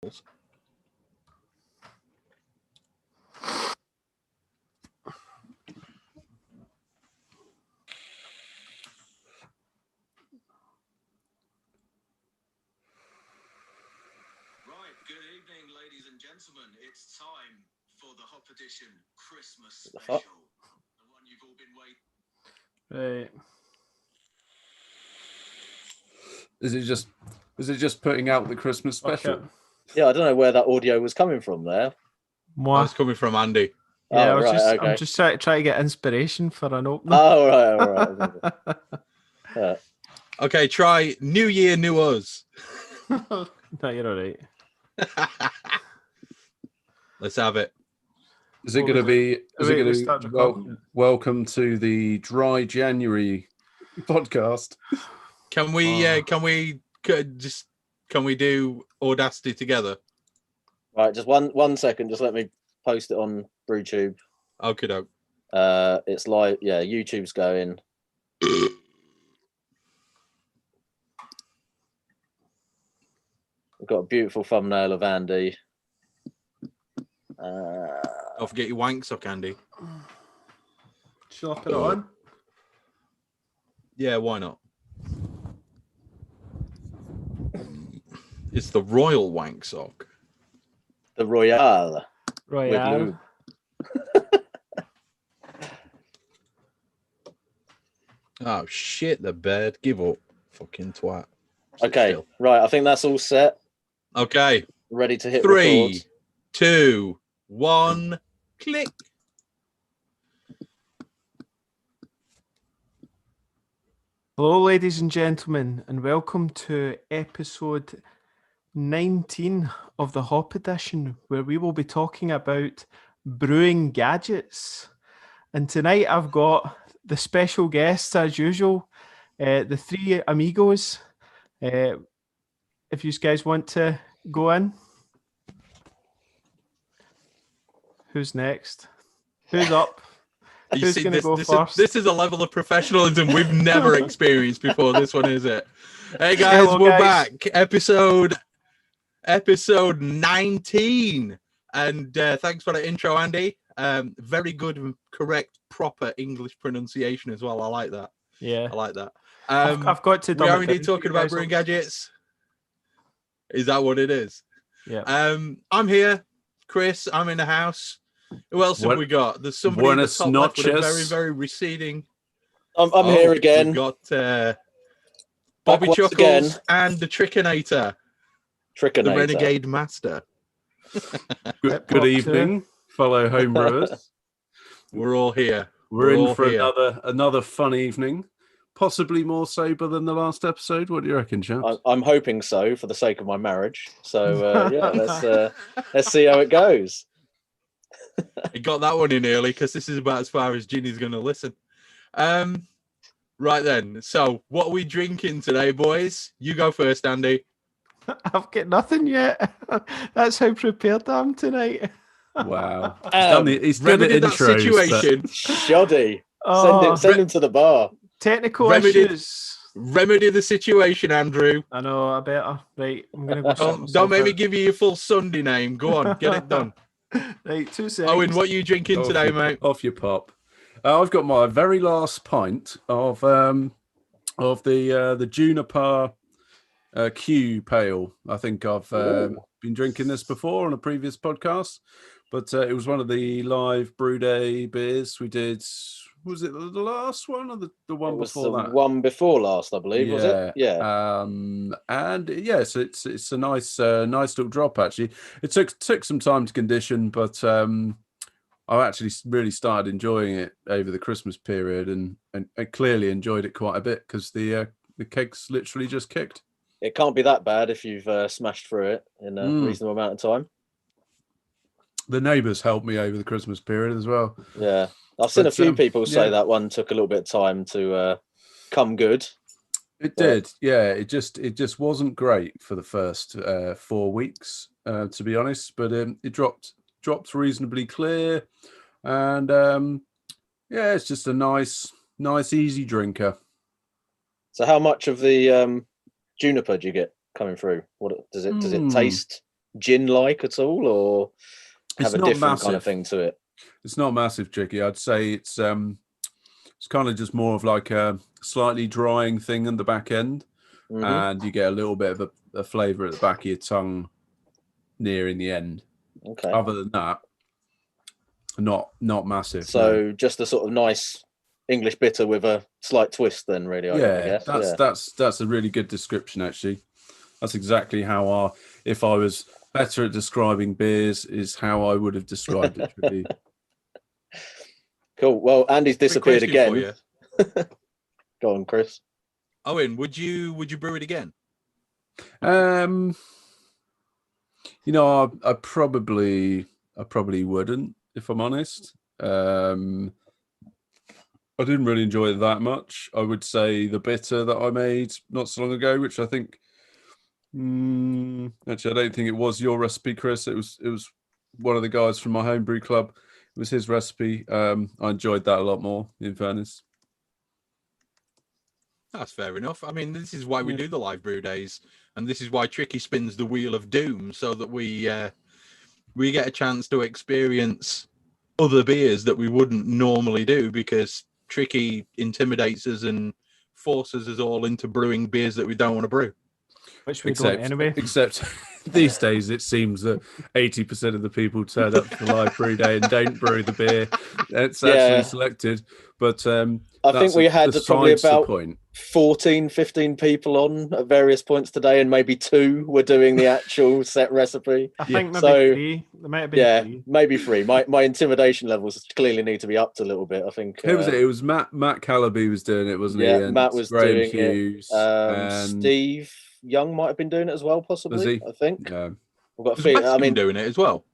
Good evening, ladies and gentlemen. It's time for the Hop Edition Christmas special. The one you've all been waiting. Right. Is it just putting out the Christmas special? Okay. Yeah, I don't know where that audio was coming from there. Moi. It's coming from Andy. Yeah, okay. I'm just trying to get inspiration for an opener. Oh, right. Yeah. Okay, try New Year, New Us. No, you're all right. Let's have it. Is it going to be? Welcome to the Dry January podcast. Can we do Audacity together? Right, just one second. Just let me post it on BrewTube. Okay, doke. It's live. Yeah, YouTube's going. We've got a beautiful thumbnail of Andy. Don't forget your wank sock, Andy. Shall I put it on? Yeah, why not? It's the Royal Wank Sock. The Royale. Royale. Oh shit! The bed. Give up, fucking twat. Sit Okay, still. right. I think that's all set. Okay. Ready to hit 3, record. 2, 1, click. Hello, ladies and gentlemen, and welcome to episode 19 of the Hop Edition, where we will be talking about brewing gadgets. And tonight I've got the special guests, as usual, the three amigos. If you guys want to go in. Who's next? Who's up? Who's going to go first? This is a level of professionalism we've never experienced before. This one, is it? Hey guys, Hello, we're guys. back. Episode 19. And thanks for the intro, Andy. Very good and correct, proper English pronunciation as well. I like that. Yeah. I like that. I've got to We dumb are it indeed down talking for you about guys, brewing obviously. gadgets. Is that what it is? Yeah. I'm here. Chris, I'm in the house. Who else have we got? There's somebody in the Buenas top left with a very, noches. very receding. I'm here again. We've got Back Bobby once Chuckles again. and the Trickinator, the Trickinator. Renegade Master. Good evening, fellow homebrewers. We're all here. We're in all for here. another fun evening, possibly more sober than the last episode. What do you reckon, chaps? I'm hoping so, for the sake of my marriage. So yeah, let's see how it goes. He got that one in early because this is about as far as Ginny's going to listen. Right then. So, what are we drinking today, boys? You go first, Andy. I've got nothing yet. That's how prepared I am tonight. Wow, he's done the Remedied that intros, situation. Shoddy. Oh, Send him to the bar. technical Remedy- issues. Remedy the situation, Andrew. I know, I better. Right, I'm going to go. Don't make me give you your full Sunday name. Go on, get it done. Right, 2 seconds. Owen, what are you drinking Off today, your- mate? Off your pop. I've got my very last pint of the Juniper Q Pale. I think I've been drinking this before on a previous podcast, but it was one of the live brew day beers we did. Was it the last one or the one It was before the that? one before last, I believe. Was it? Yeah. And yes, it's a nice little drop actually. It took some time to condition, but I actually really started enjoying it over the Christmas period, and I clearly enjoyed it quite a bit because the kegs literally just kicked. It can't be that bad if you've smashed through it in a reasonable amount of time. The neighbours helped me over the Christmas period as well. Yeah. I've seen a But, few people say yeah. that one took a little bit of time to come good. It did, yeah. It just wasn't great for the first 4 weeks, to be honest. But it dropped reasonably clear, and yeah, it's just a nice, easy drinker. So how much of the juniper do you get coming through? What does it taste gin-like at all, or have It's a not different kind of massive. thing to it? It's not massive, Tricky. I'd say it's kind of just more of like a slightly drying thing at the back end, Mhm. and you get a little bit of a flavour at the back of your tongue nearing the end. Okay. Other than that, not massive. So just a sort of nice English bitter with a slight twist, then, really. I guess. That's a really good description, actually. That's exactly how if I was better at describing beers, is how I would have described it. Tricky. Cool. Well, Andy's disappeared Quick question again. for you. Go on, Chris. Owen, would you brew it again? I probably wouldn't, if I'm honest. I didn't really enjoy it that much. I would say the bitter that I made not so long ago, which I think, actually, I don't think it was your recipe, Chris. It was one of the guys from my homebrew club. It was his recipe. I enjoyed that a lot more, in fairness. That's fair enough. I mean, this is why we do the live brew days, and this is why Tricky spins the wheel of doom, so that we get a chance to experience other beers that we wouldn't normally do, because Tricky intimidates us and forces us all into brewing beers that we don't want to brew. Which we don't anyway. Except these days, it seems that 80% of the people turn up to the live brew day and don't brew the beer that's actually selected. But I think we had probably about 14, 15 people on at various points today, and maybe 2 were doing the actual set recipe. I think maybe 3. There might have been 3. Maybe 3. My intimidation levels clearly need to be upped a little bit, I think. Who was it? It was Matt Calaby was doing it, wasn't he? Yeah, Matt was Graham doing Hughes, it. Steve Young might have been doing it as well, possibly. Was he? I think. Yeah. I've got a feeling. I mean, doing it as well.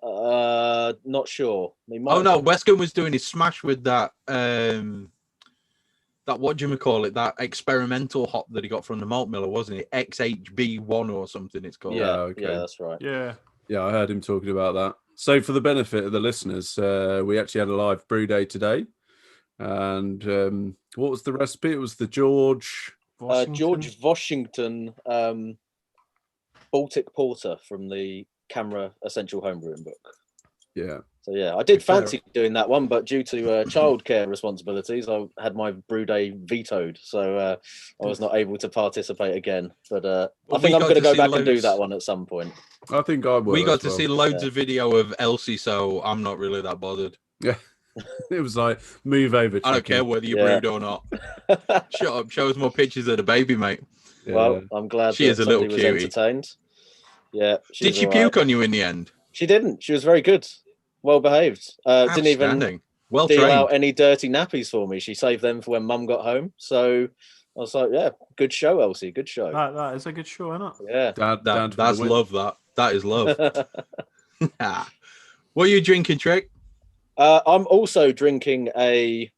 Not sure. Wescombe was doing his smash with that. That, what do you call it? That experimental hop that he got from the malt miller, wasn't it? XHB1 or something. It's called. Yeah, yeah, that's right. Yeah, I heard him talking about that. So, for the benefit of the listeners, we actually had a live brew day today, and what was the recipe? It was the George Washington Baltic Porter from the Camera Essential Homebrewing book. Yeah. So yeah, I did fancy doing that one, but due to childcare responsibilities, I had my brew day vetoed, so I was not able to participate again. But I think I'm going to go back and do that one at some point. I think I will. We got to see loads of video of Elsie, so I'm not really that bothered. Yeah. It was like, move over. I don't care whether you brewed or not. Shut up. Show us more pictures of the baby, mate. Yeah. Well, I'm glad she is a little cutie. Entertained. Yeah. Did she puke on you in the end? She didn't. She was very good. Well behaved. Didn't even deal out any dirty nappies for me. She saved them for when Mum got home. So I was like, yeah, good show, Elsie. Good show. That is a good show, isn't it? Yeah. That's love. That is love. What are you drinking, Trick? I'm also drinking a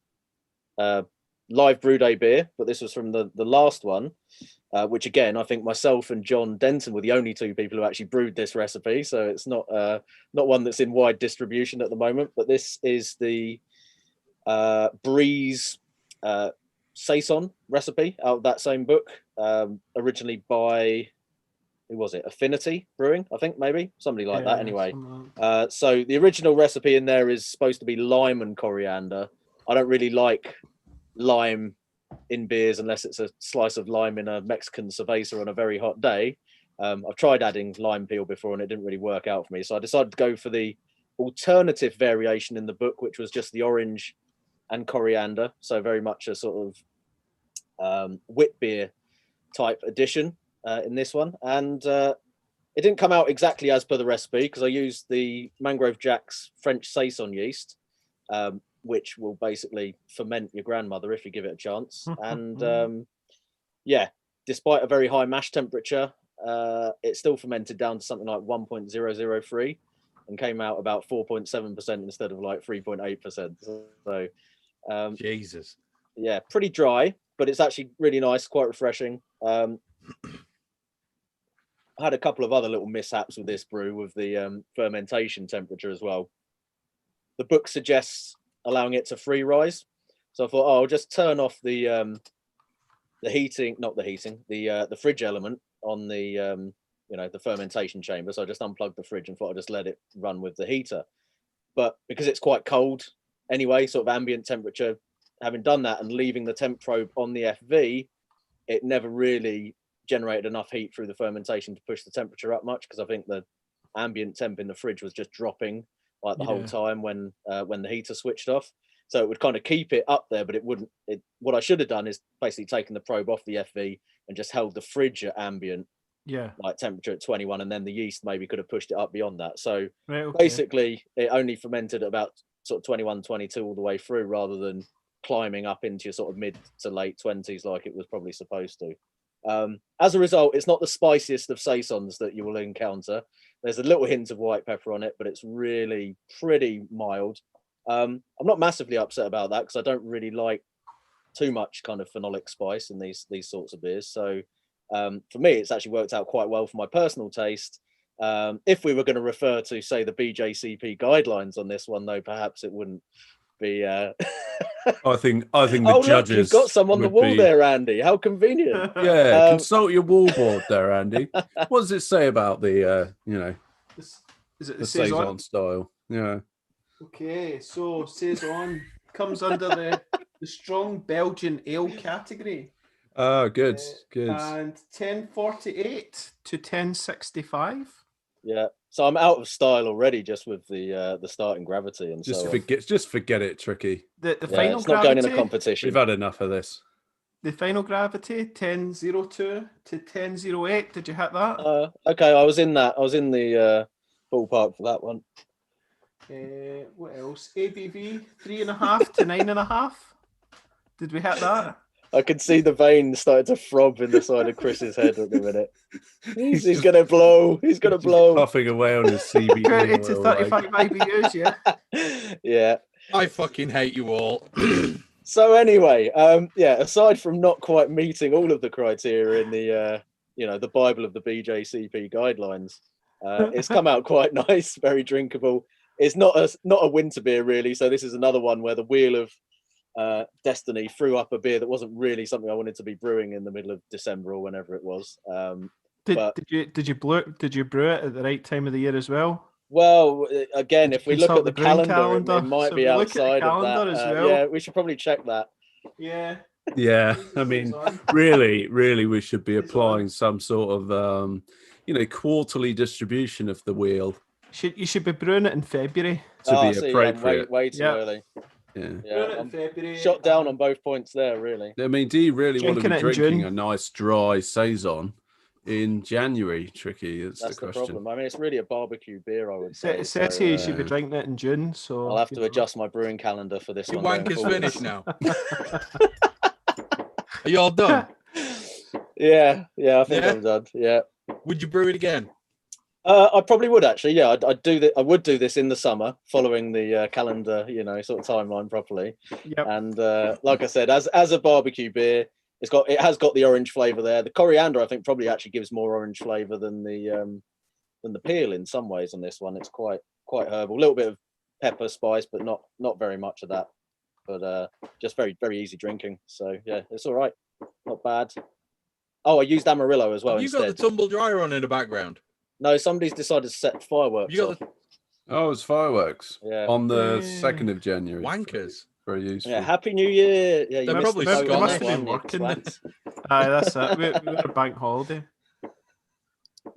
live brew day beer, but this was from the last one, which again, I think myself and John Denton were the only 2 people who actually brewed this recipe. So it's not one that's in wide distribution at the moment, but this is the Breeze Saison recipe out of that same book, originally by, who was it? Affinity Brewing, I think, maybe somebody like that. Anyway, so the original recipe in there is supposed to be lime and coriander. I don't really like lime in beers unless it's a slice of lime in a Mexican cerveza on a very hot day. I've tried adding lime peel before and it didn't really work out for me, so I decided to go for the alternative variation in the book, which was just the orange and coriander, so very much a sort of wit beer type addition in this one. And it didn't come out exactly as per the recipe, because I used the Mangrove Jack's French Saison yeast, which will basically ferment your grandmother if you give it a chance. And despite a very high mash temperature, it still fermented down to something like 1.003 and came out about 4.7% instead of like 3.8%. So Jesus. Yeah, pretty dry, but it's actually really nice, quite refreshing. I had a couple of other little mishaps with this brew with the fermentation temperature as well. The book suggests allowing it to free rise, so I thought, I'll just turn off the fridge element on the the fermentation chamber. So I just unplugged the fridge and thought I'd just let it run with the heater. But because it's quite cold anyway, sort of ambient temperature, having done that and leaving the temp probe on the FV, it never really generated enough heat through the fermentation to push the temperature up much, because I think the ambient temp in the fridge was just dropping like the whole time when the heater switched off. So it would kind of keep it up there, but it wouldn't. What I should have done is basically taken the probe off the FV and just held the fridge at ambient, like temperature at 21, and then the yeast maybe could have pushed it up beyond that. So basically, it only fermented at about sort of 21, 22 all the way through, rather than climbing up into your sort of mid to late 20s like it was probably supposed to. As a result, it's not the spiciest of saisons that you will encounter. There's a little hint of white pepper on it, but it's really pretty mild. I'm not massively upset about that, because I don't really like too much kind of phenolic spice in these sorts of beers. So for me, it's actually worked out quite well for my personal taste. If we were going to refer to, say, the BJCP guidelines on this one, though, perhaps it wouldn't be. I think the judges. Look, you've got some on the wall there, Andy. How convenient. Yeah, consult your wall board there, Andy. What does it say about the is it the saison style? Yeah. Okay, so saison comes under the strong Belgian ale category. Oh, good. And 1048 to 1065. Yeah. So I'm out of style already, just with the starting gravity and just so just forget it, Tricky. The final it's gravity, not going in a competition. We've had enough of this. The final gravity 1002 to 1008. Did you hit that? Okay, I was in the ballpark for that one. What else? ABV 3.5 to 9.5. Did we hit that? I could see the veins starting to throb in the side of Chris's head at the minute. He's gonna blow. He's gonna blow. Puffing away on his CBD. 30 to 35 IBUs, yeah. Yeah. I fucking hate you all. So anyway, aside from not quite meeting all of the criteria in the the Bible of the BJCP guidelines, it's come out quite nice, very drinkable. It's not a winter beer really, so this is another one where the wheel of destiny threw up a beer that wasn't really something I wanted to be brewing in the middle of December or whenever it was. Did you brew it at the right time of the year as well? Well, again, if we look at the calendar, it might so be outside of that. As well. Yeah, we should probably check that. Yeah. Yeah, I mean, really, we should be applying some sort of, quarterly distribution of the wheel. You should be brewing it in February to be appropriate. Way too early. Yeah. I'm shot down on both points there, really. I mean, do you really want to be drinking a nice dry saison in January? Tricky. That's the question. Problem. I mean, it's really a barbecue beer, I would say. It says here you should be drinking it in June, so I'll have to adjust my brewing calendar for this Your one. wank is finished now. Are you all done? Yeah, I think I'm done. Yeah. Would you brew it again? I probably would actually. Yeah, I would do this in the summer, following the calendar, sort of timeline properly. Yep. And like I said, as a barbecue beer, it has got the orange flavour there. The coriander, I think, probably actually gives more orange flavour than the peel in some ways on this one. It's quite herbal, a little bit of pepper spice, but not very much of that. But just very, very easy drinking. So yeah, it's all right, not bad. Oh, I used Amarillo as well. You got the tumble dryer on in the background. No, somebody's decided to set fireworks off. Oh, it's fireworks. Yeah. On the 2nd of January. Wankers. Very useful. Yeah, Happy New Year. Yeah, They're probably must have been working. Aye, that's it. We're a bank holiday.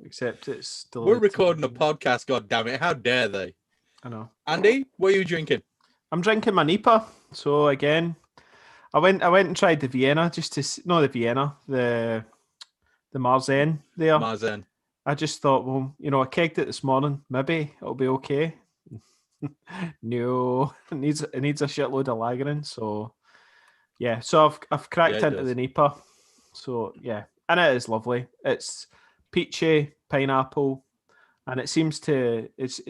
Except it's still. We're recording a podcast, god damn it. How dare they? I know. Andy, what are you drinking? I'm drinking my Nipa. So again, I went and tried the Vienna the Marzen there. Marzen. I just thought, well, I kegged it this morning. Maybe it'll be okay. No, it needs a shitload of lagering. So yeah, so I've cracked into the Nipa. So yeah, and it is lovely. It's peachy, pineapple, and it seems to it's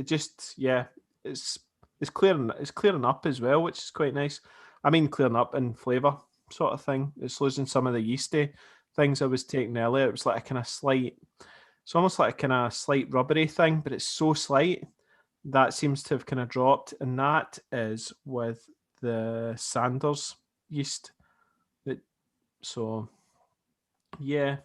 clearing up as well, which is quite nice. I mean, clearing up in flavour sort of thing. It's losing some of the yeasty things I was taking earlier. It was like a kind of slight. It's almost like a kind of slight rubbery thing, but it's so slight that seems to have kind of dropped. And that is with the Sanders yeast. So, yeah,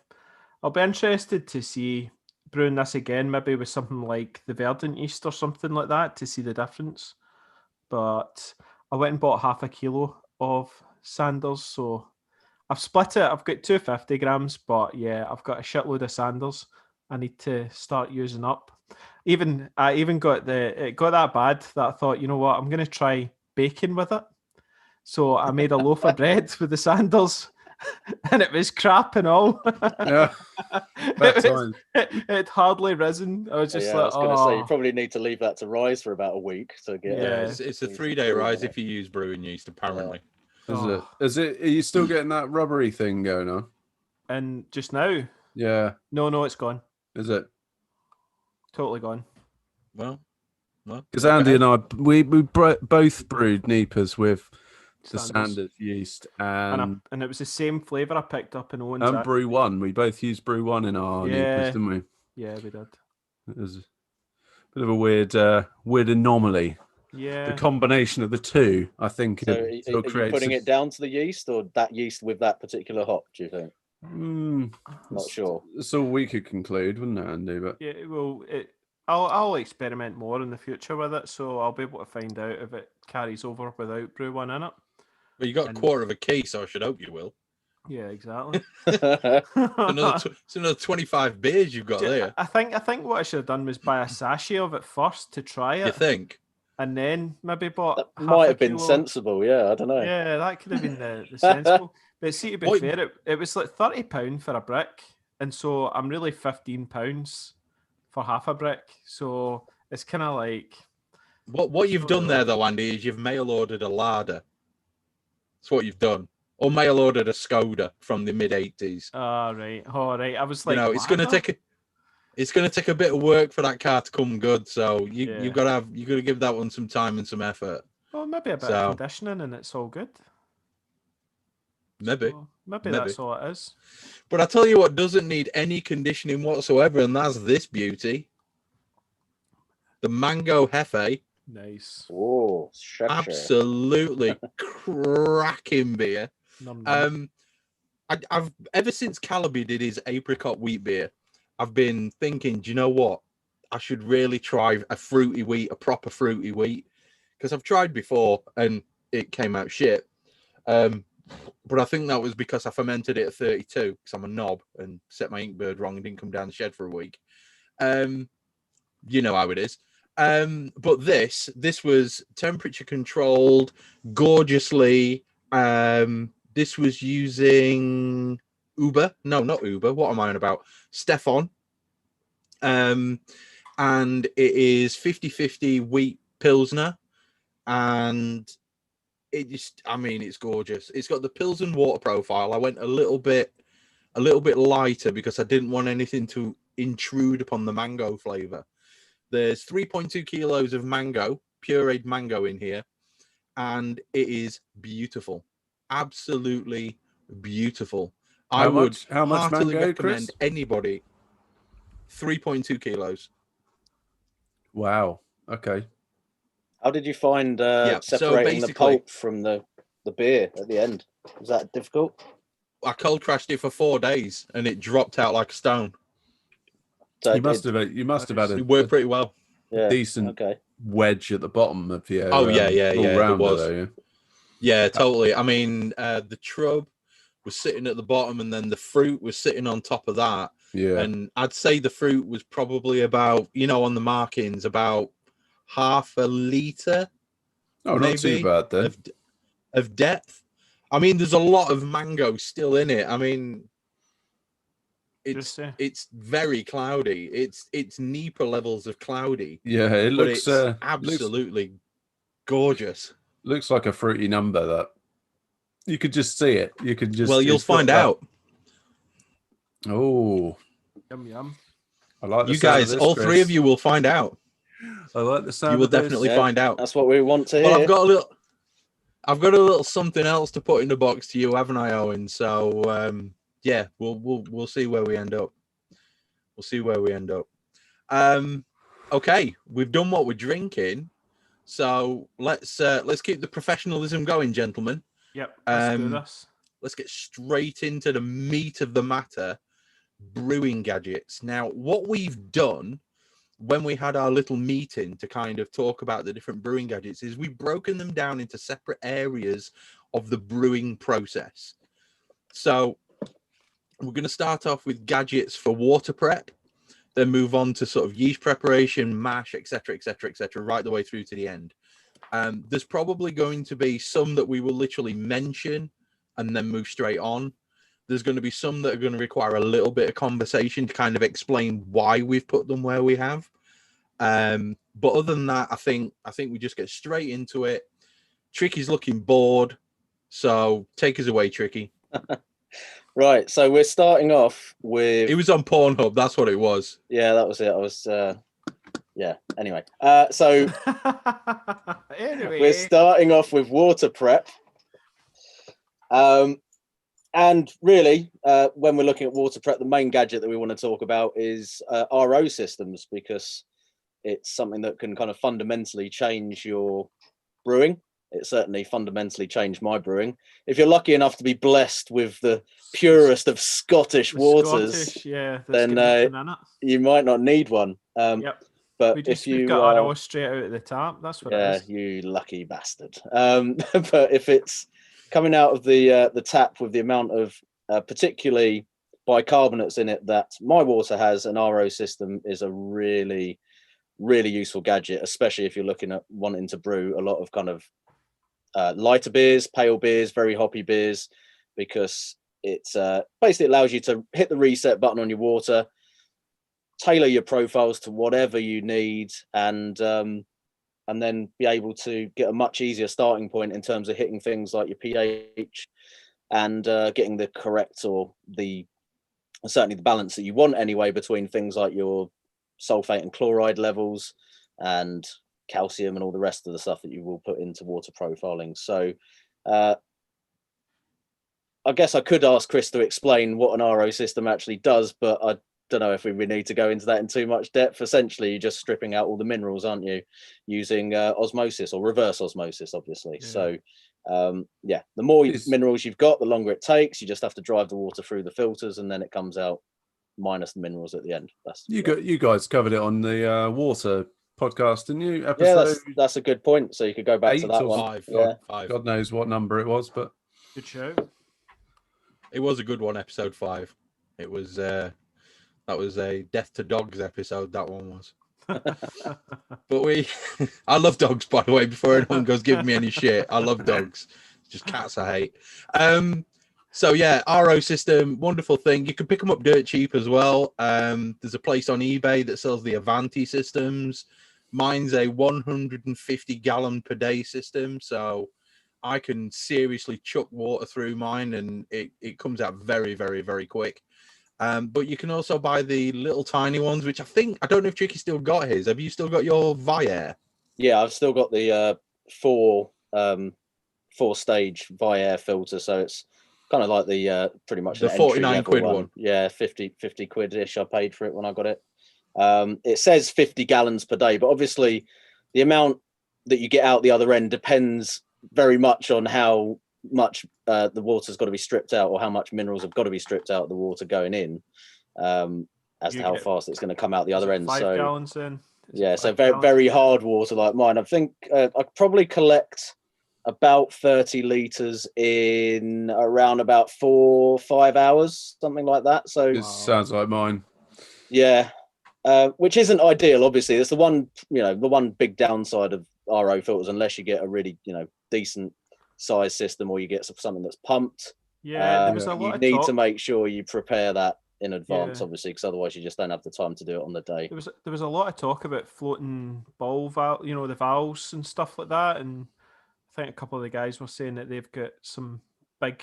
I'll be interested to see brewing this again, maybe with something like the Verdant yeast or something like that to see the difference. But I went and bought half a kilo of Sanders, so I've split it. I've got 250 grams, but yeah, I've got a shitload of Sanders I need to start using up. I even got it got that bad that I thought, you know what, I'm going to try baking with it. So I made a loaf of bread with the Sanders, and it was crap and all. Yeah, it hardly risen. I was just I was going to say, you probably need to leave that to rise for about a week to get. It's a 3-day rise if you use brewing yeast, apparently. Is it? Are you still getting that rubbery thing going on? And just now? Yeah. No, it's gone. Is it? Totally gone. Well, because Andy and I, we both brewed Neepers with the Sanders yeast, and it was the same flavour I picked up in Owen's. And Brew One. We both used Brew One in our Neepers, didn't we? Yeah, we did. It was a bit of a weird anomaly. Yeah. The combination of the two, I think. So are you putting it down to the yeast, or that yeast with that particular hop, do you think? Not sure. It's all we could conclude, wouldn't it, Andy? But yeah, well, I'll experiment more in the future with it, so I'll be able to find out if it carries over without Brew One in it. Well, you got a quarter of a key, so I should hope you will. Yeah, exactly. It's another 25 beers you've got there. I think what I should have done was buy a sachet of it first to try it. You think? And then maybe bought. That might have been sensible. Yeah, I don't know. Yeah, that could have been the sensible. But see, to be fair, it was like £30 for a brick, and so I'm really £15 for half a brick. So it's kind of like what you've done there, though, Andy, is you've mail ordered a larder. That's what you've done, or mail ordered a Skoda from the mid-80s. Oh right, I was like, it's going to take a bit of work for that car to come good. So you've got to give that one some time and some effort. Well, maybe a bit of conditioning, and it's all good. Maybe that's all it is. But I tell you what doesn't need any conditioning whatsoever, and that's this beauty. The Mango Hefe. Nice. Oh, absolutely cracking beer. I've ever since Calabi did his apricot wheat beer, I've been thinking, do you know what? I should really try a proper fruity wheat, because I've tried before and it came out shit. But I think that was because I fermented it at 32, because I'm a knob and set my Inkbird wrong and didn't come down the shed for a week. You know how it is. But this was temperature controlled, gorgeously. This was using Uber. No, not Uber. What am I on about? Stefan. And it is 50-50 wheat Pilsner. And it's gorgeous. It's got the Pilsen water profile. I went a little bit lighter because I didn't want anything to intrude upon the mango flavor. There's 3.2 kilos of mango, pureed mango in here, and it is beautiful. Absolutely beautiful. I would heartily recommend anybody. 3.2 kilos. Wow. Okay. How did you find separating the pulp from the beer at the end? Was that difficult? I cold crashed it for 4 days and it dropped out like a stone. So you must have had it worked pretty well. Decent wedge at the bottom of the it was. Yeah, totally. I mean, the trub was sitting at the bottom, and then the fruit was sitting on top of that. Yeah, and I'd say the fruit was probably about, on the markings, about half a litre. Oh, not too bad then. Of depth. I mean, there's a lot of mango still in it. I mean, it's very cloudy. It's Nipah levels of cloudy. Yeah, it looks absolutely gorgeous. Looks like a fruity number that you could just see it. You could just you'll find out. Oh, yum. I like you guys. All three of you will find out. I like the sound. You will definitely find out. That's what we want to hear. Well, I've got a little something else to put in the box to you, haven't I, Owen? So we'll see where we end up. Okay, we've done what we're drinking, so let's keep the professionalism going, gentlemen. Yep. Let's do this. Let's get straight into the meat of the matter. brewing gadgets. Now, what we've done when we had our little meeting to kind of talk about the different brewing gadgets is we've broken them down into separate areas of the brewing process. So we're going to start off with gadgets for water prep, then move on to sort of yeast preparation, mash, etc., etc., etc., right the way through to the end. There's probably going to be some that we will literally mention and then move straight on. There's going to be some that are going to require a little bit of conversation to kind of explain why we've put them where we have. But other than that, I think we just get straight into it. Tricky's looking bored, so take us away, Tricky. Right, so we're starting off with... It was on Pornhub, that's what it was. Yeah, that was it. I was... Yeah, anyway. So Anyway, we're starting off with water prep. And really, when we're looking at water prep, the main gadget that we want to talk about is RO systems, because it's something that can kind of fundamentally change your brewing. It certainly fundamentally changed my brewing. If you're lucky enough to be blessed with the purest of Scottish waters, then you might not need one. Yep. But we've got RO straight out of the tap. That's what it is. Yeah, you lucky bastard. But if it's coming out of the tap with the amount of particularly bicarbonates in it that my water has, an RO system is a really, really useful gadget, especially if you're looking at wanting to brew a lot of kind of lighter beers, pale beers, very hoppy beers, because it basically allows you to hit the reset button on your water, tailor your profiles to whatever you need, and then be able to get a much easier starting point in terms of hitting things like your pH and getting the correct, or certainly the balance that you want anyway, between things like your sulfate and chloride levels and calcium and all the rest of the stuff that you will put into water profiling. So I guess I could ask Chris to explain what an RO system actually does, but I don't know if we need to go into that in too much depth. Essentially, you're just stripping out all the minerals, aren't you, using osmosis or reverse osmosis, obviously. Yeah. So the more minerals you've got, the longer it takes. You just have to drive the water through the filters, and then it comes out minus the minerals at the end. You guys covered it on the water podcast, didn't you? Episode... Yeah, that's a good point. So you could go back to that one. Five. God knows what number it was, but good show. It was a good one, episode 5. It was that was a Death to Dogs episode, that one was. But I love dogs, by the way, before anyone goes giving me any shit. I love dogs. It's just cats I hate. So yeah, RO system, wonderful thing. You can pick them up dirt cheap as well. There's a place on eBay that sells the Avanti systems. Mine's a 150 gallon per day system, so I can seriously chuck water through mine, and it comes out very, very, very quick. But you can also buy the little tiny ones, which I don't know if Tricky still got his. Have you still got your Viair? Yeah, I've still got the four stage Viair filter, so it's kind of like the pretty much the 49 quid one. Yeah, 50 quid ish I paid for it when I got it. It says 50 gallons per day, but obviously the amount that you get out the other end depends very much on how much the water's got to be stripped out, or how much minerals have got to be stripped out of the water going in, as to how fast it's going to come out the other end. 5 gallons in? Yeah, so very, very hard water like mine. I think I probably collect about 30 litres in around about 4-5 hours, something like that. So it sounds like mine. Yeah, which isn't ideal, obviously. It's the one big downside of RO filters, unless you get a really decent size system, or you get something that's pumped. Yeah, there was a lot you need to make sure you prepare that in advance, obviously, because otherwise you just don't have the time to do it on the day. There was a lot of talk about floating ball valve, the valves and stuff like that, and I think a couple of the guys were saying that they've got some big,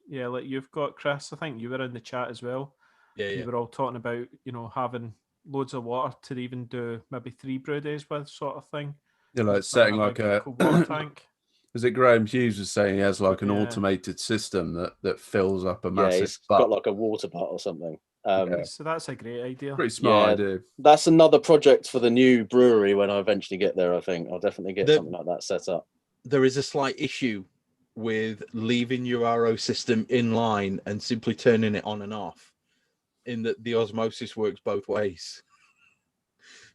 like you've got, Chris. I think you were in the chat as well. Yeah. You were all talking about having loads of water to even do maybe 3 brew days with, sort of thing. Yeah, like setting like a water tank. Is it Graham Hughes was saying he has like an automated system that fills up a massive he's got like a water butt or something. So that's a great idea. Pretty smart idea. That's another project for the new brewery when I eventually get there. I think I'll definitely get something like that set up. There is a slight issue with leaving your RO system in line and simply turning it on and off. in that the osmosis works both ways.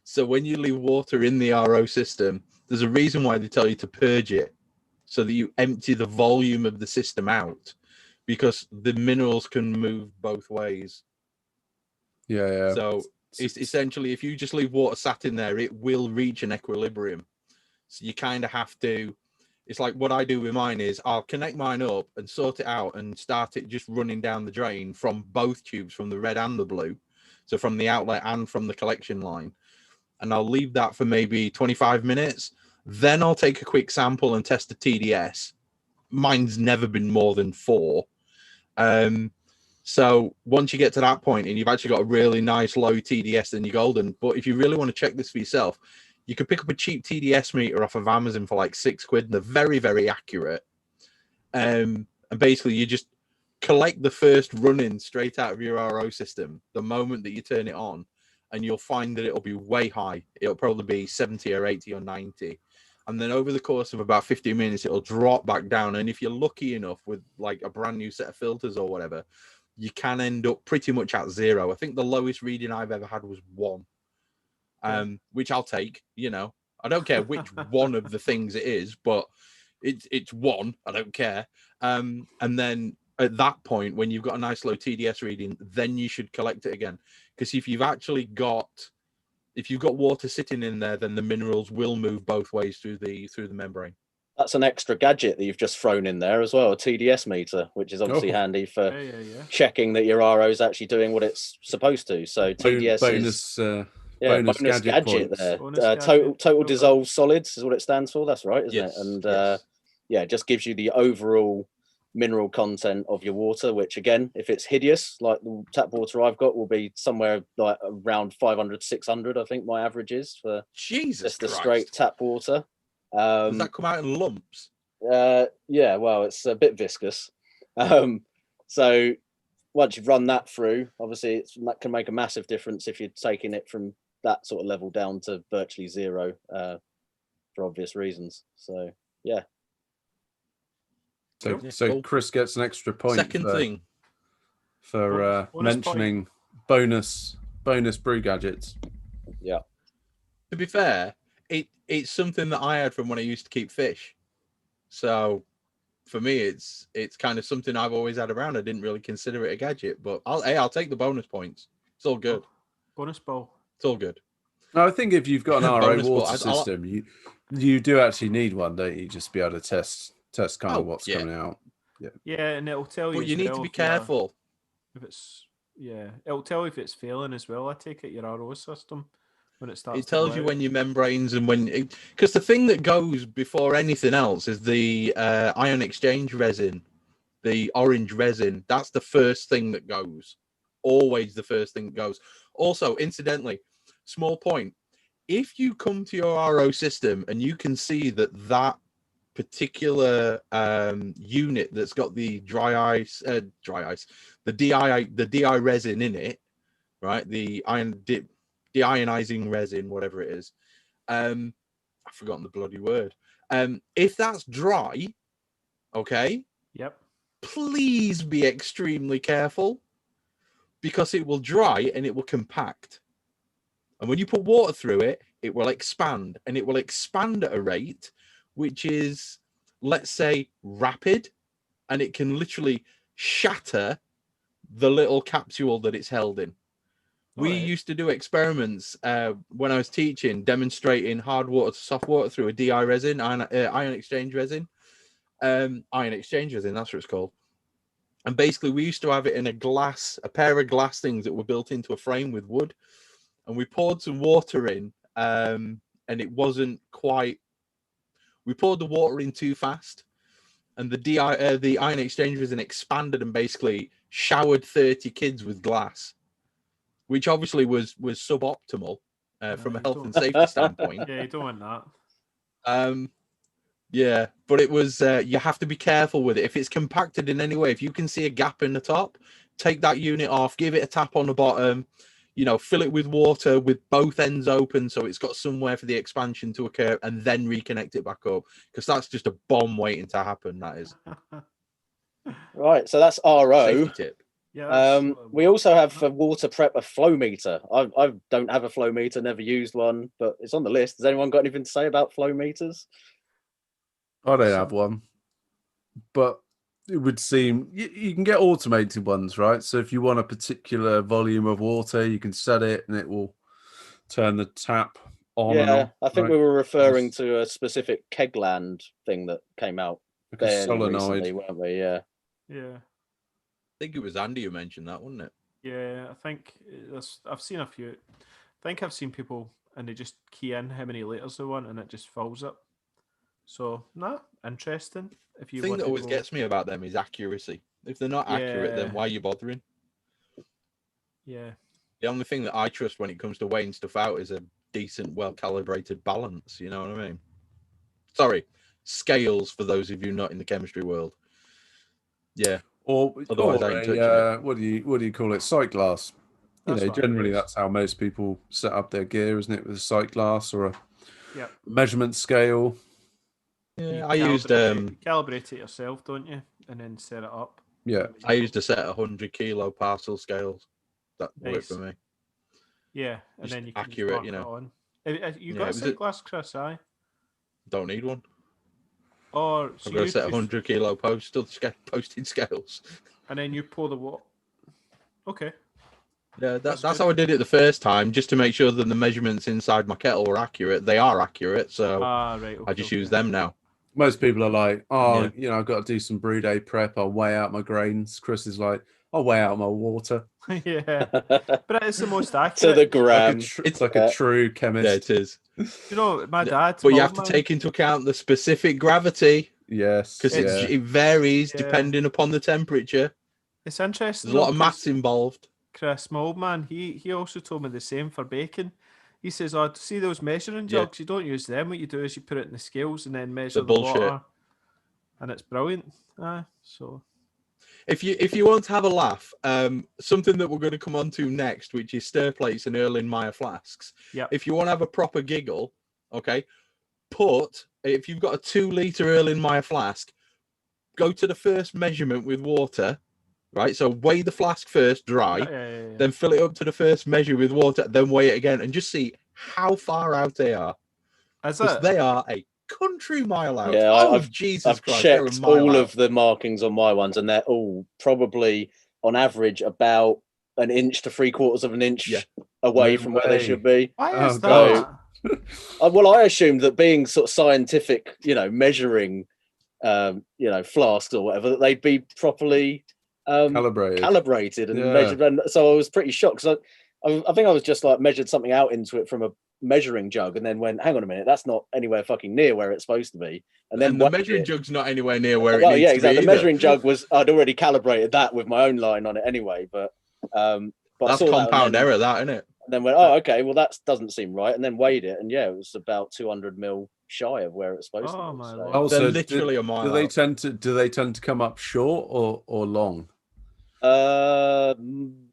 So when you leave water in the RO system, there's a reason why they tell you to purge it, so that you empty the volume of the system out, because the minerals can move both ways. Yeah. So it's essentially, if you just leave water sat in there, it will reach an equilibrium. So you kind of have to, it's like what I do with mine is I'll connect mine up and sort it out and start it just running down the drain from both tubes, from the red and the blue. So from the outlet and from the collection line. And I'll leave that for maybe 25 minutes. Then I'll take a quick sample and test the TDS. Mine's never been more than 4. So once you get to that point and you've actually got a really nice low TDS, then you're golden. But if you really want to check this for yourself, you can pick up a cheap TDS meter off of Amazon for like £6. They're very, very accurate. And basically you just collect the first run-in straight out of your RO system the moment that you turn it on, and you'll find that it'll be way high. It'll probably be 70 or 80 or 90. And then over the course of about 15 minutes, it'll drop back down. And if you're lucky enough with like a brand new set of filters or whatever, you can end up pretty much at 0. I think the lowest reading I've ever had was 1, which I'll take. You know, I don't care which one of the things it is, but it's 1. I don't care. And then at that point, when you've got a nice low TDS reading, then you should collect it again. Because if you've got water sitting in there, then the minerals will move both ways through the membrane. That's an extra gadget that you've just thrown in there as well, a TDS meter, which is obviously handy for checking that your RO is actually doing what it's supposed to. So TDS bonus gadget there. Total dissolved solids is what it stands for. That's right, isn't it? And it just gives you the overall mineral content of your water, which again, if it's hideous like the tap water I've got, will be somewhere like around 500, 600. I think my average is for just the straight tap water. Does that come out in lumps? Yeah, well, it's a bit viscous. So once you've run that through, obviously that can make a massive difference if you're taking it from that sort of level down to virtually 0 for obvious reasons. So yeah. So Chris gets an extra point. Second thing for mentioning bonus brew gadgets. Yeah. To be fair, it's something that I had from when I used to keep fish. So for me, it's kind of something I've always had around. I didn't really consider it a gadget, but I'll take the bonus points. It's all good. Bonus ball. It's all good. No, I think if you've got an RO water system, you do actually need one, don't you? Just be able to test kind of what's coming out. Yeah, and it'll tell you. But you need to be careful. If it's it'll tell you if it's failing as well. I take it your RO system when it starts. It tells you when your membranes and because the thing that goes before anything else is the ion exchange resin, the orange resin. That's the first thing that goes. Always the first thing that goes. Also, incidentally, small point: if you come to your RO system and you can see that particular unit that's got the the DI resin in it, right? The deionizing resin, whatever it is. I've forgotten the bloody word. If that's dry, okay. Yep. Please be extremely careful, because it will dry and it will compact. And when you put water through it, it will expand, and it will expand at a rate which is, let's say, rapid, and it can literally shatter the little capsule that it's held in. We used to do experiments when I was teaching, demonstrating hard water to soft water through a DI resin, ion exchange resin. Ion exchange resin, that's what it's called. And basically, we used to have it in a pair of glass things that were built into a frame with wood. And we poured some water in, and it wasn't quite. We poured the water in too fast, and the ion exchange resin expanded and basically showered 30 kids with glass, which obviously was suboptimal from a health and safety standpoint. Yeah, you don't want that. Yeah, but it was. You have to be careful with it. If it's compacted in any way, if you can see a gap in the top, take that unit off, give it a tap on the bottom. Fill it with water with both ends open so it's got somewhere for the expansion to occur, and then reconnect it back up, because that's just a bomb waiting to happen. That is. Right, so that's RO. Safety tip. Yeah. We also have for water prep a flow meter. I don't have a flow meter, never used one, but it's on the list. Has anyone got anything to say about flow meters? I don't have one, but it would seem you can get automated ones, right? So if you want a particular volume of water, you can set it and it will turn the tap on and off. I think we were referring to a specific Kegland thing that came out like a solenoid, recently, weren't we? Yeah. I think it was Andy who mentioned that, wasn't it? Yeah, I think I've seen a few. I think I've seen people and they just key in how many liters they want and it just fills up. So, interesting. If you The thing want that always gets me about them is accuracy. If they're not accurate, then why are you bothering? Yeah. The only thing that I trust when it comes to weighing stuff out is a decent, well-calibrated balance. You know what I mean? Sorry, scales for those of you not in the chemistry world. Yeah. Otherwise, I ain't touching it. What do you call it? Sight glass. That's what Generally it is. that's how most people set up their gear, isn't it? With a sight glass or a Yep. measurement scale. Yeah, You I used calibrate it yourself, don't you? And then set it up. Yeah. I used a set of 100 kilo parcel scales. That worked for me. Yeah, and Just then you can accurate, mark it on. You got a was sight it- glass, Chris? Aye. Don't need one. Or I've got a set of 100 kilo posted scales. and then you pull the what? Okay. Yeah, That's that's good. how I did it the first time, just to make sure that the measurements inside my kettle were accurate. They are accurate, so Right. I just use them now. Most people are like, Yeah. I've got to do some brew day prep. I'll weigh out my grains. Chris is like, I'll weigh out my water. Yeah, but it's the most accurate. To the gram. It's like a true chemist. Yeah, it is. You know, my dad. But you have to take into account the specific gravity, Yes. because it varies depending upon the temperature. It's interesting. There's a lot of maths involved. Chris, my old man, he also told me the same for bacon. He says, "Oh, see those measuring jugs? You don't use them. What you do is you put it in the scales and then measure the water, and it's brilliant." So if you want to have a laugh, something that we're going to come on to next, which is stir plates and Erlenmeyer flasks. Yeah. If you want to have a proper giggle, okay, if you've got a 2 liter Erlenmeyer flask, go to the first measurement with water. Right, so weigh the flask first dry, then fill it up to the first measure with water, then weigh it again, and just see how far out they are. Because they are a country mile out. Yeah, Jesus I've Christ, checked all of the markings on my ones, and they're all probably on average about 1 inch to 3/4 of an inch away from where they should be. Why is that? Well, I assumed that being sort of scientific, measuring, flasks or whatever, that they'd be properly calibrated and measured. And so I was pretty shocked. So I think I was just like measured something out into it from a measuring jug and then went, hang on a minute, that's not anywhere fucking near where it's supposed to be. And then the measuring jug's not anywhere near where it needs to exactly. be. The measuring jug I'd already calibrated that with my own line on it anyway, but that's compound error, that, isn't it? And then went, oh, okay, well that doesn't seem right, and then weighed it, and it was about 200 mil shy of where it's supposed to be. My Lord. Also, they're literally a mile. Do they tend to come up short or long?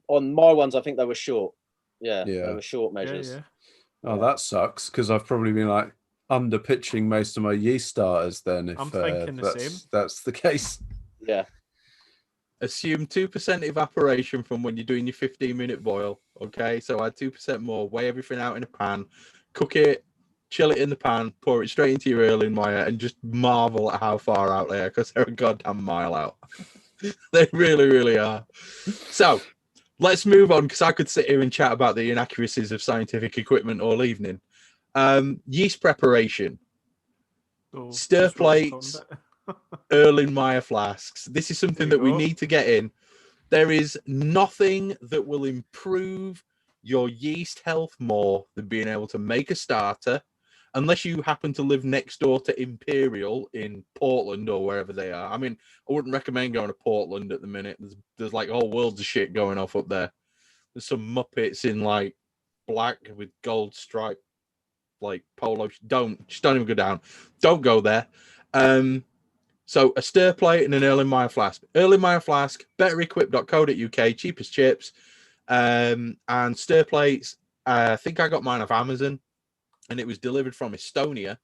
On my ones, I think they were short. Yeah. They were short measures. Yeah. Oh, that sucks, because I've probably been like under pitching most of my yeast starters. Then, if I'm thinking the same. That's the case. Yeah. Assume 2% evaporation from when you're doing your 15-minute boil. Okay, so add 2% more. Weigh everything out in a pan, cook it, chill it in the pan, pour it straight into your Erlenmeyer, and just marvel at how far out they are, because they're a goddamn mile out. They really, really are. So let's move on, because I could sit here and chat about the inaccuracies of scientific equipment all evening. Yeast preparation, stir plates, Erlenmeyer flasks. This is something that we need to get in. There is nothing that will improve your yeast health more than being able to make a starter, unless you happen to live next door to Imperial in Portland or wherever they are. I mean, I wouldn't recommend going to Portland at the minute. There's like whole worlds of shit going off up there. There's some Muppets in like black with gold stripe, like polo. Just don't even go down. Don't go there. So a stir plate and an Erlenmeyer flask. Erlenmeyer flask, betterequip.co.uk, cheapest chips. And stir plates, I think I got mine off Amazon, and it was delivered from Estonia,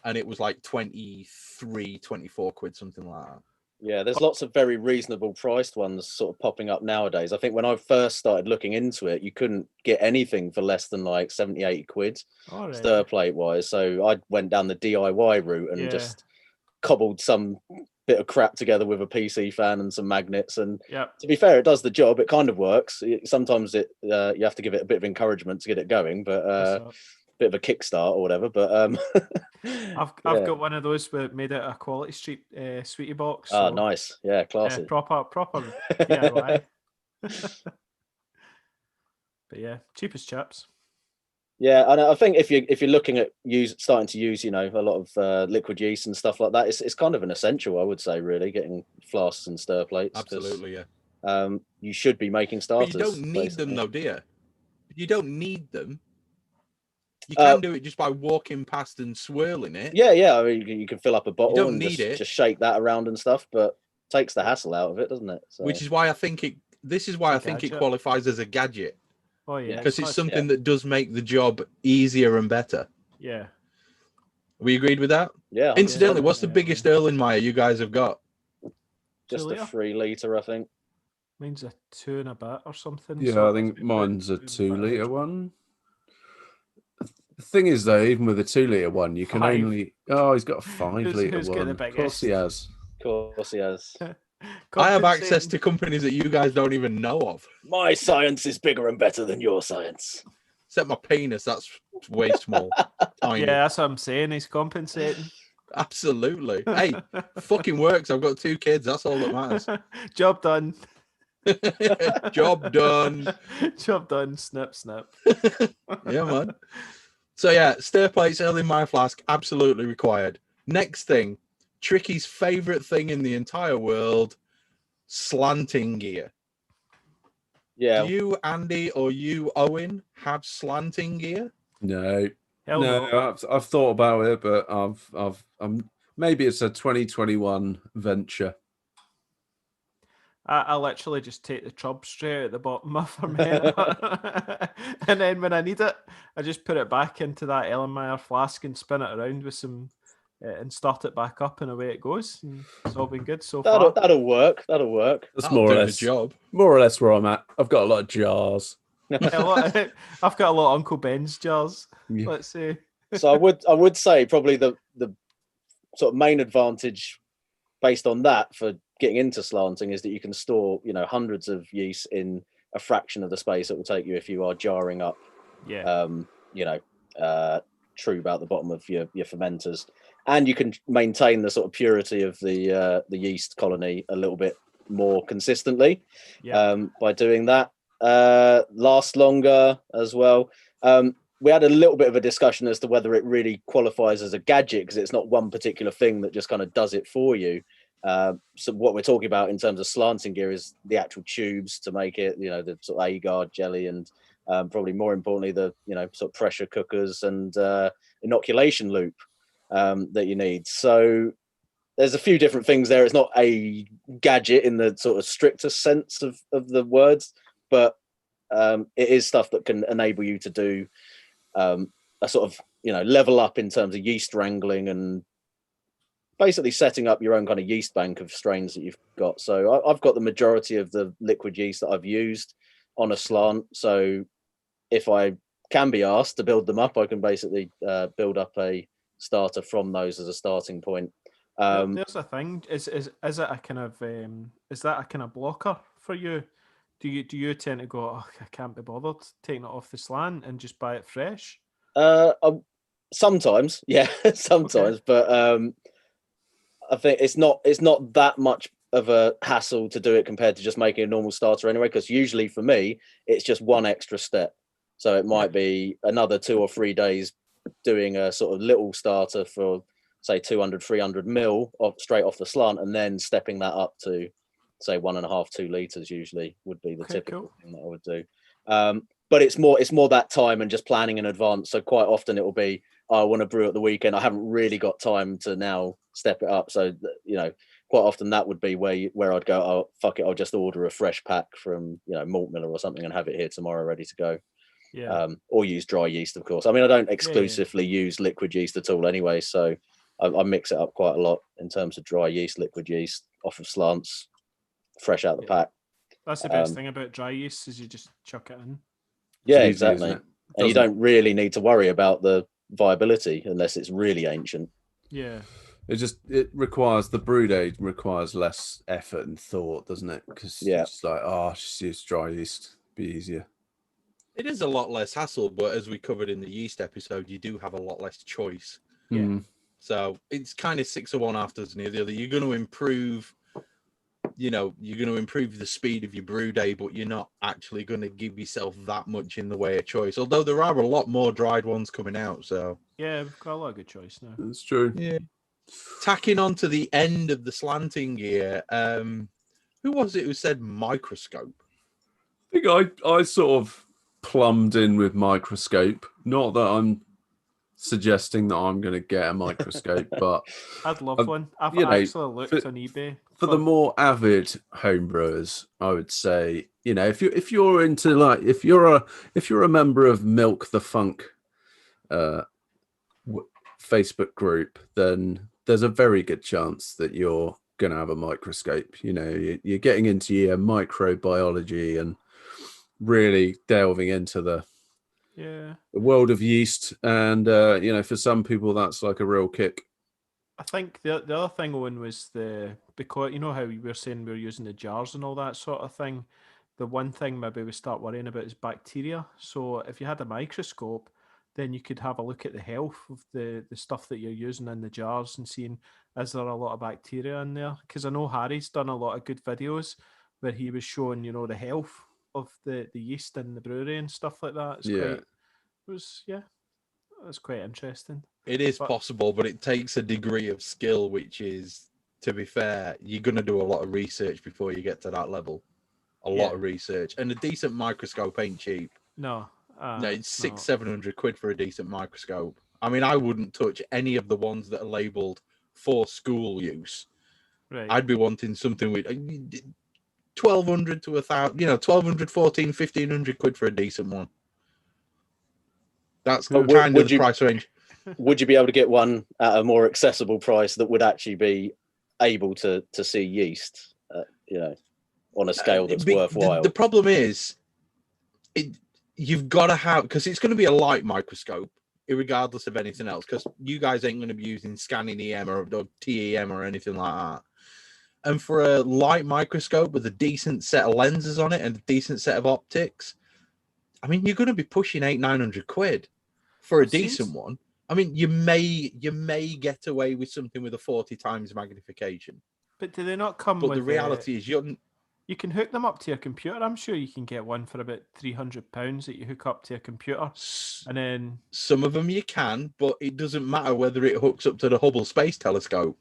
and it was like 23, 24 quid, something like that. Yeah, there's lots of very reasonable priced ones sort of popping up nowadays. I think when I first started looking into it, you couldn't get anything for less than like 70, 80 quid stir plate wise. So I went down the DIY route and just cobbled some bit of crap together with a PC fan and some magnets. And to be fair, it does the job. It kind of works. Sometimes you have to give it a bit of encouragement to get it going, but bit of a kickstart or whatever. But I've got one of those that made it a Quality Street sweetie box. So, nice. Yeah, classy. Proper DIY. But yeah, cheapest chaps. Yeah, and I think if you're looking at starting to use, a lot of liquid yeast and stuff like that, it's kind of an essential, I would say, really, getting flasks and stir plates. Absolutely, you should be making starters. But you don't need them, though, do you? You don't need them. You can do it just by walking past and swirling it. Yeah. I mean, you can fill up a bottle and just shake that around and stuff, but takes the hassle out of it, doesn't it? So. Which is why I think it. This is why I think it qualifies as a gadget. Oh yeah, because it's something that does make the job easier and better. Yeah. We agreed with that? Yeah. Incidentally, what's the biggest Erlenmeyer you guys have got? Just a 3 litre, I think. Mine's a 2 and a bit or something. Yeah, I think mine's a 2 litre one. The thing is, though, even with a 2 litre one, you can only. Oh, he's got a 5 litre one. Of course he has. Of course he has. I have access to companies that you guys don't even know of. My science is bigger and better than your science. Except my penis, that's way small. Tiny. Yeah, that's what I'm saying. He's compensating. Absolutely. Hey, fucking works. I've got 2 kids. That's all that matters. Job done. Job done. Job done. Snip, snip. Yeah, man. So yeah, stir plates, Erlenmeyer flask, absolutely required. Next thing, Tricky's favorite thing in the entire world, slanting gear. Yeah. Do you, Andy, or you, Owen, have slanting gear? No. I've thought about it, but I'm maybe it's a 2021 venture. I literally just take the tub straight at the bottom of my men. And then when I need it, I just put it back into that Erlenmeyer flask and spin it around with some and start it back up, and away it goes. And it's all been good so far. That'll work. That's That'll more or do less the job. More or less where I'm at. I've got a lot of jars. I've got a lot of Uncle Ben's jars. Yeah. Let's say. So I would say probably the sort of main advantage based on that for getting into slanting is that you can store, hundreds of yeast in a fraction of the space it will take you if you are jarring up, true about the bottom of your fermenters, and you can maintain the sort of purity of the yeast colony a little bit more consistently by doing that. Last longer as well. We had a little bit of a discussion as to whether it really qualifies as a gadget because it's not one particular thing that just kind of does it for you. So what we're talking about in terms of slanting gear is the actual tubes to make it, the sort of agar jelly, and probably more importantly, the sort of pressure cookers and inoculation loop that you need. So there's a few different things there. It's not a gadget in the sort of strictest sense of the words, but it is stuff that can enable you to do a sort of level up in terms of yeast wrangling and basically setting up your own kind of yeast bank of strains that you've got. So I've got the majority of the liquid yeast that I've used on a slant. So if I can be asked to build them up, I can basically build up a starter from those as a starting point. There's a thing. Is it a kind of is that a kind of blocker for you? Do you tend to go, I can't be bothered taking it off the slant and just buy it fresh? Sometimes, yeah, sometimes, okay. But I think it's not that much of a hassle to do it compared to just making a normal starter anyway, because usually for me it's just one extra step. So it might be another 2 or 3 days doing a sort of little starter for say 200, 300 mil straight off the slant, and then stepping that up to say 1.5, 2 liters usually would be the typical thing that I would do. But it's more that time and just planning in advance. So quite often it will be, I want to brew at the weekend. I haven't really got time to now step it up. So, quite often that would be where I'd go, oh, fuck it, I'll just order a fresh pack from, Malt Miller or something and have it here tomorrow ready to go. Yeah. Or use dry yeast, of course. I mean, I don't exclusively use liquid yeast at all anyway. So I mix it up quite a lot in terms of dry yeast, liquid yeast, off of slants, fresh out the pack. That's the best thing about dry yeast is you just chuck it in. Yeah, easy, exactly. isn't it? And you don't really need to worry about the viability unless it's really ancient. Yeah. It requires, the brew day requires less effort and thought, doesn't it? Because it's just like, just use dry yeast, be easier. It is a lot less hassle, but as we covered in the yeast episode, you do have a lot less choice. Yeah. So it's kind of 6 of one, half dozen of the other. You're going to improve, you're going to improve the speed of your brew day, but you're not actually going to give yourself that much in the way of choice. Although there are a lot more dried ones coming out. So yeah, we've got a lot of good choice now. That's true. Yeah. Tacking on to the end of the slanting gear, who was it who said microscope? I think I sort of plumbed in with microscope. Not that I'm suggesting that I'm going to get a microscope, but I'd love one. I've actually looked on eBay. For the more avid homebrewers, I would say, if you're into, like, if you're a member of Milk the Funk Facebook group, then there's a very good chance that you're going to have a microscope. You're getting into your microbiology and really delving into the world of yeast, and for some people that's like a real kick. I think the other thing, Owen, was because how we were saying we were using the jars and all that sort of thing. The one thing maybe we start worrying about is bacteria. So if you had a microscope, then you could have a look at the health of the stuff that you're using in the jars and seeing, is there a lot of bacteria in there? Because I know Harry's done a lot of good videos where he was showing, the health of the yeast in the brewery and stuff like that. That's quite interesting. It is possible, but it takes a degree of skill, which is, to be fair, you're going to do a lot of research before you get to that level. A lot of research. And a decent microscope ain't cheap. No. No, it's 600-700 quid for a decent microscope. I mean, I wouldn't touch any of the ones that are labelled for school use. Right. I'd be wanting something with 1,200 to 1,000, 1,200, 1,400, 1,500 quid for a decent one. That's kind of the price range. Would you be able to get one at a more accessible price that would actually be able to see yeast, on a scale that's worthwhile? The problem is, you've got to have, because it's going to be a light microscope, regardless of anything else, because you guys ain't going to be using scanning EM or TEM or anything like that. And for a light microscope with a decent set of lenses on it and a decent set of optics, I mean, you're going to be pushing 800-900 quid for a decent one. I mean, you may get away with something with a 40 times magnification. But do they not come with... But the reality is you can hook them up to your computer. I'm sure you can get one for about £300 that you hook up to a computer. And then some of them you can, but it doesn't matter whether it hooks up to the Hubble Space Telescope.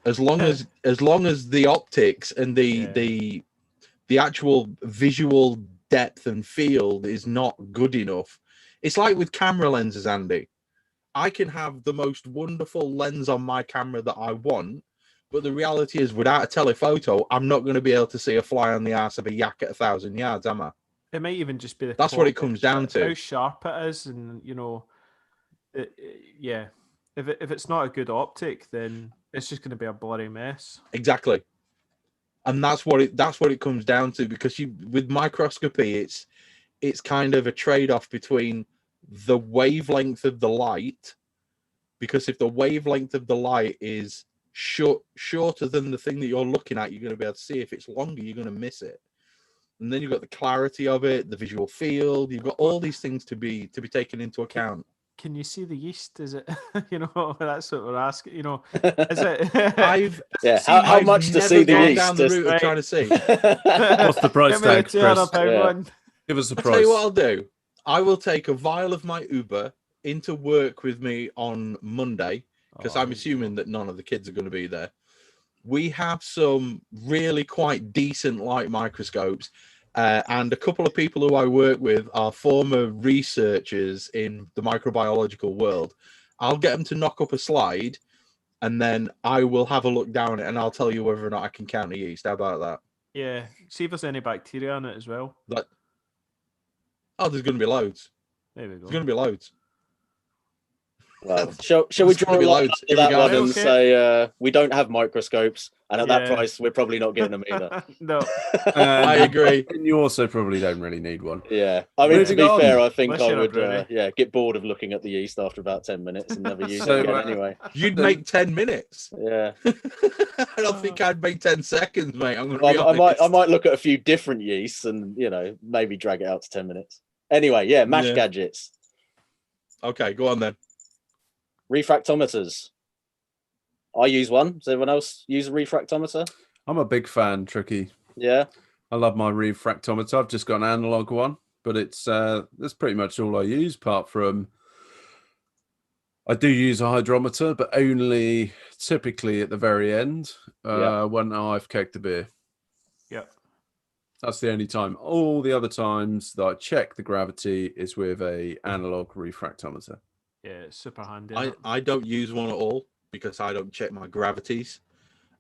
As long as the optics and the actual visual depth and field is not good enough. It's like with camera lenses, Andy. I can have the most wonderful lens on my camera that I want, but the reality is, without a telephoto, I'm not going to be able to see a fly on the arse of a yak at 1,000 yards, am I? It might even just be that's what it comes down to. How sharp it is, and if it's not a good optic, then it's just going to be a blurry mess. Exactly, and that's what it comes down to. Because with microscopy, it's kind of a trade-off between the wavelength of the light, because if the wavelength of the light is shorter than the thing that you're looking at, you're going to be able to see. If it's longer, you're going to miss it. And then you've got the clarity of it, the visual field. You've got all these things to be taken into account. Can you see the yeast? Is it that's what we're asking. Is it? How much to see the yeast? Down the route of trying to see. What's the price tag, Chris? Give us a price. I'll tell you what I'll do. I will take a vial of my Uber into work with me on Monday, because I'm assuming that none of the kids are going to be there. We have some really quite decent light microscopes, and a couple of people who I work with are former researchers in the microbiological world. I'll get them to knock up a slide, and then I will have a look down it, and I'll tell you whether or not I can count the yeast. How about that? Yeah. See if there's any bacteria in it as well. There's going to be loads. There we go. There's going to be loads. Well, shall we There's draw gonna a be line loads. under Here we that go. one and Okay. say we don't have microscopes, and at that Yeah. price, we're probably not getting them either. No. I agree. And you also probably don't really need one. Yeah, I mean, to Moving be on. fair, I think Unless I you're a would, brewery. get bored of looking at the yeast after about 10 minutes and never use So, it again uh, anyway. You'd make 10 minutes. Yeah, I don't think I'd make 10 seconds, mate. I'm gonna be I honest. might look at a few different yeasts and maybe drag it out to 10 minutes. Anyway, yeah, mash Yeah. gadgets, Okay, go on then. refractometers. I use one. Does everyone else use a refractometer? I'm a big fan, Tricky. Yeah. I love my refractometer. I've just got an analog one, but that's pretty much all I use, apart from I do use a hydrometer, but only typically at the very end when I've kegged the beer. Yep. That's the only time. All the other times that I check the gravity is with a analog refractometer. Yeah, it's super handy. I don't use one at all because I don't check my gravities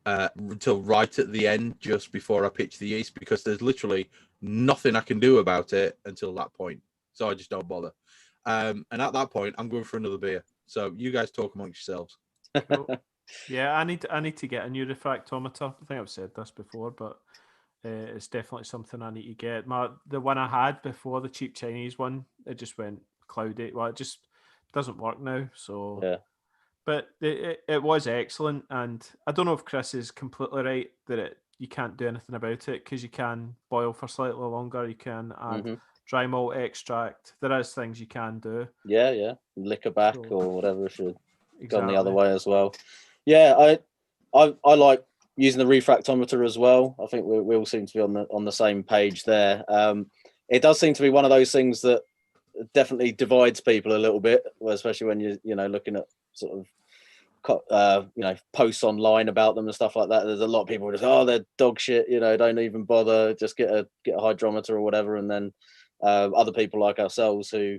until right at the end, just before I pitch the yeast, because there's literally nothing I can do about it until that point. So I just don't bother. And at that point, I'm going for another beer. So you guys talk amongst yourselves. Cool. Yeah, I need to get a new refractometer. I think I've said this before, but it's definitely something I need to get. The one I had before, the cheap Chinese one, it just went cloudy. Well, it just doesn't work now. So Yeah. But it was excellent, and I don't know if Chris is completely right that you can't do anything about it, because you can boil for slightly longer, you can add dry malt extract. There is things you can do. Yeah. Liquor back So- or whatever if you're Exactly. gone the other way as well. Yeah, I like using the refractometer as well. I think we all seem to be on the same page there. It does seem to be one of those things that definitely divides people a little bit, especially when you're looking at sort of posts online about them and stuff like that. There's a lot of people who just, they're dog shit, don't even bother, just get a hydrometer or whatever. And then other people like ourselves who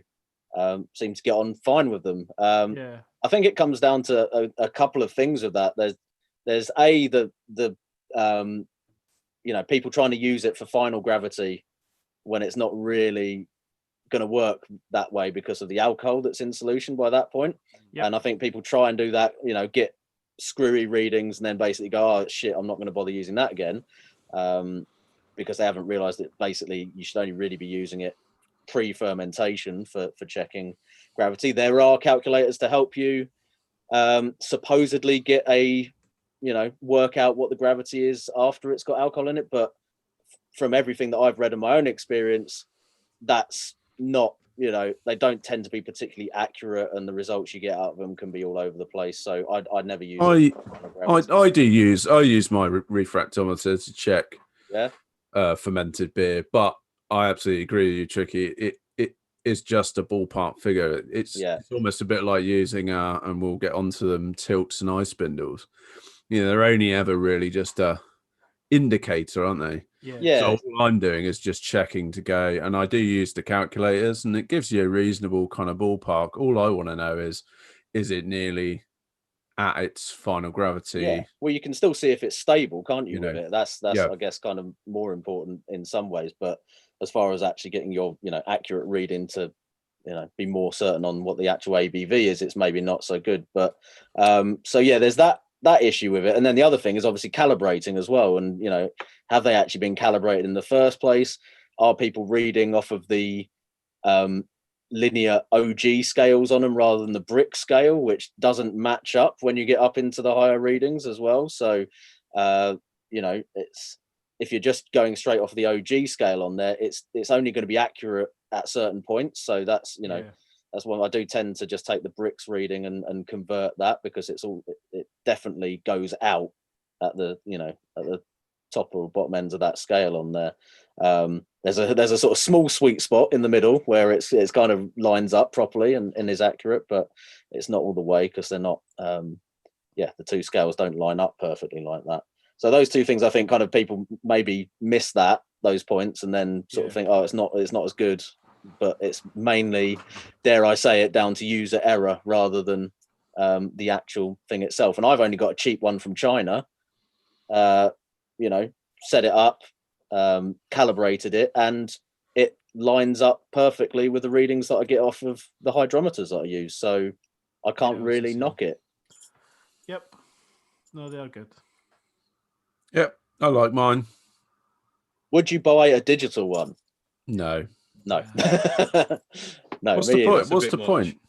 seem to get on fine with them. Yeah. I think it comes down to a couple of things with that. There's the people trying to use it for final gravity when it's not really going to work that way because of the alcohol that's in solution by that point. Yep. And I think people try and do that, get screwy readings and then basically go, oh shit, I'm not going to bother using that again, because they haven't realized that basically you should only really be using it pre-fermentation for checking gravity. There are calculators to help you supposedly get work out what the gravity is after it's got alcohol in it, but from everything that I've read in my own experience, that's not, they don't tend to be particularly accurate, and the results you get out of them can be all over the place. So I'd never use it. I use my refractometer to check fermented beer, but I absolutely agree with you, Tricky. It is just a ballpark figure. It's almost a bit like using and we'll get onto them, tilts and ice spindles. They're only ever really just a indicator, aren't they? Yeah. So all I'm doing is just checking to go, and I do use the calculators, and it gives you a reasonable kind of ballpark. All I want to know is it nearly at its final gravity? Yeah. Well, you can still see if it's stable, can't you? With it, that's I guess kind of more important in some ways. But as far as actually getting your accurate reading to be more certain on what the actual ABV is, it's maybe not so good. But so yeah, there's that issue with it. And then the other thing is obviously calibrating as well. And have they actually been calibrated in the first place? Are people reading off of the linear OG scales on them rather than the brick scale, which doesn't match up when you get up into the higher readings as well? So it's, if you're just going straight off the OG scale on there, it's only going to be accurate at certain points. So that's that's why I do tend to just take the bricks reading and convert that, because it definitely goes out at the at the top or bottom ends of that scale on there. There's a sort of small sweet spot in the middle where it's kind of lines up properly and is accurate, but it's not all the way, because they're not the two scales don't line up perfectly like that. So those two things, I think, kind of people maybe miss those points and then sort of think, oh, it's not as good, but it's mainly, dare I say it, down to user error rather than the actual thing itself. And I've only got a cheap one from China, set it up, calibrated it, and it lines up perfectly with the readings that I get off of the hydrometers that I use. So I can't Yeah, really it's the knock it. Yep. No, they are good. Yep, I like mine. Would you buy a digital one? No. No. No. What's me the either. point? That's a What's bit the much. point?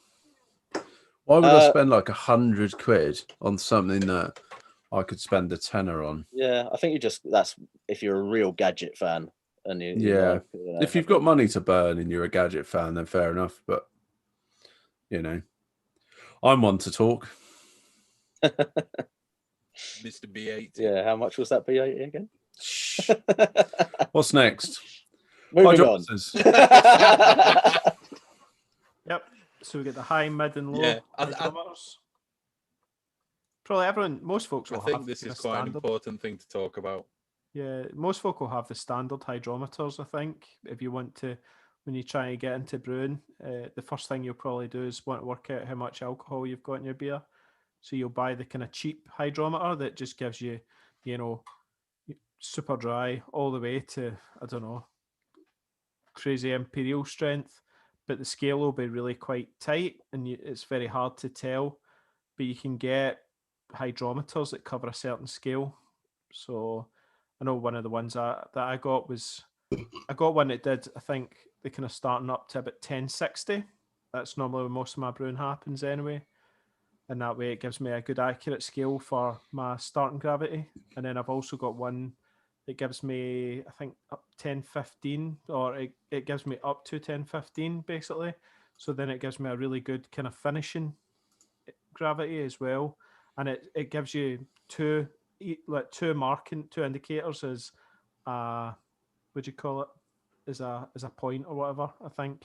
Why would I spend like £100 on something that I could spend a tenner on? Yeah, I think that's if you're a real gadget fan and you like, if you've got money to burn and you're a gadget fan, then fair enough. But I'm one to talk. Mr. B80. Yeah, how much was that B80 again? Shh. What's next? Moving on. Yep. So we get the high, mid, and low Yeah, hydrometers. Probably most folks will I think have this the is quite an standard. important thing to talk about. Yeah, most folk will have the standard hydrometers, I think. If you want to, when you try and get into brewing, the first thing you'll probably do is want to work out how much alcohol you've got in your beer. So you'll buy the kind of cheap hydrometer that just gives you, super dry all the way to, I don't know, crazy imperial strength. But the scale will be really quite tight and it's very hard to tell. But you can get hydrometers that cover a certain scale. So I know one of the ones that I got was, I got one that did, I think, they kind of starting up to about 1060. That's normally where most of my brewing happens anyway. And that way it gives me a good accurate scale for my starting gravity. And then I've also got one that gives me, I think, up 1015, or it gives me up to 1015 basically. So then it gives me a really good kind of finishing gravity as well. And it gives you two indicators as what do you call it, as a point or whatever, I think.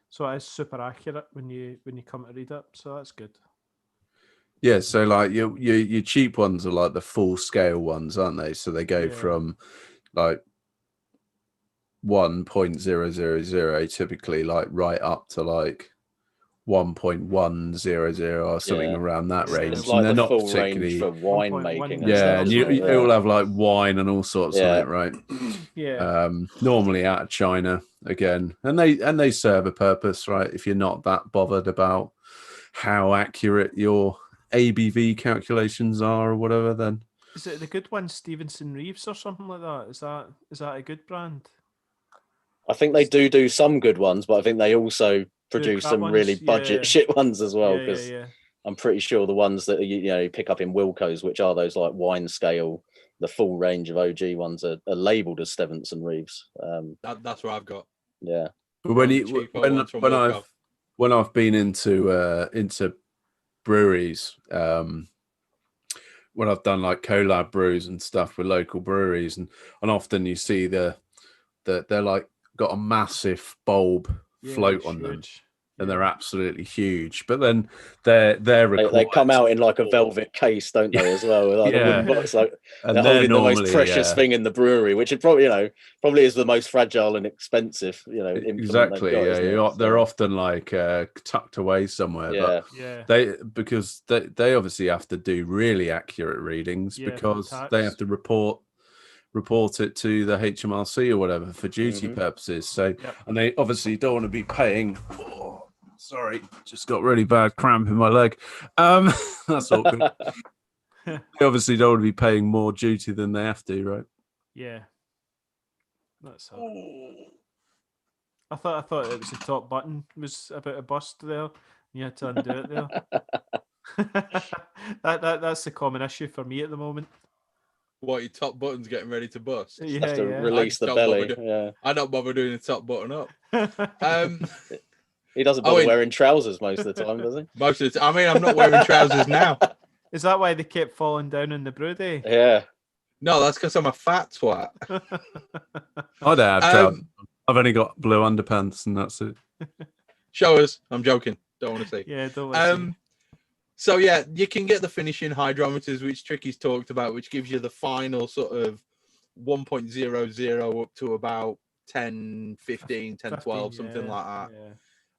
So it is super accurate when you come to read it, so that's good. Yeah, so like your cheap ones are like the full scale ones, aren't they? So they go from like 1.000 typically, like right up to like 1.100 or something around that range. It's like and they're the not full particularly range for wine making. Yeah, and it will have like wine and all sorts on it, right? Yeah. Normally out of China again, and they serve a purpose, right? If you're not that bothered about how accurate your ABV calculations are or whatever, then is it the good one, Stevenson Reeves or something like that? Is that a good brand? I think they do some good ones, but I think they also produce some really budget shit ones as well. Because I'm pretty sure the ones that you pick up in Wilco's, which are those like wine scale, the full range of OG ones are labelled as Stevenson Reeves. That's what I've got. Yeah. But when I've been into breweries, when I've done like collab brews and stuff with local breweries, and often you see they're like got a massive bulb float on them, and they're absolutely huge. But then they come out in like a velvet case, don't they? As well, like the wooden box, like and they're holding the most precious thing in the brewery, which is probably is the most fragile and expensive exactly. They're often like tucked away somewhere, because they obviously have to do really accurate readings because they have to report it to the HMRC or whatever for duty purposes. So, and they obviously don't want to be paying. Oh, sorry, just got really bad cramp in my leg. That's awkward. They obviously don't want to be paying more duty than they have to, right? Yeah, that's. I thought it was the top button was about to bust there. You had to undo it there. That's the common issue for me at the moment. What, your top button's getting ready to bust? You have to release the belly. I don't bother doing the top button up. He doesn't bother wearing trousers most of the time, does he? Most of the time. I mean, I'm not wearing trousers now. Is that why they kept falling down in the brew day? Yeah. No, that's because I'm a fat twat. I don't have trousers. I've only got blue underpants, and that's it. Show us. I'm joking. Don't want to see. Yeah, don't want to see. So yeah, you can get the finishing hydrometers, which Tricky's talked about, which gives you the final sort of 1.00 up to about 10, 15, 10, 12, something like that.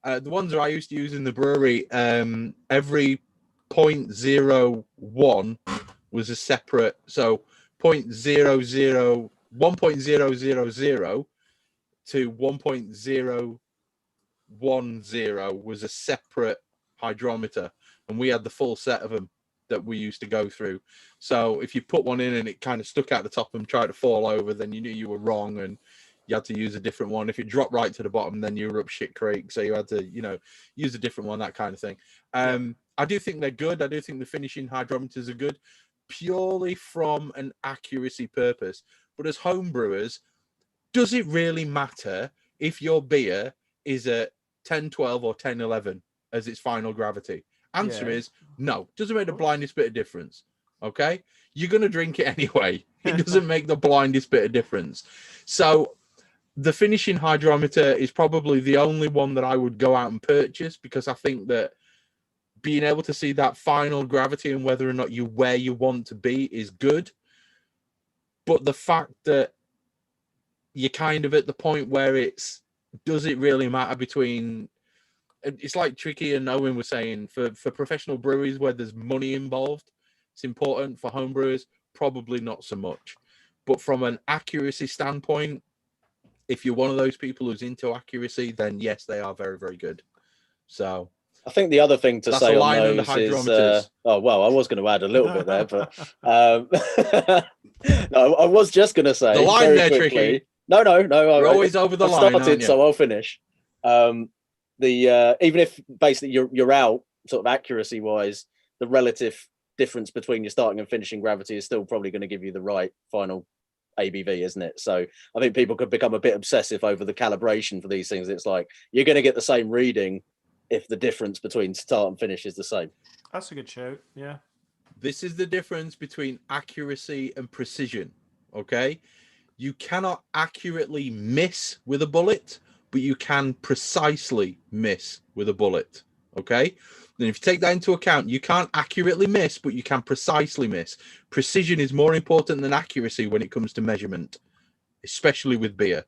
Yeah. The ones that I used to use in the brewery, every 0.01 was a separate. So 1.000 to 1.010 was a separate hydrometer. and we had the full set of them that we used to go through. So if you put one in and it kind of stuck out the top and tried to fall over, then you knew you were wrong and you had to use a different one. If it dropped right to the bottom, then you were up shit creek. So you had to, use a different one, that kind of thing. I do think they're good. I do think the finishing hydrometers are good, purely from an accuracy purpose. But as home brewers, does it really matter if your beer is at 10-12 or 10-11 as its final gravity? Answer is no. Doesn't make the blindest bit of difference. Okay? You're going to drink it anyway. It doesn't make the blindest bit of difference. So the finishing hydrometer is probably the only one that I would go out and purchase, because I think that being able to see that final gravity and whether or not you're where you want to be is good. But the fact that you're kind of at the point where does it really matter between... It's like Tricky and Owen were saying, for professional breweries where there's money involved, it's important. For home brewers, probably not so much. But from an accuracy standpoint, if you're one of those people who's into accuracy, then yes, they are very, very good. So I think the other thing to say on those is, I was going to add a little bit there, but no, I was just going to say the line very there, quickly. Tricky. No. You're always over the line. Started, so I'll finish. Even if basically you're out sort of accuracy wise, the relative difference between your starting and finishing gravity is still probably going to give you the right final ABV, isn't it? So I think people could become a bit obsessive over the calibration for these things. It's like you're going to get the same reading if the difference between start and finish is the same. That's a good shout. Yeah. This is the difference between accuracy and precision. Okay. You cannot accurately miss with a bullet, but you can precisely miss with a bullet. Okay. Then if you take that into account, you can't accurately miss, but you can precisely miss. Precision is more important than accuracy when it comes to measurement, especially with beer.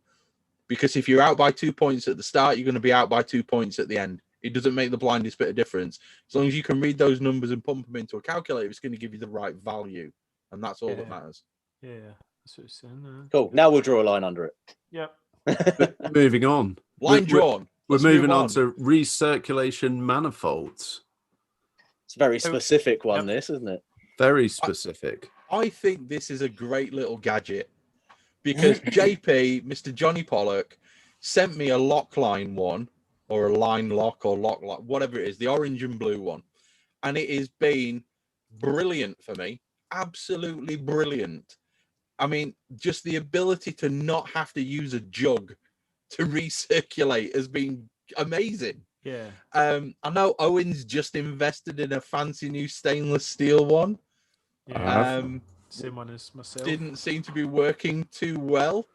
Because if you're out by 2 points at the start, you're going to be out by 2 points at the end. It doesn't make the blindest bit of difference. As long as you can read those numbers and pump them into a calculator, it's going to give you the right value. And that's all that matters. Yeah, that's what it's saying. Cool. Now we'll draw a line under it. Yep. Moving on. Line drawn. We're moving on to recirculation manifolds. It's a very specific one, this, isn't it? Very specific. I think this is a great little gadget because JP, Mr. Johnny Pollock, sent me a lock line one, or a line lock or lock, whatever it is, the orange and blue one. And it has been brilliant for me. Absolutely brilliant. I mean, just the ability to not have to use a jug to recirculate has been amazing. Yeah. I know Owen's just invested in a fancy new stainless steel one. Yeah. Same one as myself. Didn't seem to be working too well.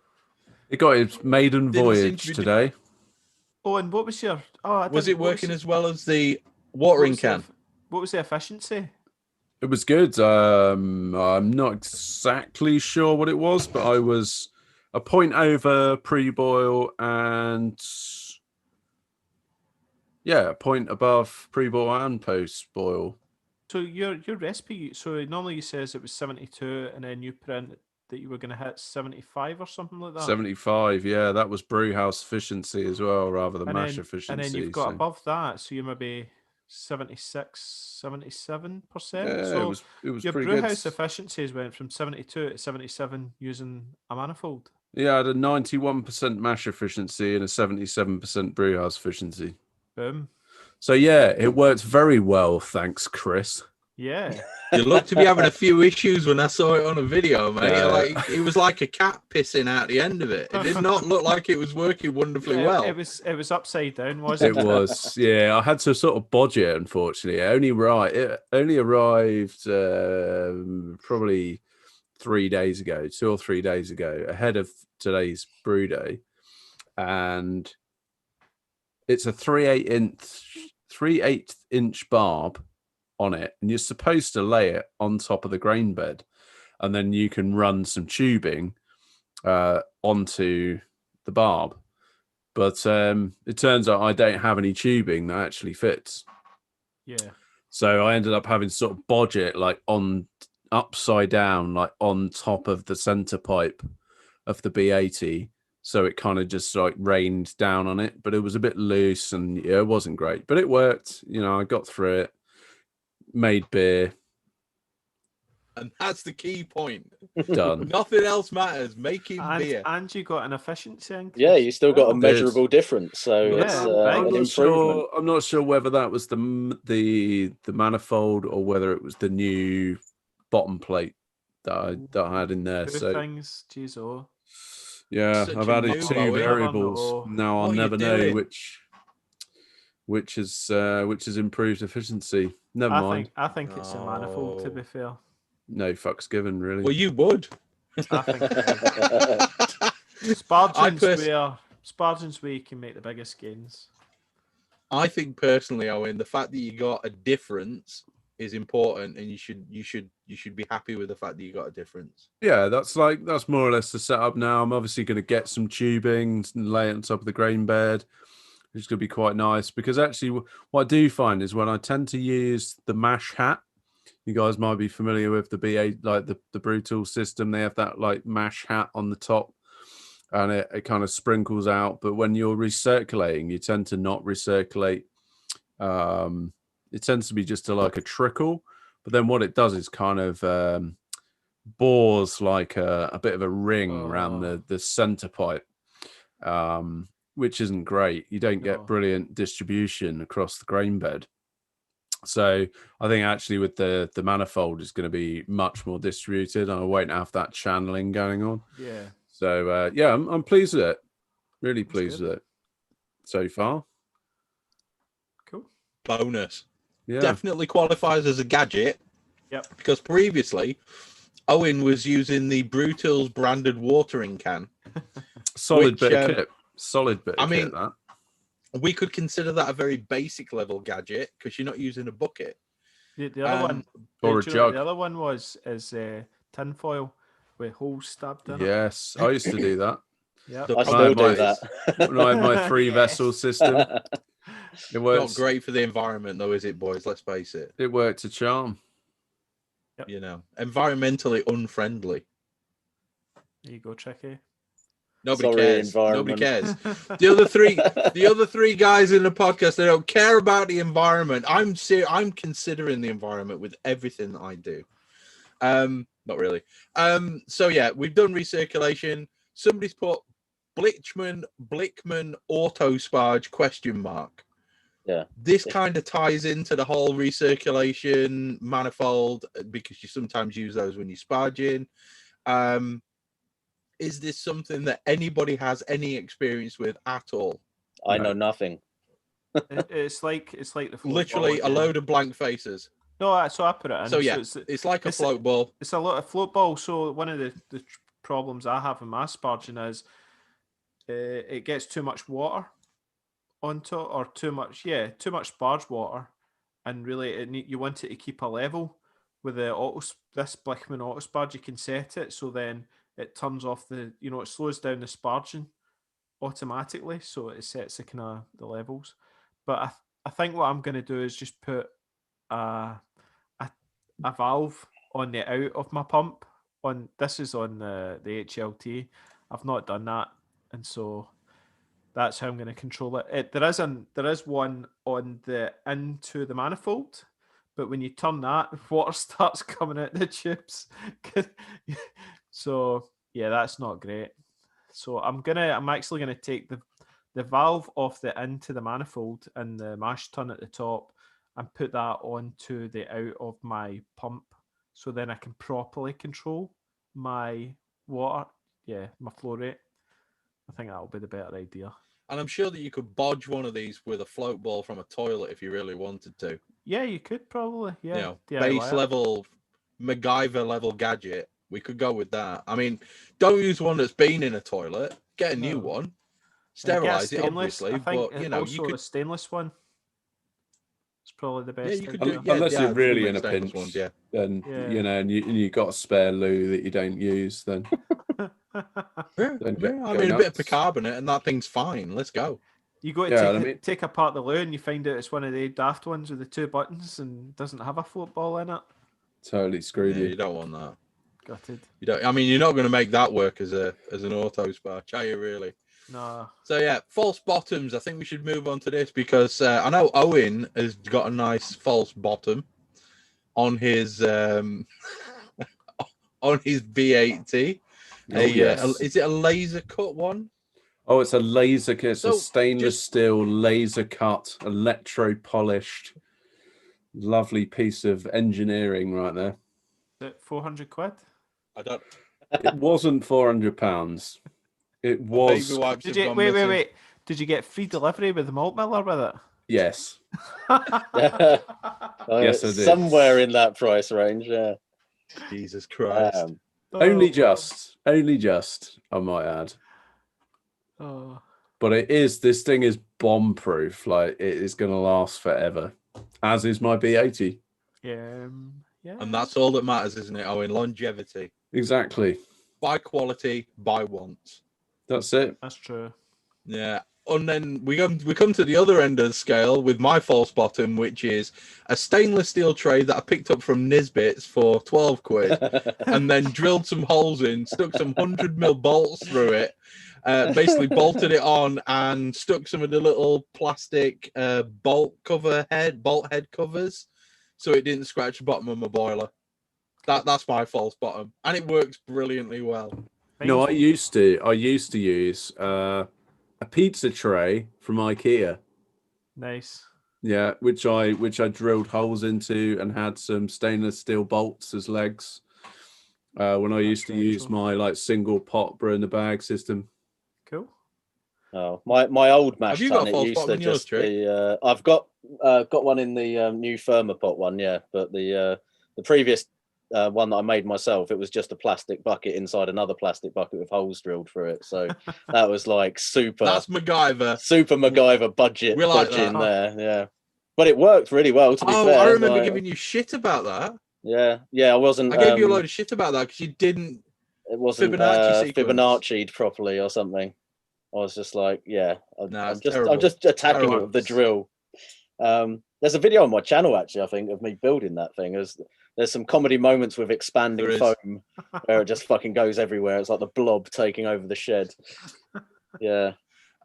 It got its maiden voyage today. Oh, and what was your... was it working as well as the watering can? What was the efficiency? It was good. I'm not exactly sure what it was, but I was a point over pre-boil and a point above pre-boil and post-boil. So your recipe, so normally you says it was 72 and then you put in that you were going to hit 75 or something like that? 75, yeah. That was brew house efficiency as well, rather than mash efficiency. And then you've got above that, so you maybe 76, 77%. Yeah, so it was your pretty brew good. house efficiencies went from 72 to 77 using a manifold. Yeah, I had a 91% mash efficiency and a 77% brew house efficiency. Boom. So yeah, it worked very well, thanks, Chris. Yeah. You look to be having a few issues when I saw it on a video, mate. Like it was like a cat pissing out the end of it. It did not look like it was working wonderfully well. It was upside down, wasn't it? It was, yeah. I had to sort of bodge it, unfortunately. It only arrived probably 3 days ago, 2 or 3 days ago, ahead of today's brew day, and it's a 3/8 inch barb on it, and you're supposed to lay it on top of the grain bed, and then you can run some tubing onto the barb. But it turns out I don't have any tubing that actually fits. Yeah. So I ended up having to sort of bodge it like on upside down, like on top of the center pipe of the B80. So it kind of just like rained down on it, but it was a bit loose and it wasn't great, but it worked. I got through it. made beer, And that's the key point. done. Nothing else matters. Making beer. And you got an efficiency increase. Yeah, you still got a Well, measurable difference, so Yeah, it's I'm an not improvement. sure. I'm not sure whether that was the manifold or whether it was the new bottom plate that I had in there. Two So things, geez, oh. yeah, Such I've a added noob, two Owen. variables. Never know. Now I'll What are you never know doing? which has improved efficiency. Never mind. I think it's a manifold, to be No. fair. No fucks given, really. Well, you would. I think I Spargent's where you can make the biggest gains. I think personally, Owen, the fact that you got a difference is important, and you should be happy with the fact that you got a difference. Yeah, that's more or less the setup now. I'm obviously going to get some tubing and lay it on top of the grain bed, which is going to be quite nice. Because actually, what I do find is when I tend to use the mash hat, you guys might be familiar with the BA, like the Brutal system. They have that like mash hat on the top, and it kind of sprinkles out. But when you're recirculating, you tend to not recirculate. It tends to be just like a trickle. But then what it does is kind of bores like a bit of a ring around the center pipe, which isn't great. You don't get brilliant distribution across the grain bed. So I think actually with the manifold is going to be much more distributed, and I won't have that channeling going on. Yeah. So yeah, I'm pleased with it. Really pleased with it so far. Cool. Bonus. Yeah. Definitely qualifies as a gadget. Yep. Because previously, Owen was using the Brutals branded watering can. Solid bit of kit. Solid bit of kit, that. We could consider that a very basic level gadget because you're not using a bucket. The other one, or a jug. The other one is tin foil with holes stabbed in it. Yes, I used to do that. Yeah, I still do that. When I had my 3-vessel system, it works. Not great for the environment, though, is it, boys? Let's face it. It worked to charm. Yep. You know, environmentally unfriendly. There you go, Tricky. Nobody cares. Nobody cares. The other three guys in the podcast, they don't care about the environment. I'm considering the environment with everything that I do. Not really. So yeah, we've done recirculation. Somebody's put Blickman auto sparge ? Yeah. This kind of ties into the whole recirculation manifold because you sometimes use those when you're sparging. Is this something that anybody has any experience with at all? I know nothing. It's like the literally a load of blank faces. No, so I put it in. So yeah, it's like a float ball. It's a lot of float ball. So one of the problems I have in my sparging is it gets too much water onto it, or too much sparge water, and really you want it to keep a level. With this Blickman auto sparge, you can set it so then it turns off it slows down the sparging automatically, so it sets the levels. But I think what I'm going to do is just put a valve on the out of my pump. This is on the HLT. I've not done that, and so that's how I'm going to control it. There is one on the into the manifold, but when you turn that, water starts coming out the tubes. So yeah, that's not great. So I'm actually gonna take the valve off the into the manifold and the mash tun at the top and put that onto the out of my pump, so then I can properly control my water. Yeah, my flow rate. I think that'll be the better idea. And I'm sure that you could bodge one of these with a float ball from a toilet if you really wanted to. Yeah, you could probably. Yeah, base level MacGyver level gadget. We could go with that. I mean, don't use one that's been in a toilet. Get a new one. Sterilize it, obviously. But also you could a stainless one. It's probably the best. Yeah, you could idea. do. Yeah, Unless you're really in a stainless pinch, ones, yeah. then and you got a spare loo that you don't use, then. I mean, a bit of bicarbonate and that thing's fine. Let's go. You go to take apart the loo and you find out it's one of the daft ones with the 2 buttons and doesn't have a float ball in it. Totally screwed you. You don't want that. Gutted. You don't. I mean, you're not going to make that work as an auto sparge, are you really? No. So yeah, false bottoms. I think we should move on to this because I know Owen has got a nice false bottom. on his on his V80. Yes. Is it a laser cut one? Oh, it's a laser cut. It's a So, stainless steel laser cut, electro polished, lovely piece of engineering right there. Is it 400 quid? I don't. It wasn't £400. It My was. baby wipes Did have you gone wait? missing. Did you get free delivery with the malt miller with it? Yes. Yes, Yes, I did. somewhere in that price range. Yeah. Jesus Christ. Only just, I might add. Oh. But this thing is bomb proof. Like, it is going to last forever, as is my B80. Yeah. And that's all that matters, isn't it? Owen, longevity. Exactly. Buy quality, buy once. That's it. That's true. Yeah. And then we come to the other end of the scale with my false bottom, which is a stainless steel tray that I picked up from Nisbets for 12 quid and then drilled some holes in, stuck some 100mm bolts through it, basically bolted it on and stuck some of the little plastic bolt head covers so it didn't scratch the bottom of my boiler. That's my false bottom. And it works brilliantly well. No, I used to use a pizza tray from IKEA. Nice. Yeah, which I drilled holes into and had some stainless steel bolts as legs. When I used to use my like single pot brew in the bag system. Cool. Oh, my old mash Have you tun, got a it false used bottom to in yours, just be. I've got one in the new Thermopot one, yeah. But the previous one that I made myself, it was just a plastic bucket inside another plastic bucket with holes drilled through it. So that was like super. That's MacGyver. Super MacGyver budget. We like budget in that. there, yeah. But it worked really well. To be fair, I remember giving you shit about that. Yeah. I wasn't. I gave you a load of shit about that because you didn't. It wasn't Fibonacci'd properly or something. I was just like, yeah, I'm just attacking it with the drill. There's a video on my channel actually, I think, of me building that thing. There's some comedy moments with expanding foam where it just fucking goes everywhere. It's like the blob taking over the shed. Yeah,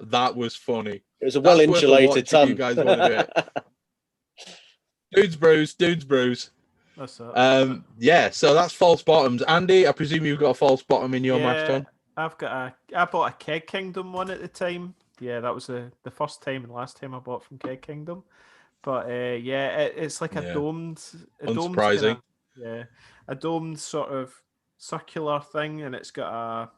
that was funny. It was a well insulated ton. You guys want to do it? Dudes brews. That's it. Yeah, so that's false bottoms. Andy, I presume you've got a false bottom in your mash tun. I bought a Keg Kingdom one at the time. Yeah, that was the first time and last time I bought from Keg Kingdom. But it's like a domed, unsurprising. A domed sort of circular thing, and it's got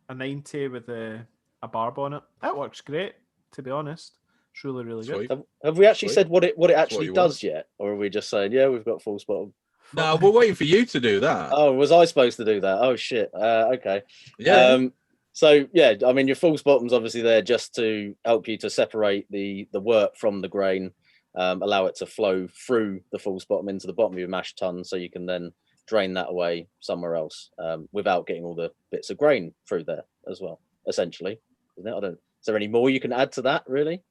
a 90 with a barb on it. That works great, to be honest. It's really, really good. Have we actually said what it actually does yet, or are we just saying we've got false bottom? No, we're waiting for you to do that. Oh, was I supposed to do that? Oh shit. Okay. Yeah. So yeah, I mean, your false bottom's obviously there just to help you to separate the wort from the grain, allow it to flow through the false bottom into the bottom of your mash tun, so you can then drain that away somewhere else without getting all the bits of grain through there as well. Essentially, isn't it? Is there any more you can add to that, really?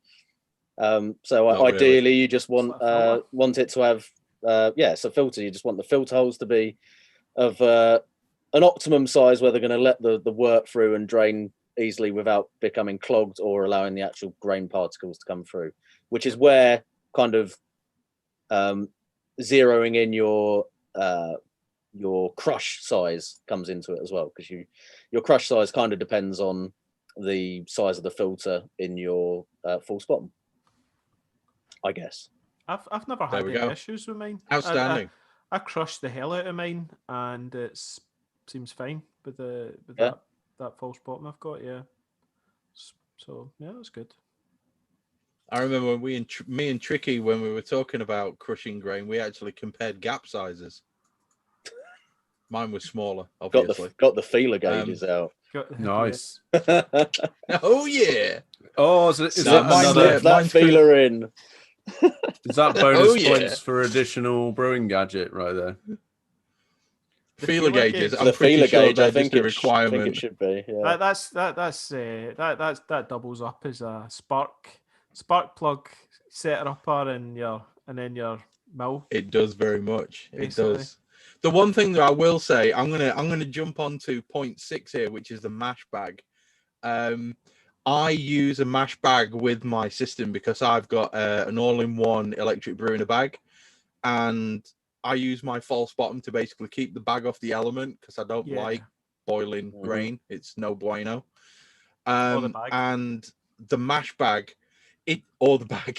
So ideally, you just want it to have. It's a filter. You just want the filter holes to be of an optimum size where they're going to let the wort through and drain easily without becoming clogged or allowing the actual grain particles to come through, which is where kind of zeroing in your crush size comes into it as well, because your crush size kind of depends on the size of the filter in your false bottom, I guess. I've never had any issues with mine. Outstanding. I crushed the hell out of mine, and it seems fine with that false bottom I've got. Yeah. So yeah, that's good. I remember when me and Tricky, when we were talking about crushing grain, we actually compared gap sizes. Mine was smaller, obviously. Got the feeler gauges out. Nice. Oh yeah. Oh, is that another that feeler in? Is that bonus points for additional brewing gadget right there? Feeler gauges. I'm pretty sure I think a requirement. I think it should be. Yeah. That doubles up as a spark plug setup and then your mill. It does very much. Basically. It does. The one thing that I will say, I'm gonna jump on to point 6 here, which is the mash bag. I use a mash bag with my system because I've got an all-in-one electric brew in a bag, and I use my false bottom to basically keep the bag off the element because I don't like boiling grain. It's no bueno. Or the bag. And the mash bag, or the bag.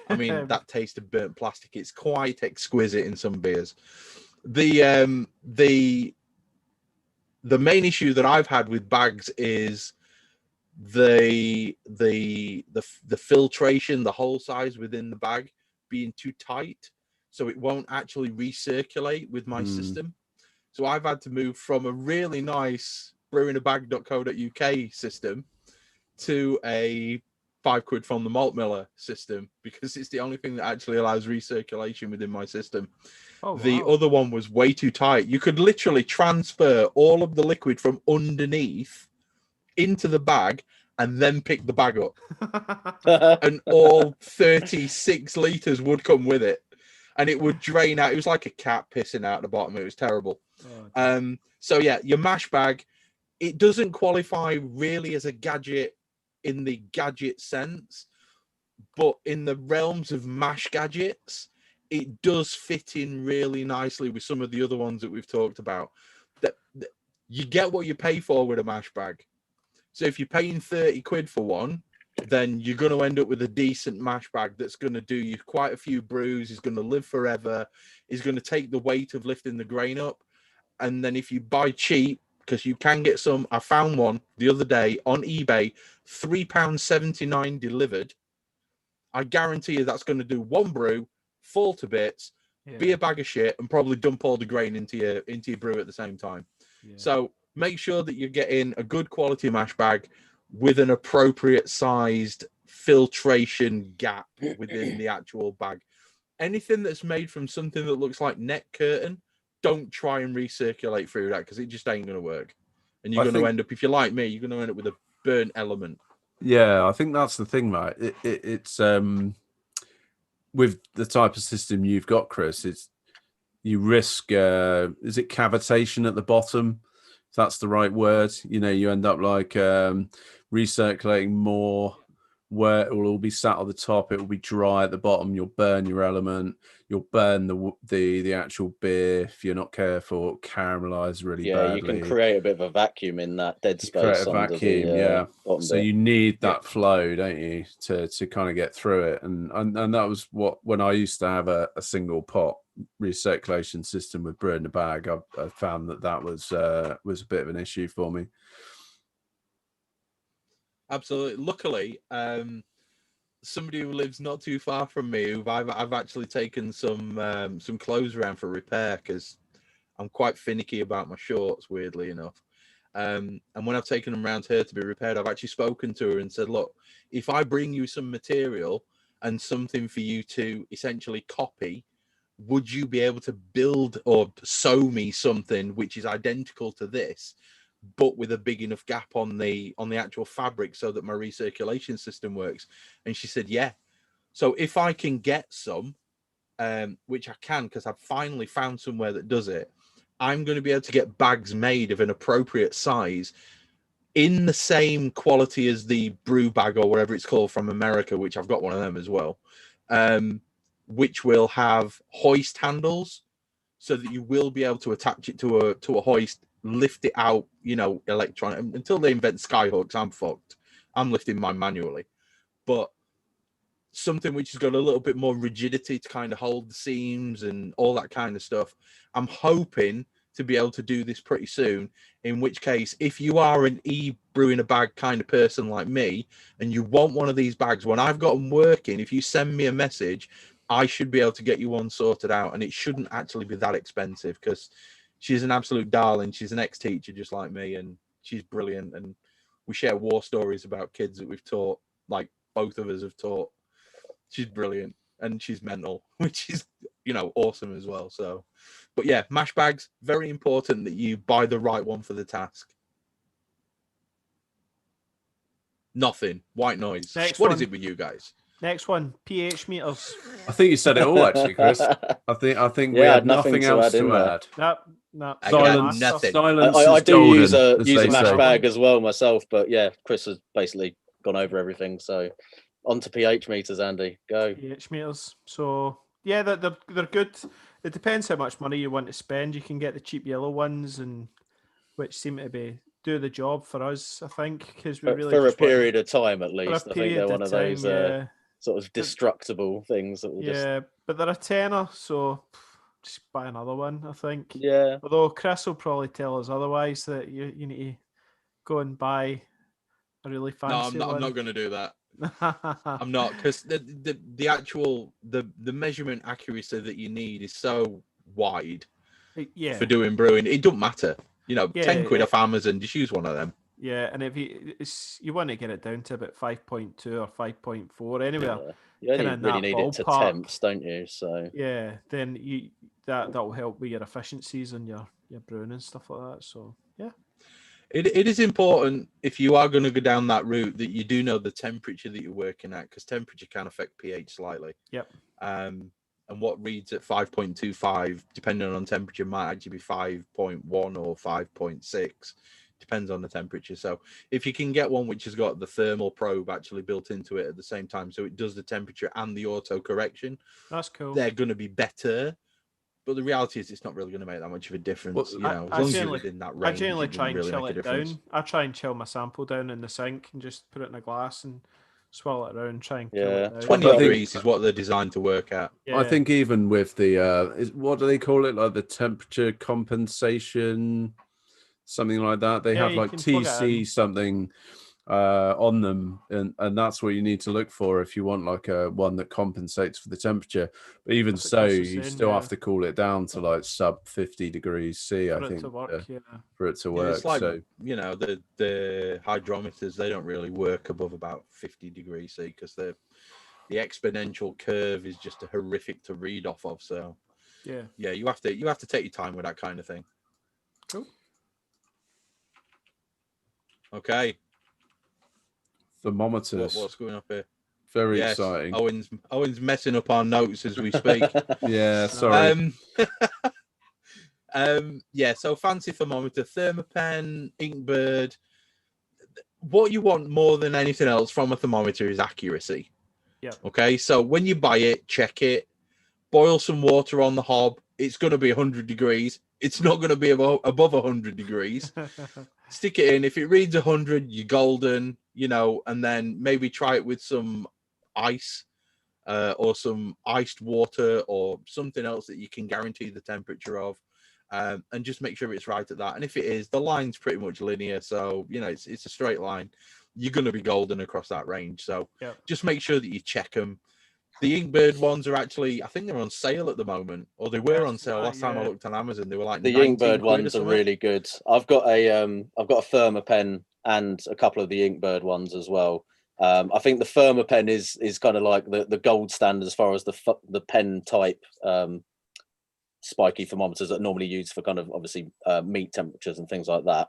I mean, that taste of burnt plastic. It's quite exquisite in some beers. The main issue that I've had with bags is the filtration, the hole size within the bag being too tight, so it won't actually recirculate with my system. So I've had to move from a really nice brewingabag.co.uk system to a £5 from the malt miller system, because it's the only thing that actually allows recirculation within my system. The other one was way too tight. You could literally transfer all of the liquid from underneath into the bag and then pick the bag up. And all 36 litres would come with it. And it would drain out. It was like a cat pissing out the bottom. It was terrible. So yeah, your mash bag, it doesn't qualify really as a gadget in the gadget sense, but in the realms of mash gadgets, it does fit in really nicely with some of the other ones that we've talked about. That you get what you pay for with a mash bag. So if you're paying £30 for one, then you're going to end up with a decent mash bag that's going to do you quite a few brews, is going to live forever, is going to take the weight of lifting the grain up. And then if you buy cheap, because you can get some, I found one the other day on eBay, £3.79 delivered. I guarantee you that's going to do one brew, fall to bits, be a bag of shit, and probably dump all the grain into your brew at the same time. So make sure that you're getting a good quality mash bag with an appropriate sized filtration gap within the actual bag. Anything that's made from something that looks like net curtain, don't try and recirculate through that, because it just ain't going to work. And you're going to end up, if you're like me, you're going to end up with a burnt element. Yeah, I think that's the thing, right? It's with the type of system you've got, Chris, it's you risk is it cavitation at the bottom? If that's the right word. You know, you end up like recirculating more, where it will all be sat on the top, it will be dry at the bottom, you'll burn your element, you'll burn the actual beer if you're not careful, it'll caramelize really badly. You can create a bit of a vacuum in that dead space. Create a vacuum, so you need that flow, don't you, to kind of get through it. And that was what, when I used to have a single pot recirculation system with brew in the bag, I found that was a bit of an issue for me. Absolutely. Luckily, somebody who lives not too far from me, who I've actually taken some clothes around for repair, because I'm quite finicky about my shorts, weirdly enough. And when I've taken them around here to be repaired, I've actually spoken to her and said, look, if I bring you some material and something for you to essentially copy, would you be able to build or sew me something which is identical to this, but with a big enough gap on the actual fabric so that my recirculation system works? And she said, yeah. So if I can get some, which I can, because I've finally found somewhere that does it, I'm going to be able to get bags made of an appropriate size in the same quality as the brew bag or whatever it's called from America, which I've got one of them as well, which will have hoist handles, so that you will be able to attach it to a hoist, lift it out, electronic. Until they invent skyhooks, I'm fucked. I'm lifting mine manually. But something which has got a little bit more rigidity to kind of hold the seams and all that kind of stuff. I'm hoping to be able to do this pretty soon, in which case, if you are an brew in a bag kind of person like me, and you want one of these bags, when I've got them working, if you send me a message, I should be able to get you one sorted out, and it shouldn't actually be that expensive, because she's an absolute darling. She's an ex-teacher just like me, and she's brilliant, and we share war stories about kids that we've taught, like both of us have taught. She's brilliant, and she's mental, which is, awesome as well. So, but yeah, mash bags, very important that you buy the right one for the task. Nothing. White noise. What is it with you guys? Next one, pH meters. I think you said it all, actually, Chris. I think we had nothing else to add. No. Silence. Nothing. Silence. I do golden, use a say. mash bag as well myself, but yeah, Chris has basically gone over everything. So on to pH meters, Andy. Go. pH meters. So yeah, they're good. it depends how much money you want to spend. You can get the cheap yellow ones, and which seem to do the job for us, I think, because we really for a just want period of time at for a least. I think period they're one of of time, those yeah. sort of destructible things that will just Yeah, but they're a tenner, so just buy another one, I think. yeah. Although Chris will probably tell us otherwise, that you need to go and buy a really fancy I'm one. not going to do that. I'm not, because the actual the measurement accuracy that you need is so wide Yeah, for doing brewing. It don't matter. You know, Yeah, 10 quid it- off Amazon, just use one of them. yeah, and if you want to get it down to about 5.2 or 5.4 anyway, Yeah. You only kinda in really that need it to ballpark. temps, don't you? So yeah, then that'll help with your efficiencies and your brewing and stuff like that. So yeah, It is important, if you are going to go down that route, that you do know the temperature that you're working at, because temperature can affect pH slightly. yep. And what reads at 5.25, depending on temperature, might actually be 5.1 or 5.6. Depends on the temperature. So if you can get one which has got the thermal probe actually built into it at the same time, so it does the temperature and the auto correction, That's cool. they're going to be better. But the reality is, it's not really going to make that much of a difference. Well, you know, as I long as you're generally- within that I range, generally it try doesn't and really chill make a it difference. down. I try and chill my sample down in the sink and just put it in a glass and swirl it around, try and cool Yeah. it down. 20 I think- degrees is what they're designed to work at. Yeah. I think even with the what do they call it, like the temperature compensation, something like that. They Yeah, have you like can plug it TC in. something on them, and that's what you need to look for if you want like a one that compensates for the temperature. But even That's what so, Chris was you saying, still yeah. have to cool it down to like sub 50 degrees C, for I it think, to work. Yeah. for it to Yeah, work. it's like, So you know, the hydrometers, they don't really work above about 50 degrees C, because the exponential curve is just horrific to read off of. So Yeah. yeah, you have to take your time with that kind of thing. Cool. Okay, thermometers, what's going up here? very Yes, exciting. Owen's messing up our notes as we speak. Yeah, sorry. Yeah, so fancy thermometer, Thermopen, Inkbird. What you want more than anything else from a thermometer is accuracy. Yeah. Okay, so when you buy it, check it, boil some water on the hob. It's going to be 100 degrees. It's not going to be above 100 degrees. Stick it in. If it reads 100, you're golden, you know, and then maybe try it with some ice or some iced water or something else that you can guarantee the temperature of, and just make sure it's right at that. And if it is, the line's pretty much linear, so you know it's a straight line. You're going to be golden across that range. So just make sure that you check them. The Inkbird ones are actually, I think they're on sale at the moment, or they were on sale last time I looked on Amazon. They were like the 19 Inkbird quid ones or are something. really good. I've got a Thermopen and a couple of the Inkbird ones as well. I think the Thermopen is kind of like the gold standard as far as the pen type spiky thermometers that are normally used for kind of obviously meat temperatures and things like that.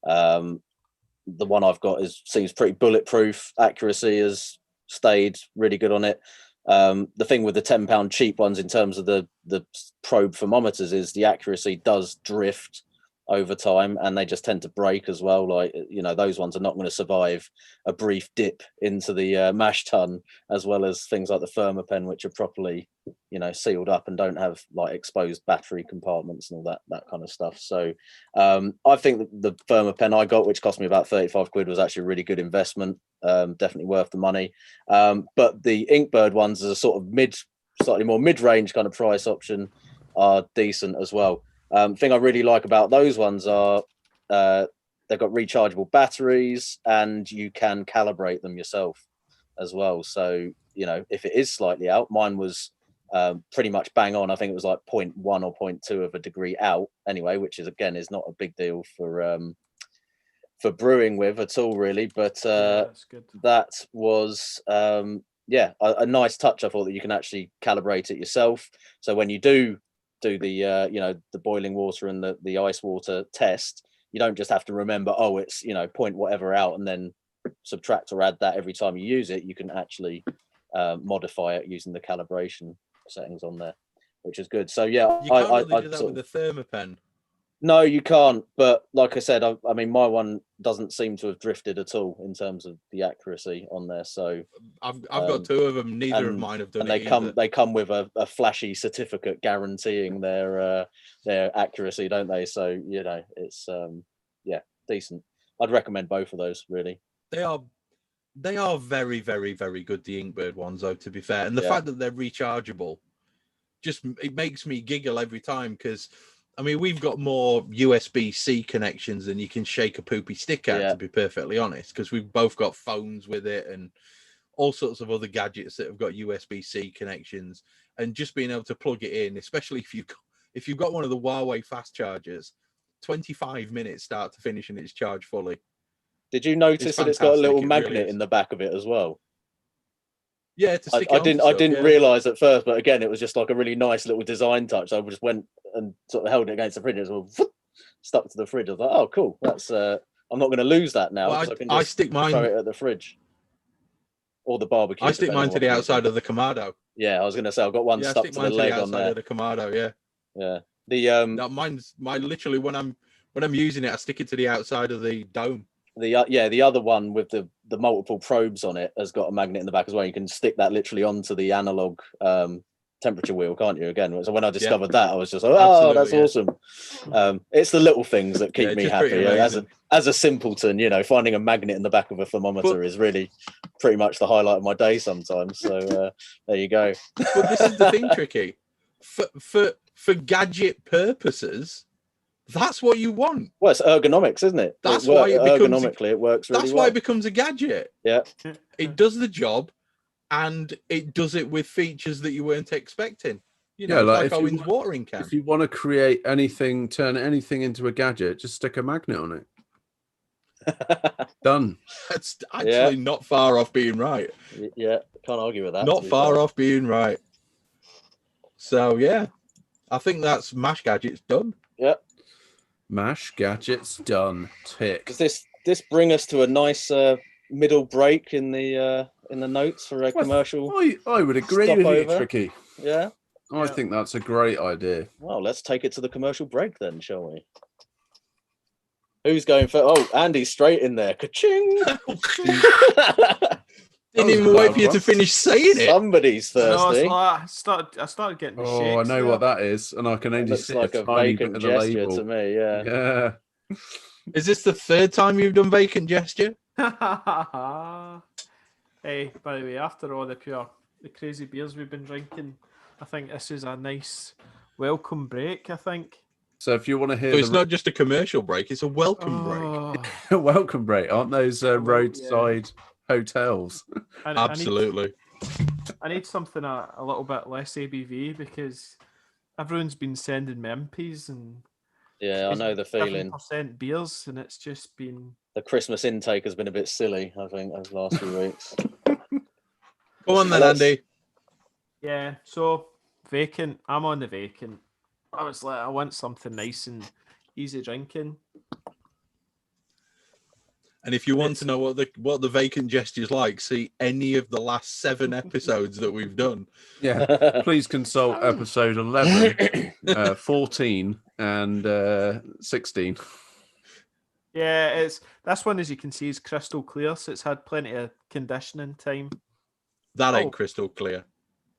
The one I've got seems pretty bulletproof. Accuracy has stayed really good on it. The thing with the £10 cheap ones in terms of the probe thermometers is the accuracy does drift over time, and they just tend to break as well. Like, you know, those ones are not going to survive a brief dip into the mash tun, as well as things like the Thermopen, which are properly, you know, sealed up and don't have like exposed battery compartments and all that kind of stuff. So I think the Thermopen I got, which cost me about 35 quid, was actually a really good investment. Definitely worth the money. But the Inkbird ones, as a sort of slightly more mid-range kind of price option, are decent as well. Thing I really like about those ones are they've got rechargeable batteries, and you can calibrate them yourself as well. So, you know, if it is slightly out, mine was pretty much bang on. I think it was like 0.1 or 0.2 of a degree out anyway, which is, again, is not a big deal for brewing with at all, really. But that's good. that was a nice touch. I thought that you can actually calibrate it yourself. So when you do the you know, the boiling water and the ice water test, you don't just have to remember, oh, it's, you know, point whatever out and then subtract or add that every time you use it. You can actually modify it using the calibration settings on there, which is good. So yeah, You can't really do that with the Thermopen. No, you can't. But like I said, I mean, my one doesn't seem to have drifted at all in terms of the accuracy on there. So I've got two of them. Neither of mine have done and it either. they come with a flashy certificate guaranteeing their accuracy, don't they? So it's decent. I'd recommend both of those, really. They are very, very, very good, the Inkbird ones, though, to be fair. And the fact that they're rechargeable, it makes me giggle every time, because I mean, we've got more USB-C connections than you can shake a poopy stick at, to be perfectly honest, because we've both got phones with it and all sorts of other gadgets that have got USB-C connections. And just being able to plug it in, especially if you've got one of the Huawei fast chargers, 25 minutes start to finish and it's charged fully. Did you notice that it's got a little magnet in the back of it as well? Yeah, to stick I didn't realise at first, but again, it was just like a really nice little design touch. I just went and sort of held it against the fridge, and it was stuck to the fridge. I was like, oh, cool. That's I'm not going to lose that now. Well, I can just stick mine, throw it at the fridge or the barbecue. I stick mine to the outside of the Kamado. Yeah, I was going to say I've got one stuck to the leg on there. Of the Kamado, yeah. The mine's literally when I'm using it, I stick it to the outside of the dome. The other one with the multiple probes on it has got a magnet in the back as well. You can stick that literally onto the analog temperature wheel, can't you? Again, so when I discovered that, I was just like, oh, that's awesome. It's the little things that keep me happy. As a simpleton, finding a magnet in the back of a thermometer is really pretty much the highlight of my day sometimes. So there you go. But this is the thing, Tricky. For gadget purposes, that's what you want. Well, it's ergonomics, isn't it? That's why it becomes ergonomically it works really well. That's why it becomes a gadget. Yeah. It does the job, and it does it with features that you weren't expecting. Like Owen's watering can. If you want to create anything, turn anything into a gadget, just stick a magnet on it. Done. That's actually not far off being right. Yeah, can't argue with that. Not far off being right. So yeah, I think that's Mash Gadgets done. Yep. Mash Gadgets done. Tick. Does this bring us to a nice middle break in the notes for a commercial? I would agree with you, Tricky. Yeah. I think that's a great idea. Well, let's take it to the commercial break then, shall we? Who's going for? Oh, Andy's straight in there. Ka-ching! Didn't even wait for you to finish saying it. Somebody's thirsty. I started getting the shakes. I know what that is, and I can only see like a vacant gesture to me. Yeah. Is this the third time you've done vacant gesture? Hey, by the way, after all the crazy beers we've been drinking, I think this is a nice welcome break. I think. So if you want to hear, so it's not just a commercial break; it's a welcome break. A welcome break, aren't those roadside hotels? Absolutely. I need something a little bit less ABV because everyone's been sending me MPs and I know the feeling. 7% beers, and it's just been the Christmas intake has been a bit silly. I think over the last few weeks. Go on then, Andy. Yeah. So vacant. I'm on the vacant. I was like, I want something nice and easy drinking. And if you want to know what the vacant gesture's like, see any of the last 7 episodes that we've done. Yeah, please consult episode 11, 14, and 16. Yeah, this one, as you can see, is crystal clear, so it's had plenty of conditioning time. That ain't crystal clear.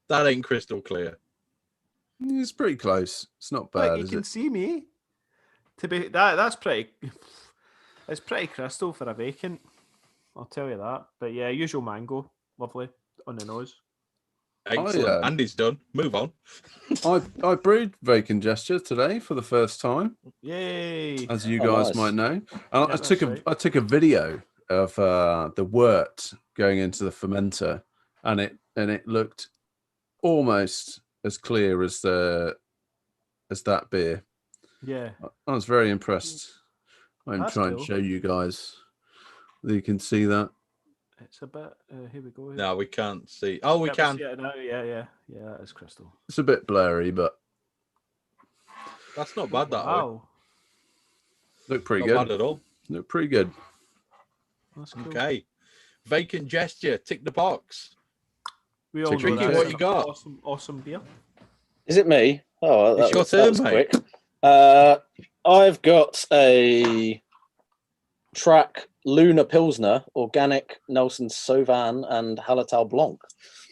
That ain't crystal clear. It's pretty close. It's not bad. Like you can see me. To be that's pretty. It's pretty crystal for a vacant. I'll tell you that. But yeah, usual mango, lovely on the nose. Excellent. Andy's done. Move on. I brewed vacant gesture today for the first time. Yay! As you guys might know, and I took a video of the wort going into the fermenter, and it looked almost as clear as that beer. Yeah, I was very impressed. I'm trying to show you guys that you can see that. It's a bit. Here we go. No, we can't see. Oh, we can. No, yeah. That is crystal. It's a bit blurry, but that's not bad. That wow. Look pretty good. Not bad at all. Look pretty good. That's cool. Okay. Vacant gesture. Tick the box. We all Tricky, know what you got? Awesome beer. Is it me? Oh, it's your turn, mate. Quick. I've got a Track Luna Pilsner, Organic Nelson Sauvin, and Hallertau Blanc.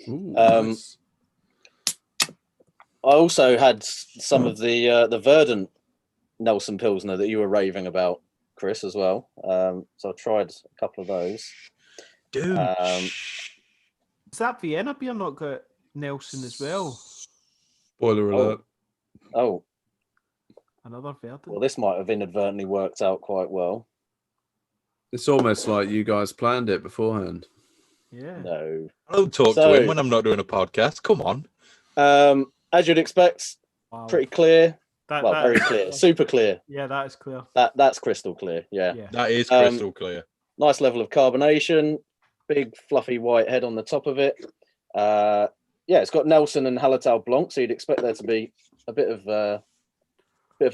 Ooh, nice. I also had some of the Verdant Nelson Pilsner that you were raving about, Chris, as well. So I tried a couple of those. Dude. Is that Vienna beer not got Nelson as well? Spoiler alert. Oh. Another Verdant. Well, this might have inadvertently worked out quite well. It's almost like you guys planned it beforehand. Yeah. No. I don't talk to him when I'm not doing a podcast. Come on. As you'd expect, pretty clear. Very clear. Super clear. Yeah, that is clear. That's crystal clear. Yeah. That is crystal clear. Nice level of carbonation. Big fluffy white head on the top of it. It's got Nelson and Hallertau Blanc, so you'd expect there to be a bit of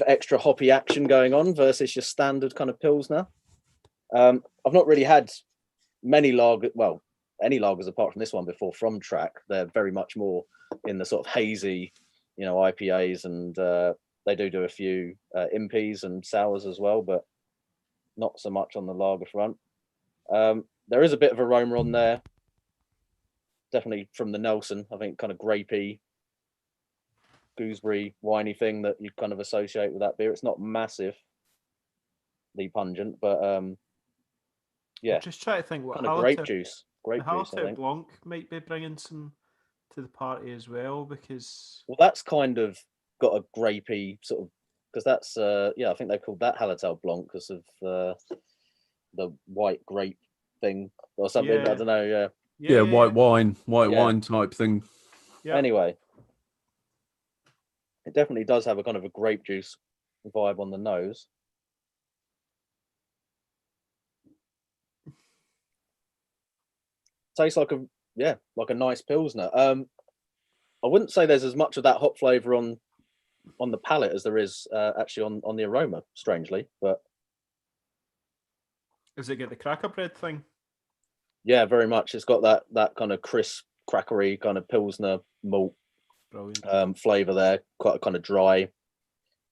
extra hoppy action going on versus your standard kind of Pilsner. I've not really had any lagers apart from this one before from Track. They're very much more in the sort of hazy, IPAs, and they do a few impies and sours as well, but not so much on the lager front. There is a bit of aroma on there, definitely from the Nelson. I think kind of grapey, gooseberry, winey thing that you kind of associate with that beer. It's not massively pungent, but Just try to think what kind of grape juice. The Hallertau Blanc might be bringing some to the party as well, because that's kind of got a grapey sort of, because that's I think they called that Hallertau Blanc because of the white grape thing or something. Yeah. I don't know. White wine type thing. Yeah. Anyway, it definitely does have a kind of a grape juice vibe on the nose. Tastes like a nice Pilsner. I wouldn't say there's as much of that hop flavour on the palate as there is actually on the aroma, strangely. But does it get the cracker bread thing? Yeah, very much. It's got that kind of crisp, crackery kind of Pilsner malt flavour there. Quite a kind of dry,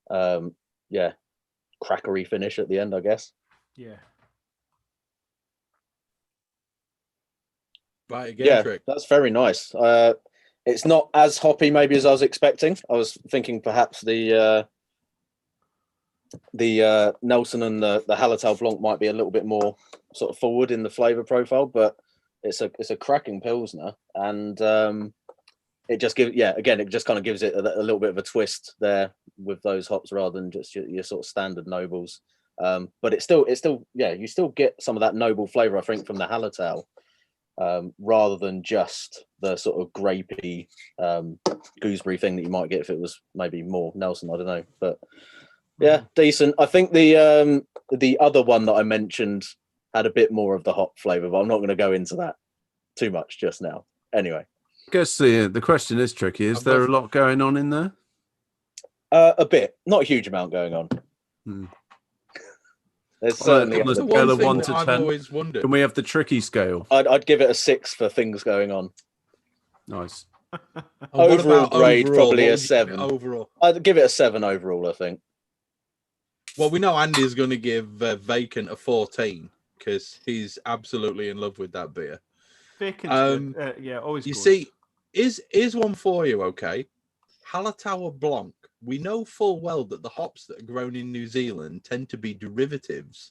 crackery finish at the end, I guess. Yeah. Right again, Trick. That's very nice. It's not as hoppy maybe as I was expecting. I was thinking perhaps the Nelson and the Hallertau Blanc might be a little bit more sort of forward in the flavour profile, but it's a cracking Pilsner, and it just kind of gives it a little bit of a twist there with those hops rather than just your sort of standard nobles. But it's still you still get some of that noble flavour, I think, from the Hallertau. Rather than just the sort of grapey gooseberry thing that you might get if it was maybe more Nelson, I don't know, but decent. I think the other one that I mentioned had a bit more of the hop flavour, but I'm not going to go into that too much just now. Anyway, I guess the question is tricky. Is there a lot going on in there? A bit, not a huge amount going on. There's certainly on the scale of 1 to 10. Always wondered. Can we have the tricky scale? I'd give it a 6 for things going on. Nice. Overall grade, probably a 7. Overall, I'd give it a 7 overall, I think. Well, we know Andy's going to give Vacant a 14 because he's absolutely in love with that beer. Vacant's good. Always. You see, is one for you, okay? Hallertau Blanc. We know full well that the hops that are grown in New Zealand tend to be derivatives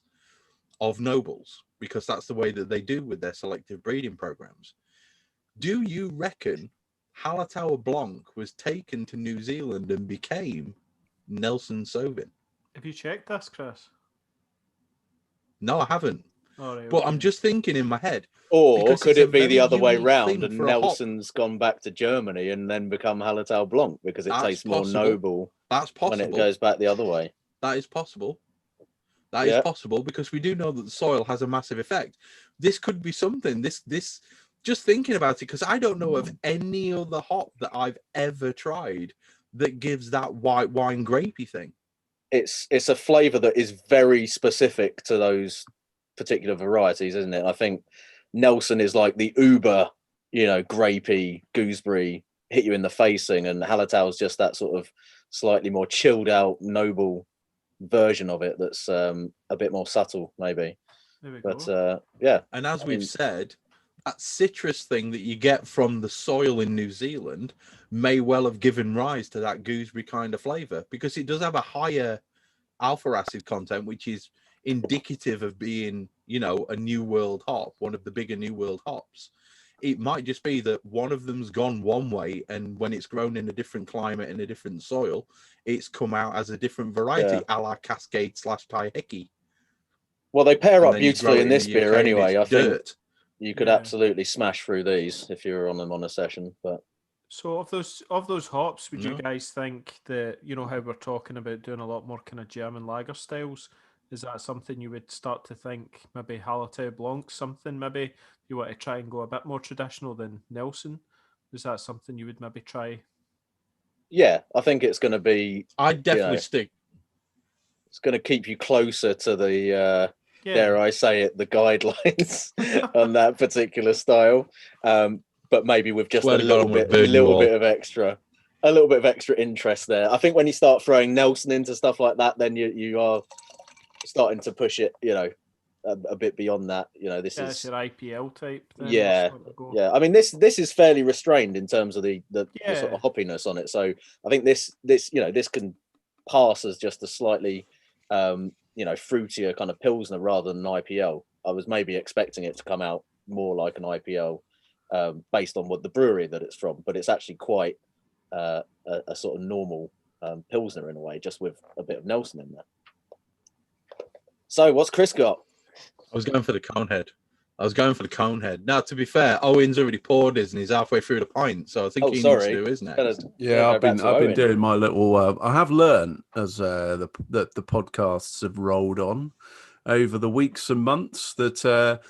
of nobles because that's the way that they do with their selective breeding programs. Do you reckon Hallertau Blanc was taken to New Zealand and became Nelson Sauvin? Have you checked this, Chris? No, I haven't. Oh, right, but I'm just thinking in my head. Or could it be the other way round and Nelson's gone back to Germany and then become Hallertau Blanc because it tastes more noble? That's possible. When it goes back the other way. That is possible. That is possible because we do know that the soil has a massive effect. This could be something. This just thinking about it, because I don't know of any other hop that I've ever tried that gives that white wine grapey thing. It's a flavour that is very specific to those particular varieties, isn't it? I think Nelson is like the uber, grapey, gooseberry, hit you in the facing, and Hallertau is just that sort of slightly more chilled out, noble version of it that's a bit more subtle, maybe. There we But go. yeah, And as we've said, that citrus thing that you get from the soil in New Zealand may well have given rise to that gooseberry kind of flavour, because it does have a higher alpha acid content, which is indicative of being, you know, a New World hop, one of the bigger New World hops. It might just be that one of them's gone one way, and when it's grown in a different climate in a different soil, it's come out as a different variety, a la Cascade / Taiheki. Well, they pair And up then you grow beautifully it in in this the beer UK and anyway. I it's think dirt. you could Yeah. absolutely smash through these if you were on them on a session. But So of those hops, would you No. guys think that, you know, how we're talking about doing a lot more kind of German lager styles? Is that something you would start to think maybe Hallertau Blanc, something maybe you want to try and go a bit more traditional than Nelson? Is that something you would maybe try? yeah, I think it's going to be, I'd definitely know, stick. it's going to keep you closer to the, Yeah. dare I say it, the guidelines on that particular style. But maybe with just Swear a to God, little I'm gonna bit, burn you all. a little bit of extra interest there. I think when you start throwing Nelson into stuff like that, then you are starting to push it, you know, a bit beyond that. You know, this Yeah, it's is your IPL type. Then, yeah, or something to go. yeah. I mean, this is fairly restrained in terms of the sort Yeah. of hoppiness on it. So I think this you know, this can pass as just a slightly you know, fruitier kind of pilsner rather than an IPL. I was maybe expecting it to come out more like an IPL based on what the brewery that it's from, but it's actually quite a sort of normal pilsner in a way, just with a bit of Nelson in there. So what's Chris got? I was going for the Conehead. Now, to be fair, Owen's already poured his and he's halfway through the pint, so I think he needs to do his next. Yeah, I've been doing my little. I have learned as the podcasts have rolled on over the weeks and months that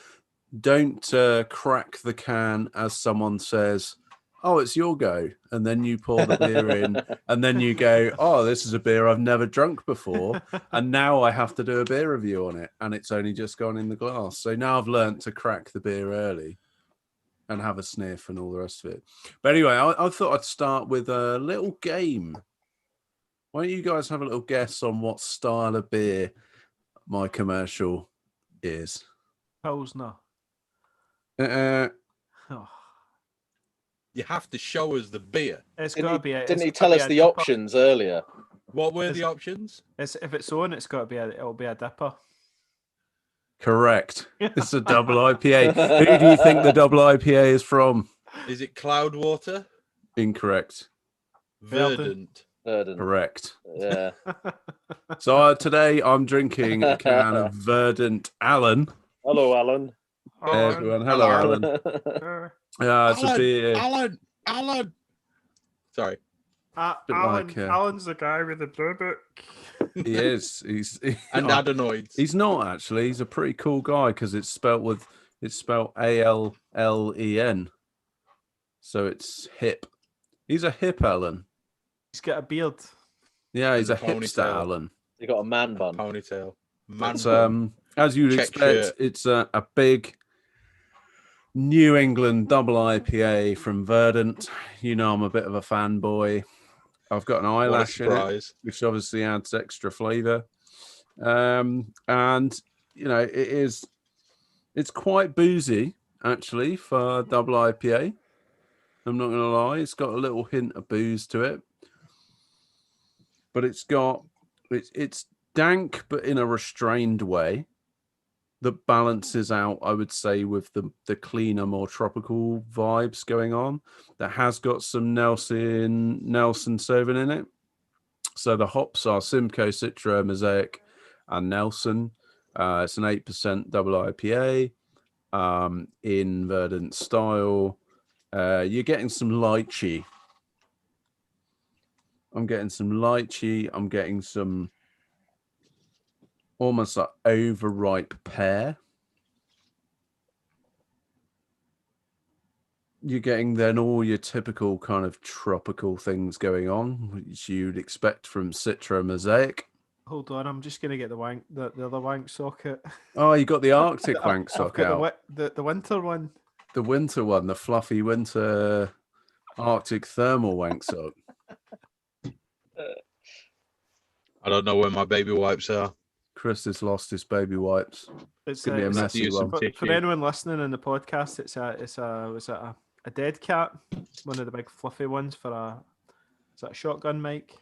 don't crack the can as someone says, "Oh, it's your go," and then you pour the beer in, and then you go, "Oh, this is a beer I've never drunk before," and now I have to do a beer review on it, and it's only just gone in the glass. So now I've learnt to crack the beer early and have a sniff and all the rest of it. But anyway, I thought I'd start with a little game. Why don't you guys have a little guess on what style of beer my commercial is? Pilsner. Oh, You have to show us the beer. it's got to be. Didn't he tell us the options earlier? What were the options? If it's on, it's got to be. It'll be a dipper. Correct. It's a double IPA. Who do you think the double IPA is from? Is it Cloudwater? Incorrect. Verdant. Correct. Yeah. So today I'm drinking a can of Verdant Alan. Hello, Alan. Hey, everyone. Hello, Alan. It's a beer. Alan. Sorry. Alan's the guy with the blue book. He is. And adenoids. He's not actually. He's a pretty cool guy because it's spelled ALLEN. So it's hip. He's a hip Alan. He's got a beard. Yeah, he's a And a hipster ponytail. Alan. You got a man bun. Ponytail. But, as you'd Check expect, shirt. it's a big New England double IPA from Verdant. You know, I'm a bit of a fanboy. I've got an eyelash in it, which obviously adds extra flavour. And you know, it's quite boozy actually for double IPA. I'm not gonna lie, it's got a little hint of booze to it, but it's dank, but in a restrained way that balances out, I would say, with the cleaner, more tropical vibes going on. That has got some Nelson Sauvin in it. So the hops are Simcoe, Citra, Mosaic, and Nelson. It's an 8% double IPA in Verdant style. You're getting some lychee. I'm getting some lychee. I'm getting some almost like overripe pear. You're getting then all your typical kind of tropical things going on, which you'd expect from Citra Mosaic. Hold on, I'm just gonna get the other wank socket. Oh, you got the Arctic wank socket out. The winter one. The winter one, the fluffy winter Arctic thermal wank sock. I don't know where my baby wipes are. Chris has lost his baby wipes. It's Gonna be a it's messy use some one. for tissue. anyone listening in the podcast. Was it a dead cat? One of the big fluffy ones for a. Is that a shotgun mic?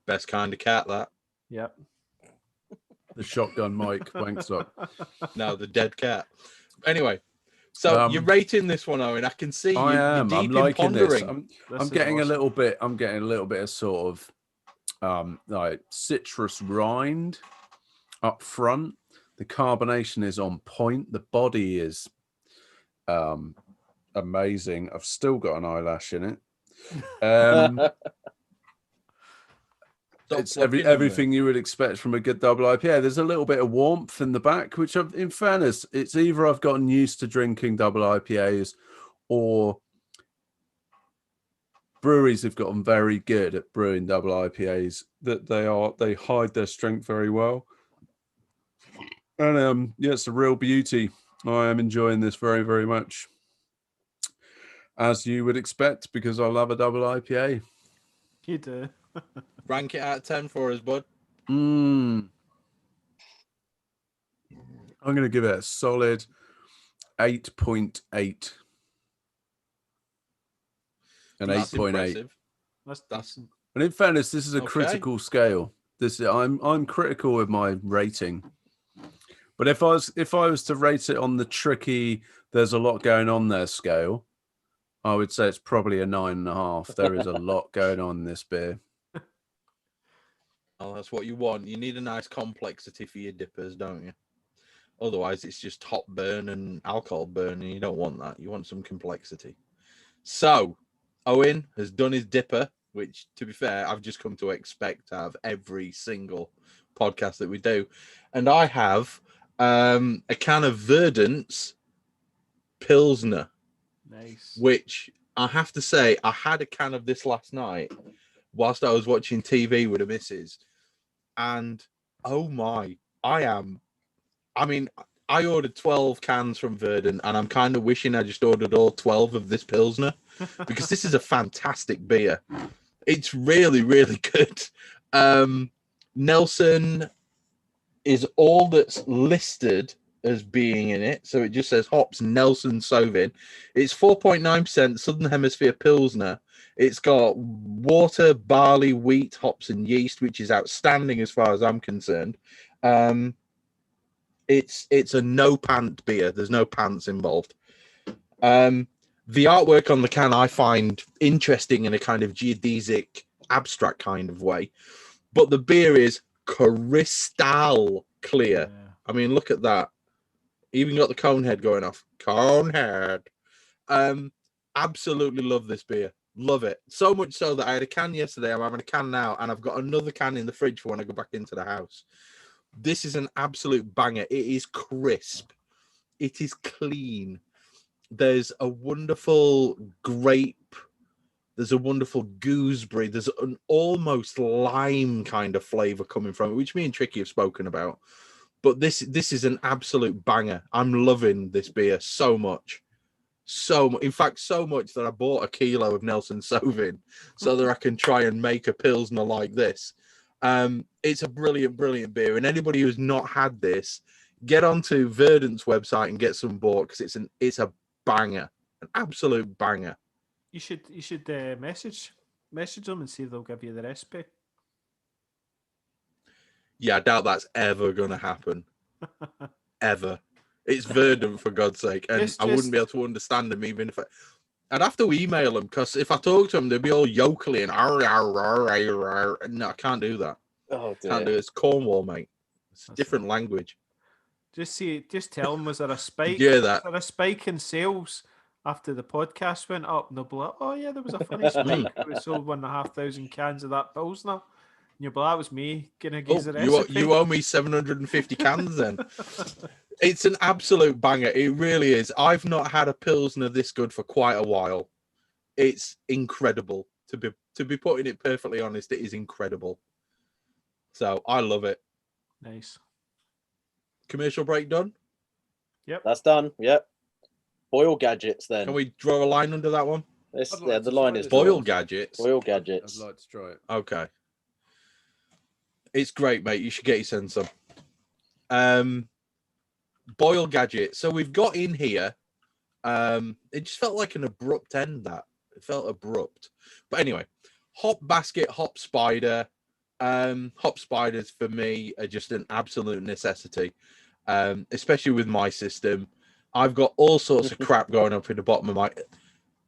Best kind of cat, that. Yep. The shotgun mic wanks up. No, the dead cat. Anyway, so you're rating this one, Owen. I can see I you're am. deep I'm in liking this. pondering. I'm getting a little bit. I'm getting a little bit of sort of like citrus rind up front. The carbonation is on point. The body is amazing. I've still got an eyelash in it. It's everything you would expect from a good double IPA. There's a little bit of warmth in the back, which, in fairness, it's either I've gotten used to drinking double IPAs, or breweries have gotten very good at brewing double IPAs. That they hide their strength very well. And yeah, it's a real beauty. I am enjoying this very, very much, as you would expect, because I love a double IPA. You do. Rank it out of 10 for us, bud. I'm going to give it a solid 8.8. An 8.8. That's decent. And in fairness, this is a critical scale. I'm critical with my rating. But if I was to rate it on the tricky, there's a lot going on there scale, I would say it's probably a 9.5. There is a lot going on in this beer. Oh, that's what you want. You need a nice complexity for your dippers, don't you? Otherwise, it's just hop burn and alcohol burn, and you don't want that. You want some complexity. So, Owen has done his dipper, which, to be fair, I've just come to expect out of every single podcast that we do. And I have a can of Verdant's Pilsner. Nice. Which I have to say, I had a can of this last night whilst I was watching TV with the missus. And oh my, I ordered 12 cans from Verdant, and I'm kind of wishing I just ordered all 12 of this Pilsner, because this is a fantastic beer. It's really, really good. Nelson is all that's listed as being in it. So it just says hops Nelson Sauvin. It's 4.9% Southern Hemisphere Pilsner. It's got water, barley, wheat, hops, and yeast, which is outstanding as far as I'm concerned. It's a no pant beer. There's no pants involved. The artwork on the can I find interesting in a kind of geodesic, abstract kind of way, but the beer is crystal clear. Yeah. I mean, look at that. Even got the cone head going off. Cone head. Absolutely love this beer. Love it. So much so that I had a can yesterday. I'm having a can now, and I've got another can in the fridge for when I go back into the house. This is an absolute banger. It is crisp. It is clean. There's a wonderful grape. There's a wonderful gooseberry. There's an almost lime kind of flavor coming from it, which me and Tricky have spoken about. But this is an absolute banger. I'm loving this beer so much. In fact, so much that I bought a kilo of Nelson Sauvin so that I can try and make a Pilsner like this. It's a brilliant, brilliant beer. And anybody who's not had this, get onto Verdant's website and get some bought, because it's a banger, an absolute banger. You should message them and see if they'll give you the recipe. Yeah, I doubt that's ever going to happen. Ever. It's Verdant, for God's sake. And I wouldn't be able to understand them even if I'd have to email them, because if I talk to them, they'd be all yokely and no, I can't do that. Oh, dear. Can't do it. It's Cornwall, mate. It's a different language. Just tell them, was there a spike? Yeah, Was there a spike in sales after the podcast went up? And they'll be like, oh yeah, there was a funny spike. We sold 1,500 cans of that Pilsner. And you'll be like, that was me gonna give the recipe. You owe me 750 cans then. It's an absolute banger. It really is. I've not had a Pilsner this good for quite a while. It's incredible. To be putting it perfectly honest, it is incredible. So I love it. Nice. Commercial break done? Yep. That's done. Yep. Boil gadgets then. Can we draw a line under that one? The line is Boil gadgets. Boil gadgets. I'd like to try it. Okay. It's great, mate. You should get yourself some. Boil gadget. So we've got in here. It just felt like an abrupt end. That it felt abrupt, but anyway, hop basket, hop spider. Hop spiders for me are just an absolute necessity, especially with my system. I've got all sorts of crap going up in the bottom of my.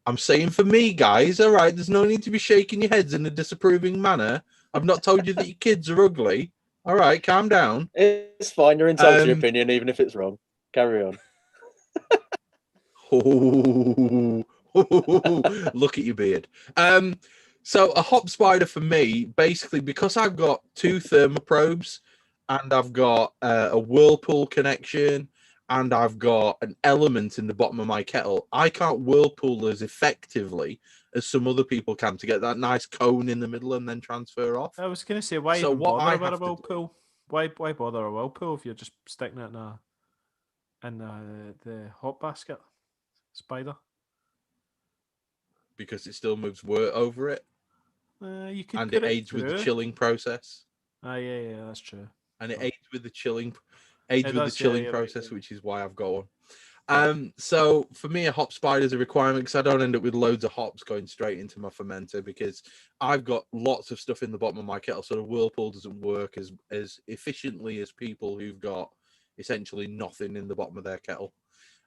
I'm saying for me, guys. All right, there's no need to be shaking your heads in a disapproving manner. I've not told you that your kids are ugly. All right, calm down. It's fine. You're entitled to your opinion, even if it's wrong. Carry on. Look at your beard. So a hop spider for me, basically, because I've got two thermoprobes and I've got a whirlpool connection and I've got an element in the bottom of my kettle, I can't whirlpool as effectively as some other people can to get that nice cone in the middle and then transfer off. I was going to say, why So even what bother I with a have to whirlpool? Why bother a whirlpool if you're just sticking it in the hot basket spider? Because it still moves wort over it You could and put it aids with the through. chilling process. Yeah, that's true. And it Oh. aids with the chilling You're process, right. which is why I've got one. So for me, a hop spider is a requirement because I don't end up with loads of hops going straight into my fermenter because I've got lots of stuff in the bottom of my kettle, so the whirlpool doesn't work as efficiently as people who've got essentially nothing in the bottom of their kettle.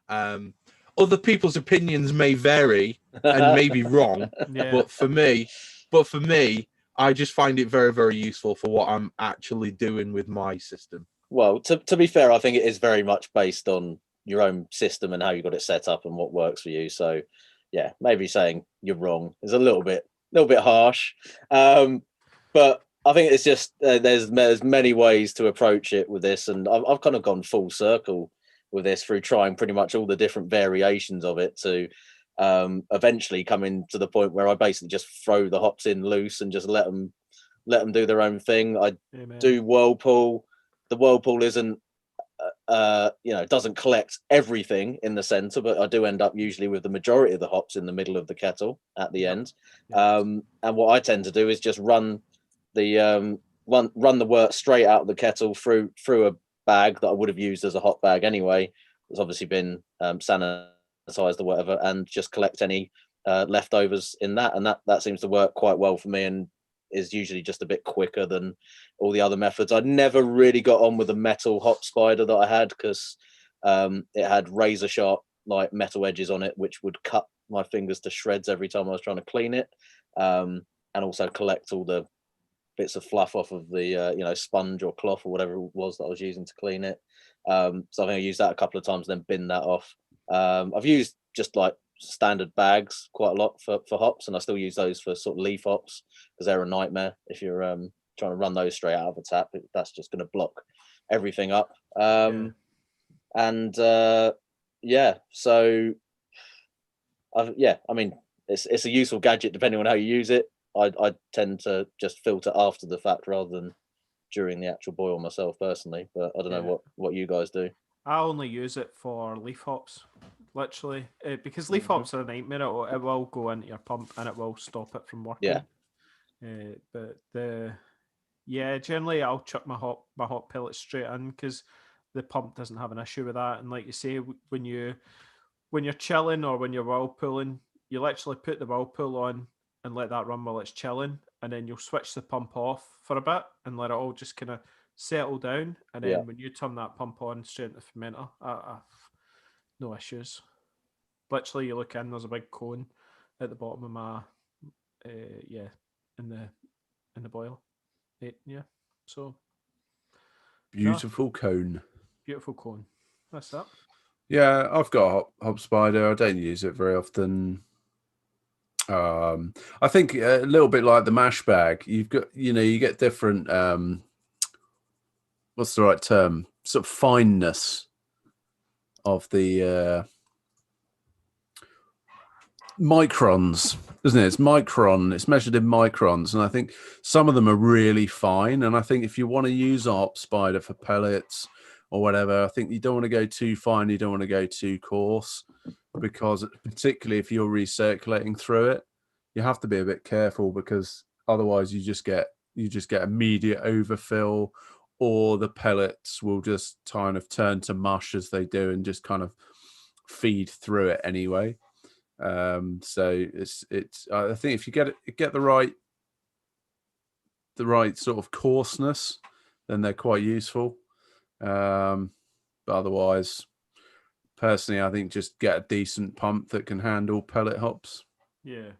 Other people's opinions may vary and may be wrong, Yeah. but for me, I just find it very, very useful for what I'm actually doing with my system. Well, to be fair, I think it is very much based on your own system and how you got it set up and what works for you. So, yeah, maybe saying you're wrong is a little bit harsh, but I think it's just there's many ways to approach it with this, and I've kind of gone full circle with this through trying pretty much all the different variations of it to eventually coming to the point where I basically just throw the hops in loose and just let them do their own thing. I do whirlpool. The whirlpool isn't doesn't collect everything in the center, but I do end up usually with the majority of the hops in the middle of the kettle at the end. And what I tend to do is just run the wort straight out of the kettle through a bag that I would have used as a hot bag anyway. It's obviously been sanitized or whatever, and just collect any leftovers in that, and that seems to work quite well for me and is usually just a bit quicker than all the other methods. I never really got on with the metal hop spider that I had because it had razor sharp like metal edges on it, which would cut my fingers to shreds every time I was trying to clean it, and also collect all the bits of fluff off of the sponge or cloth or whatever it was that I was using to clean it. So I think I used that a couple of times, then bin that off. I've used just like standard bags quite a lot for hops, and I still use those for sort of leaf hops because they're a nightmare if you're trying to run those straight out of a tap. That's just going to block everything up. So I mean, it's a useful gadget depending on how you use it. I tend to just filter after the fact rather than during the actual boil myself personally, but I don't know what you guys do. I only use it for leaf hops, literally, because leaf hops are a nightmare. It will go into your pump and it will stop it from working. Generally I'll chuck my hot pellets straight in because the pump doesn't have an issue with that. And like you say, when you're chilling or when you're whirlpooling, you literally put the whirlpool on and let that run while it's chilling, and then you'll switch the pump off for a bit and let it all just kind of settle down, and then when you turn that pump on straight into the fermenter, no issues. Literally, you look in, there's a big cone at the bottom of my in the boil. So beautiful cone. Beautiful cone. That's that. Yeah, I've got a hop spider. I don't use it very often. I think a little bit like the mash bag. You've got, you get different. What's the right term? Sort of fineness of the microns, isn't it? It's micron. It's measured in microns, and I think some of them are really fine. And I think if you want to use a hop spider for pellets or whatever, I think you don't want to go too fine. You don't want to go too coarse, because particularly if you're recirculating through it, you have to be a bit careful, because otherwise you just get you just get immediate overfill, or the pellets will just kind of turn to mush as they do and just kind of feed through it anyway. So it's I think if you get the right sort of coarseness, then they're quite useful. But otherwise, personally, I think just get a decent pump that can handle pellet hops. Yeah.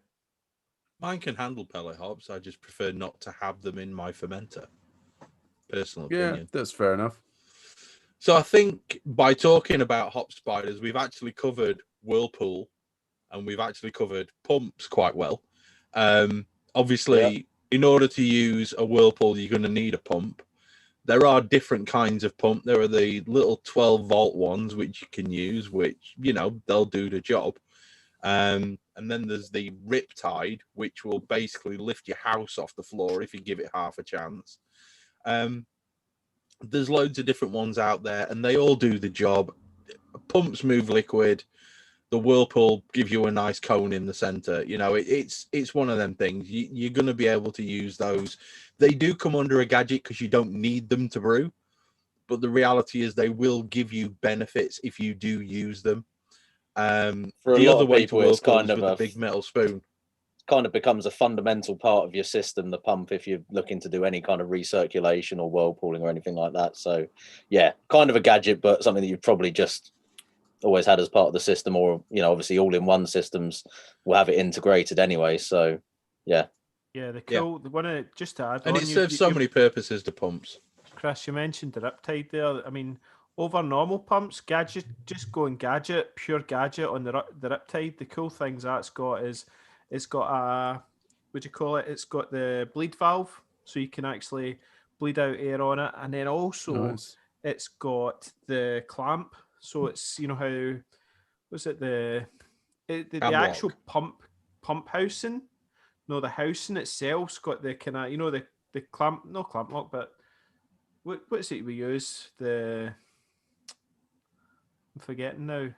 Mine can handle pellet hops. I just prefer not to have them in my fermenter. Personal Yeah, opinion. that's fair enough. So I think by talking about hop spiders, we've actually covered Whirlpool and we've actually covered pumps quite well. Obviously, in order to use a Whirlpool, you're going to need a pump. There are different kinds of pump. There are the little 12-volt ones, which you can use, which, they'll do the job. And then there's the Riptide, which will basically lift your house off the floor if you give it half a chance. There's loads of different ones out there, and they all do the job. Pumps move liquid. The Whirlpool gives you a nice cone in the center. It's one of them things. You're going to be able to use those. They do come under a gadget because you don't need them to brew, but the reality is they will give you benefits if you do use them. For the a lot other of way people, to it's kind with of a big metal spoon. Kind of becomes a fundamental part of your system, the pump, if you're looking to do any kind of recirculation or whirlpooling or anything like that. So yeah, kind of a gadget, but something that you've probably just always had as part of the system, or obviously all-in-one systems will have it integrated anyway. So yeah, the cool. The one just to add and on, it serves so many purposes to pumps. Chris, you mentioned the Riptide there. I mean, over normal pumps, gadget, just going gadget, pure gadget on the Riptide. The cool things that's got is it's got a, what do you call it? It's got the bleed valve, so you can actually bleed out air on it, and then also it's got the clamp. So it's how was it the actual pump housing? No, the housing itself's got the kind of the clamp, no clamp lock, but what is it we use? I'm forgetting now.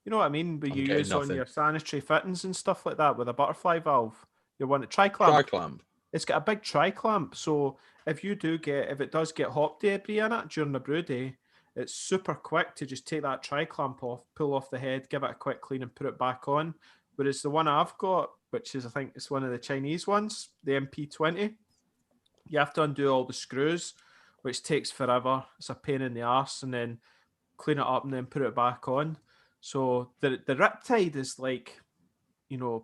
You know what I mean? But you use on your sanitary fittings and stuff like that with a butterfly valve. You want a tri-clamp. Tri-clamp. It's got a big tri-clamp. So if it does get hop debris in it during the brew day, it's super quick to just take that tri-clamp off, pull off the head, give it a quick clean and put it back on. Whereas the one I've got, which is I think it's one of the Chinese ones, the MP20, you have to undo all the screws, which takes forever. It's a pain in the arse, and then clean it up and then put it back on. So the Riptide is like,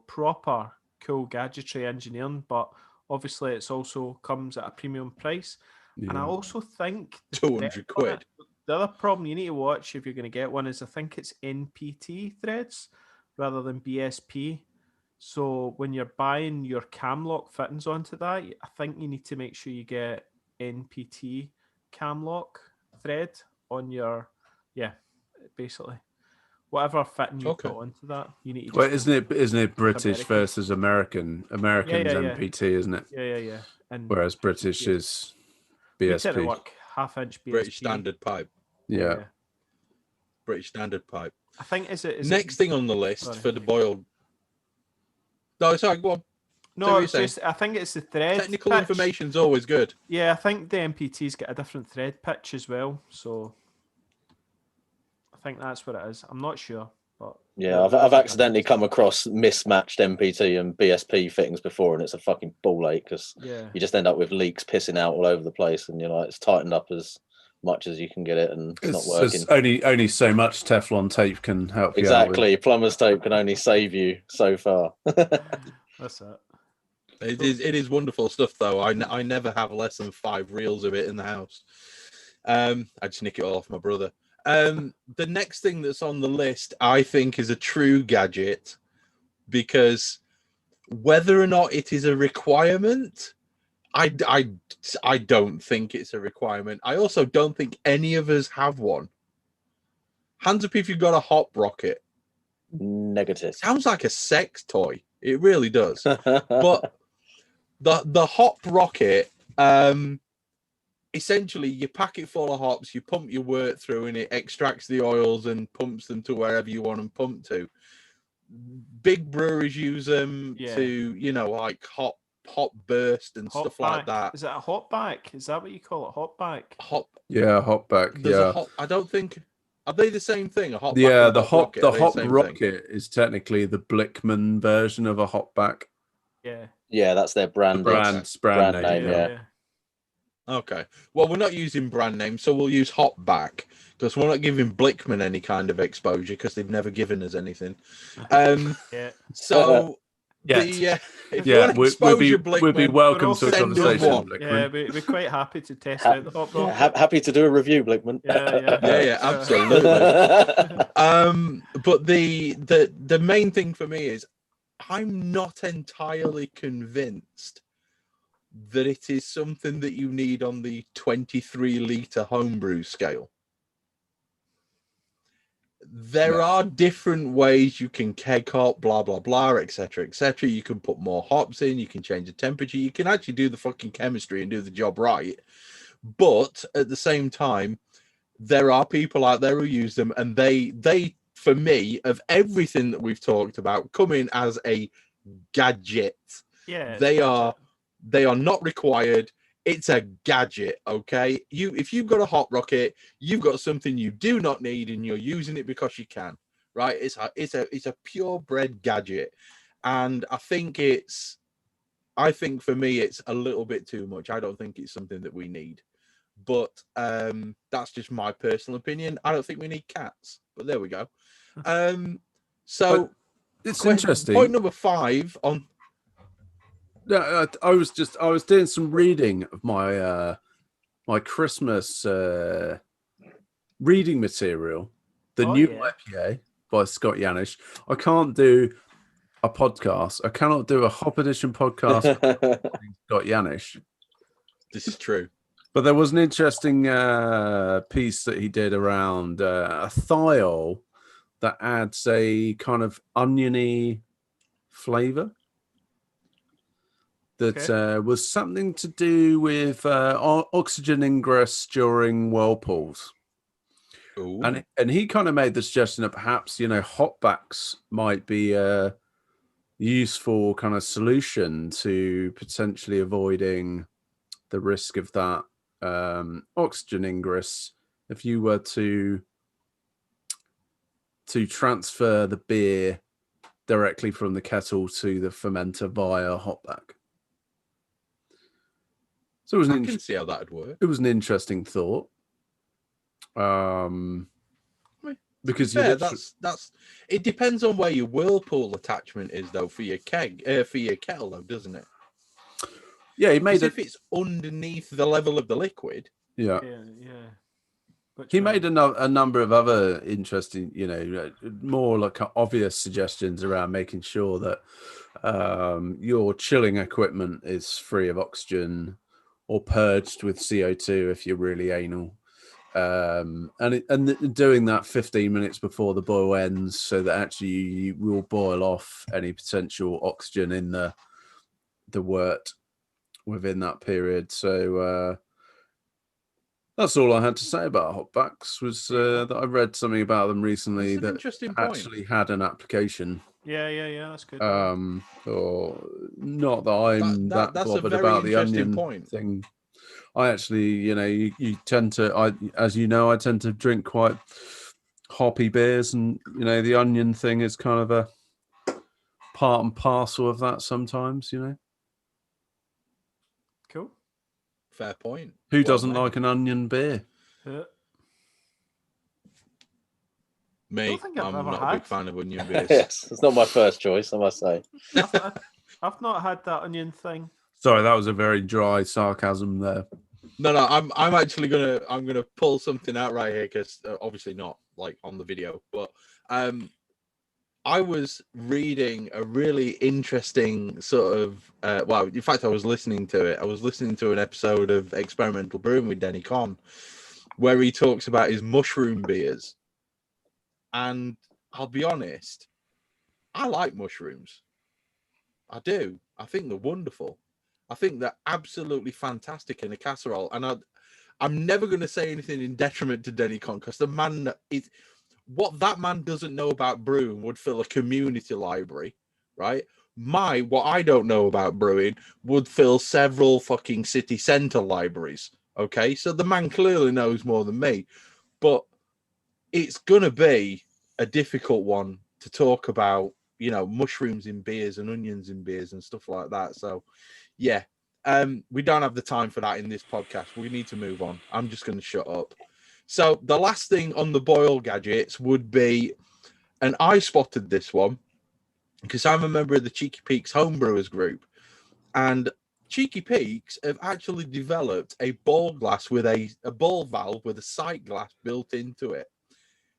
proper cool gadgetry engineering, but obviously it's also comes at a premium price. Yeah. And I also think 200 quid. The other problem you need to watch if you're going to get one is I think it's NPT threads rather than BSP. So when you're buying your cam lock fittings onto that, I think you need to make sure you get NPT cam lock thread on your, basically whatever fitting you put onto that. You need to. Well, isn't it British versus American? American's NPT, isn't it? Yeah. And whereas British is BSP. Work, 1/2-inch BSP. British standard pipe. Yeah. British standard pipe. I think is next thing on the list for the boiled. No, sorry, go on. No, it's just I think it's the thread. Technical information's always good. Yeah, I think the MPT's got a different thread pitch as well, so I think that's what it is. I'm not sure, but yeah, I've accidentally come across mismatched MPT and BSP fittings before, and it's a fucking ball ache because you just end up with leaks pissing out all over the place, and it's tightened up as much as you can get it, and it's not working. Only so much Teflon tape can help you. Exactly, plumber's tape can only save you so far. That's it. It is wonderful stuff, though. I never have less than 5 reels of it in the house. I just nick it all off my brother. The next thing that's on the list, I think, is a true gadget, because whether or not it is a requirement, I don't think it's a requirement. I also don't think any of us have one. Hands up if you've got a hop rocket. Negative. Sounds like a sex toy. It really does. But the hop rocket, essentially you pack it full of hops, you pump your wort through, and it extracts the oils and pumps them to wherever you want them pumped to. Big breweries use them to, like hop hop burst and Hop stuff like back. that. Is it a hop back? Is that what you call it? Hop back? Yeah, hop back. There's yeah. a hop. I don't think. Are they the same thing? A hop back Yeah, and a the hop rocket? Are they hop same thing? rocket is technically the Blickman version of a hop back. Yeah. Yeah, that's their brand Brand name. yeah. Okay. Well, we're not using brand names, so we'll use hop back because we're not giving Blickman any kind of exposure because they've never given us anything. Yeah. So Yet. if you want exposure, Blickman, we'd be welcome to a send us conversation, one. Blickman. Yeah, we're quite happy to test out the hop rocket. Happy to do a review, Blickman. Yeah, absolutely. But the main thing for me is I'm not entirely convinced that it is something that you need on the 23-liter homebrew scale. There are different ways you can keg hop, blah, blah, blah, etc., etc. You can put more hops in, you can change the temperature, you can actually do the fucking chemistry and do the job right. But at the same time, there are people out there who use them, and they for me, of everything that we've talked about, come in as a gadget. Yeah. They are not required. It's a gadget, okay? If you've got a hot rocket, you've got something you do not need, and you're using it because you can, right? It's a purebred gadget, and I think for me it's a little bit too much. I don't think it's something that we need, but that's just my personal opinion. I don't think we need cats, but there we go. So but it's interesting. Point number 5 on. Yeah, I was doing some reading of my my Christmas reading material, the new IPA by Scott Yanish. I can't do a podcast. I cannot do a Hop Edition podcast with Scott Yanish. This is true. But there was an interesting piece that he did around a thiol that adds a kind of oniony flavor. That was something to do with oxygen ingress during whirlpools. Ooh. And he kind of made the suggestion that perhaps, hopbacks might be a useful kind of solution to potentially avoiding the risk of that oxygen ingress if you were to transfer the beer directly from the kettle to the fermenter via hopback. So it was I can see how that would work. It was an interesting thought. Because that's it depends on where your whirlpool attachment is though for your keg for your kettle though, doesn't it? Yeah, he made it if it's underneath the level of the liquid. Yeah. But he made a number of other interesting, more like obvious suggestions around making sure that your chilling equipment is free of oxygen or purged with CO2 if you're really anal. And doing that 15 minutes before the boil ends so that actually you will boil off any potential oxygen in the wort within that period. So that's all I had to say about hopbacks was that I read something about them recently that actually had an application. Yeah, that's good. Or not that I'm that bothered about the onion thing. I actually, you tend to, as you know, I tend to drink quite hoppy beers, and the onion thing is kind of a part and parcel of that sometimes. Cool. Fair point. Who doesn't like an onion beer? Me, I'm not a big fan of onion beers. Yes, it's not my first choice, I must say. I've not had that onion thing. Sorry, that was a very dry sarcasm there. No, I'm actually gonna pull something out right here because obviously not like on the video, but I was reading a really interesting sort of in fact, I was listening to it. I was listening to an episode of Experimental Brewing with Denny Conn, where he talks about his mushroom beers, and I'll be honest, I like mushrooms. I do. I think they're wonderful. I think they're absolutely fantastic in a casserole, and I'm never going to say anything in detriment to Denny Conn because the man is what that man doesn't know about brewing would fill a community library, right? what I don't know about brewing would fill several fucking city centre libraries. Okay, so the man clearly knows more than me, but it's gonna be a difficult one to talk about, mushrooms in beers and onions in beers and stuff like that. So yeah, we don't have the time for that in this podcast. We need to move on. I'm just going to shut up. So the last thing on the boil gadgets would be, and I spotted this one because I'm a member of the Cheeky Peaks homebrewers group, and Cheeky Peaks have actually developed a ball glass with a ball valve with a sight glass built into it.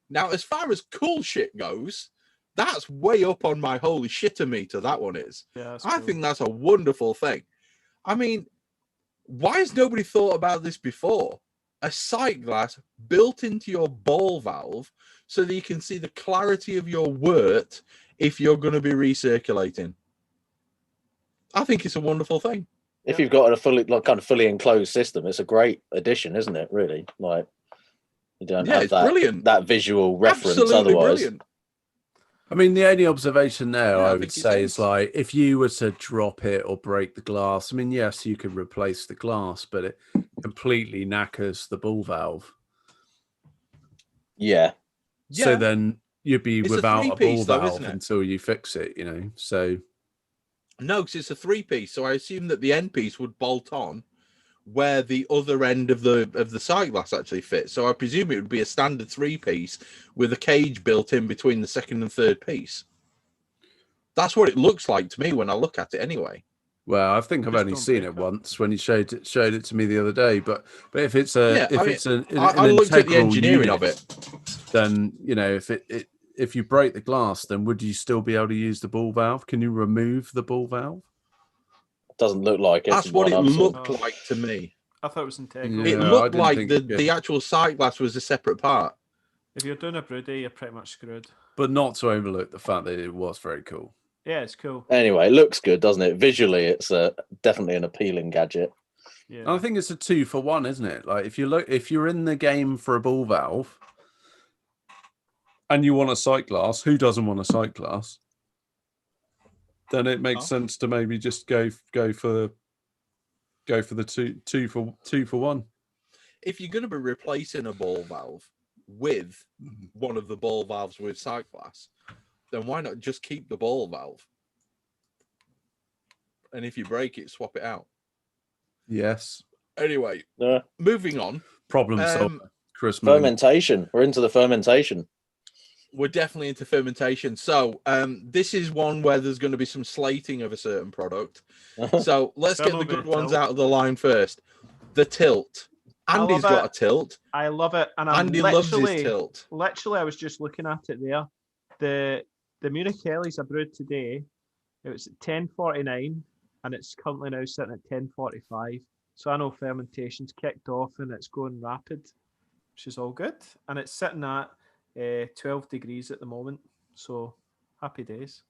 Now, as far as cool shit goes, that's way up on my holy shitter meter. That one is. Yeah, I think that's a wonderful thing. I mean, why has nobody thought about this before? A sight glass built into your ball valve so that you can see the clarity of your wort if you're going to be recirculating. I think it's a wonderful thing. If you've got a fully enclosed system, it's a great addition, isn't it? Really, like you don't have that visual reference. Absolutely otherwise. Brilliant. I mean, the only observation there I I would say is like, if you were to drop it or break the glass, I mean, yes, you could replace the glass, but it completely knackers the ball valve. Yeah. So then you'd be without a ball valve though, until you fix it, so. No, because it's a 3-piece, so I assume that the end piece would bolt on where the other end of the sight glass actually fits. So I presume it would be a standard 3-piece with a cage built in between the second and third piece. That's what it looks like to me when I look at it anyway. Well, I think I've only seen it once when you showed it to me the other day. But if it's an I looked at the engineering of it, then if you break the glass, then would you still be able to use the ball valve? Can you remove the ball valve? Doesn't look like it. That's what it looked like to me. I thought it was integral. It looked like the actual sight glass was a separate part. If you're doing a brew day, you're pretty much screwed. But not to overlook the fact that it was very cool. Yeah, it's cool. Anyway, it looks good, doesn't it? Visually, it's definitely an appealing gadget. Yeah. I think it's a 2-for-1, isn't it? Like if you're in the game for a ball valve and you want a sight glass, who doesn't want a sight glass? Then it makes sense to maybe just go for the two for one. If you're going to be replacing a ball valve with one of the ball valves with sight glass, then why not just keep the ball valve? And if you break it, swap it out. Yes. Anyway, moving on. Problem solved. Fermentation. We're into the fermentation. We're definitely into fermentation. So this is one where there's going to be some slating of a certain product. So let's get the good ones out of the line first. The tilt. Andy's got a tilt. I love it. And Andy loves his tilt. Literally, I was just looking at it there. The Munich Kelly's I brewed today. It was at 10:49 and it's currently now sitting at 10:45. So I know fermentation's kicked off and it's going rapid, which is all good. And it's sitting at 12 degrees at the moment, so happy days.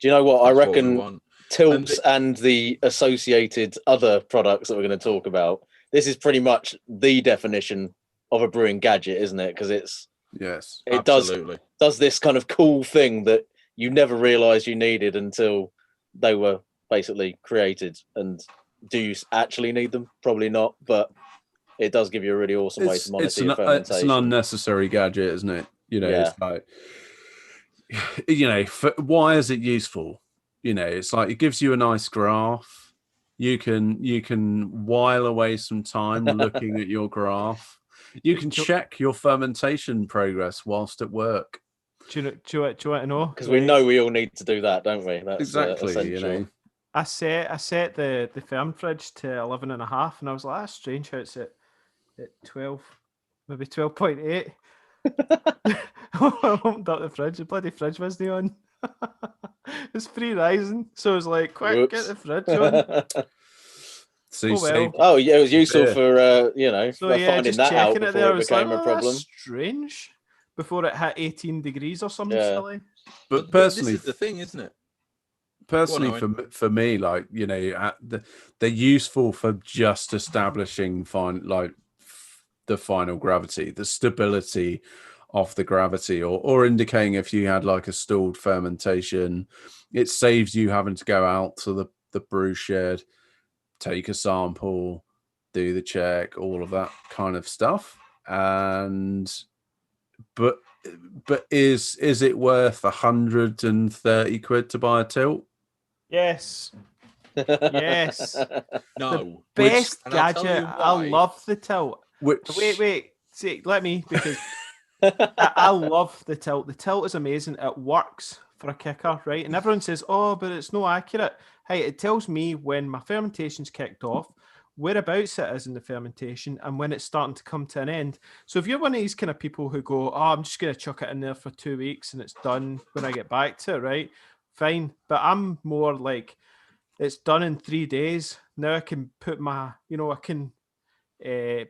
Do you know what? I reckon tilts and the associated other products that we're going to talk about, this is pretty much the definition of a brewing gadget, isn't it? Because it does this kind of cool thing that you never realized you needed until they were basically created. And do you actually need them? Probably not, but it does give you a really awesome way to monitor your fermentation. It's an unnecessary gadget, isn't it? It's like, why is it useful? It's like it gives you a nice graph. You can while away some time looking at your graph. You can check your fermentation progress whilst at work. Do you want to know? Because we know we all need to do that, don't we? That's exactly. I set the firm fridge to 11.5, and I was like, that's strange how it's at 12, maybe 12.8. I opened up the fridge. The bloody fridge wasn't on. It's pre-rising, so I was like, quick, get the fridge on. Oh yeah, it was useful for finding that out before it became a problem. Strange. Before it hit 18 degrees or something silly. But personally, this is the thing, isn't it? Personally, for me, like they're useful for just establishing the final gravity, the stability off the gravity, or indicating if you had like a stalled fermentation. It saves you having to go out to the brew shed, take a sample, do the check, all of that kind of stuff. And but is it worth 130 quid to buy a tilt? Yes. Yes. No. Best And I'll tell gadget. you I why. love the tilt. Which Wait. See, let me, because I love the tilt. The tilt is amazing. It works for a kicker, right? And everyone says, oh, but it's not accurate. Hey, it tells me when my fermentation's kicked off, whereabouts it is in the fermentation, and when it's starting to come to an end. So if you're one of these kind of people who go, oh, I'm just going to chuck it in there for 2 weeks and it's done when I get back to it, right? Fine. But I'm more like, it's done in 3 days. Now I can put my, I can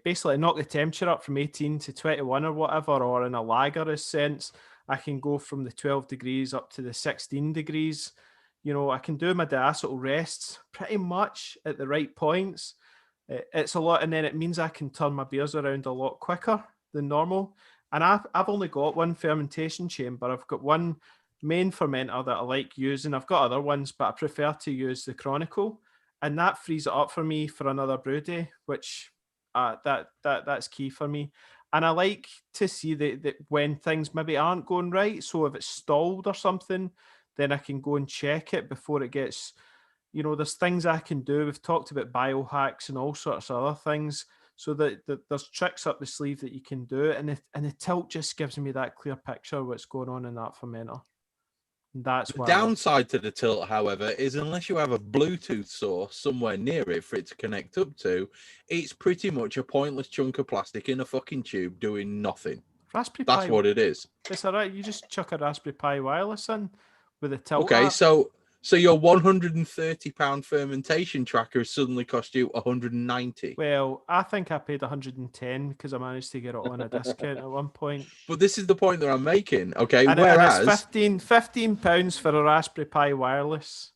basically knock the temperature up from 18 to 21 or whatever, or in a lager sense, I can go from the 12 degrees up to the 16 degrees. I can do my diacetyl rests pretty much at the right points. It's a lot, and then it means I can turn my beers around a lot quicker than normal. And I've only got one fermentation chamber. I've got one main fermenter that I like using. I've got other ones, but I prefer to use the Chronicle, and that frees it up for me for another brew day, which that's key for me. And I like to see that when things maybe aren't going right. So if it's stalled or something, then I can go and check it before it gets, there's things I can do. We've talked about biohacks and all sorts of other things, so that there's tricks up the sleeve that you can do. And the tilt just gives me that clear picture of what's going on in that fermenter. That's the downside to the tilt, however, is unless you have a Bluetooth source somewhere near it for it to connect up to, it's pretty much a pointless chunk of plastic in a fucking tube doing nothing. Raspberry That's Pi, what it is. It's all right. You just chuck a Raspberry Pi wireless in with a tilt. Okay, app. so your £130 fermentation tracker suddenly cost you 190. Well, I think I paid 110 because I managed to get it on a discount at one point. But this is the point that I'm making, okay? And Whereas it's £15 for a Raspberry Pi wireless,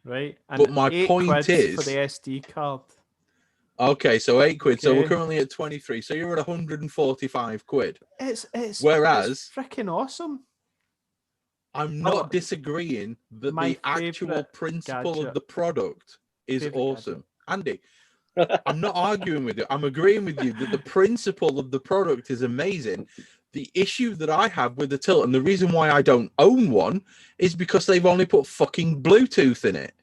right? And but my point is for the SD card. Okay, so 8 quid. Okay. So we're currently at 23. So you're at 145 quid. It's Whereas freaking awesome. I'm not disagreeing that the actual principle gadget. of the product is Favorite awesome. Andy, I'm not arguing with you. I'm agreeing with you that the principle of the product is amazing. The issue that I have with the tilt, and the reason why I don't own one, is because they've only put fucking Bluetooth in it.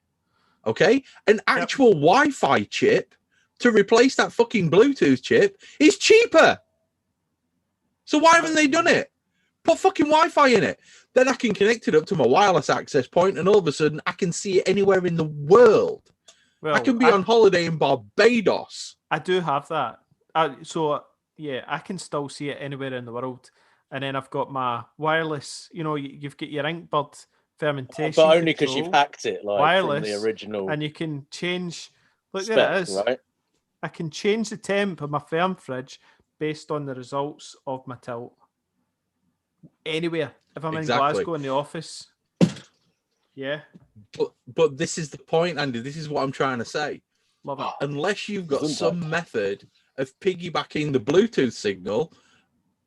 Okay? An actual Wi-Fi chip to replace that fucking Bluetooth chip is cheaper. So why haven't they done it? Put fucking Wi-Fi in it. Then I can connect it up to my wireless access point, and all of a sudden I can see it anywhere in the world. Well, I can be on holiday in Barbados. I do have that. So yeah, I can still see it anywhere in the world. And then I've got my wireless. You've got your Inkbird fermentation, but only because you've hacked it, like wireless, from the original. And you can change. Look, spec, there it is. Right? I can change the temp of my firm fridge based on the results of my tilt. Anywhere. If I'm in Glasgow in the office. Yeah. But this is the point, Andy. This is what I'm trying to say. Love it. Unless you've got some method of piggybacking the Bluetooth signal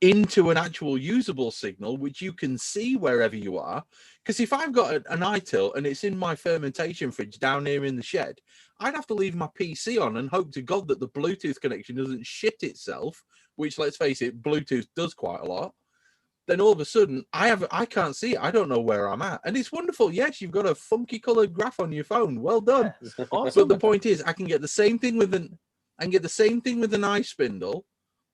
into an actual usable signal, which you can see wherever you are. Because if I've got an iTilt and it's in my fermentation fridge down here in the shed, I'd have to leave my PC on and hope to God that the Bluetooth connection doesn't shit itself, which, let's face it, Bluetooth does quite a lot. Then all of a sudden, I can't see it. I don't know where I'm at. And it's wonderful. Yes, you've got a funky colored graph on your phone. Well done. Awesome. But the point is, I can get the same thing with an iSpindle,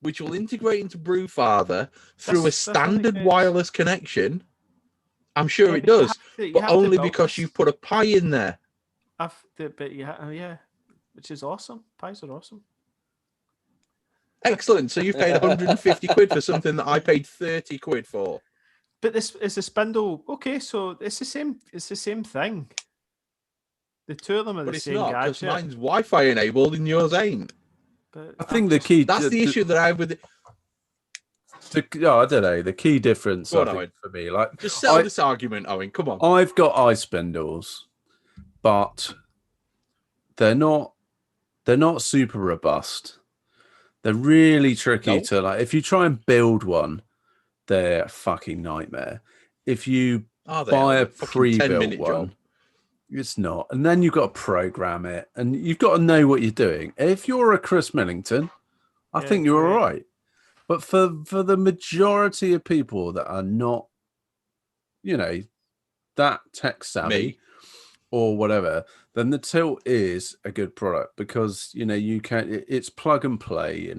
which will integrate into Brewfather through a standard wireless connection. I'm sure it does, but only because you put a Pi in there. Which is awesome. Pies are awesome. Excellent. So you've paid 150 quid for something that I paid 30 quid for. But this is a spindle. Okay, so it's the same. It's the same thing. The two of them are the same gadget. But mine's Wi-Fi enabled and yours ain't. But I think the key. That's the issue that I have with it. I don't know. The key difference for me, like, just sell this argument, Owen. Come on. I've got iSpindles, but they're not super robust. They're really tricky to, like, if you try and build one, they're a fucking nightmare. If you Are they? buy Are a they? Fucking 10 pre-built minute one, job. it's not. And then you've got to program it, and you've got to know what you're doing. If you're a Chris Millington, I think you're all right. But for the majority of people that are not, that tech savvy or whatever, then the Tilt is a good product because it's plug and play,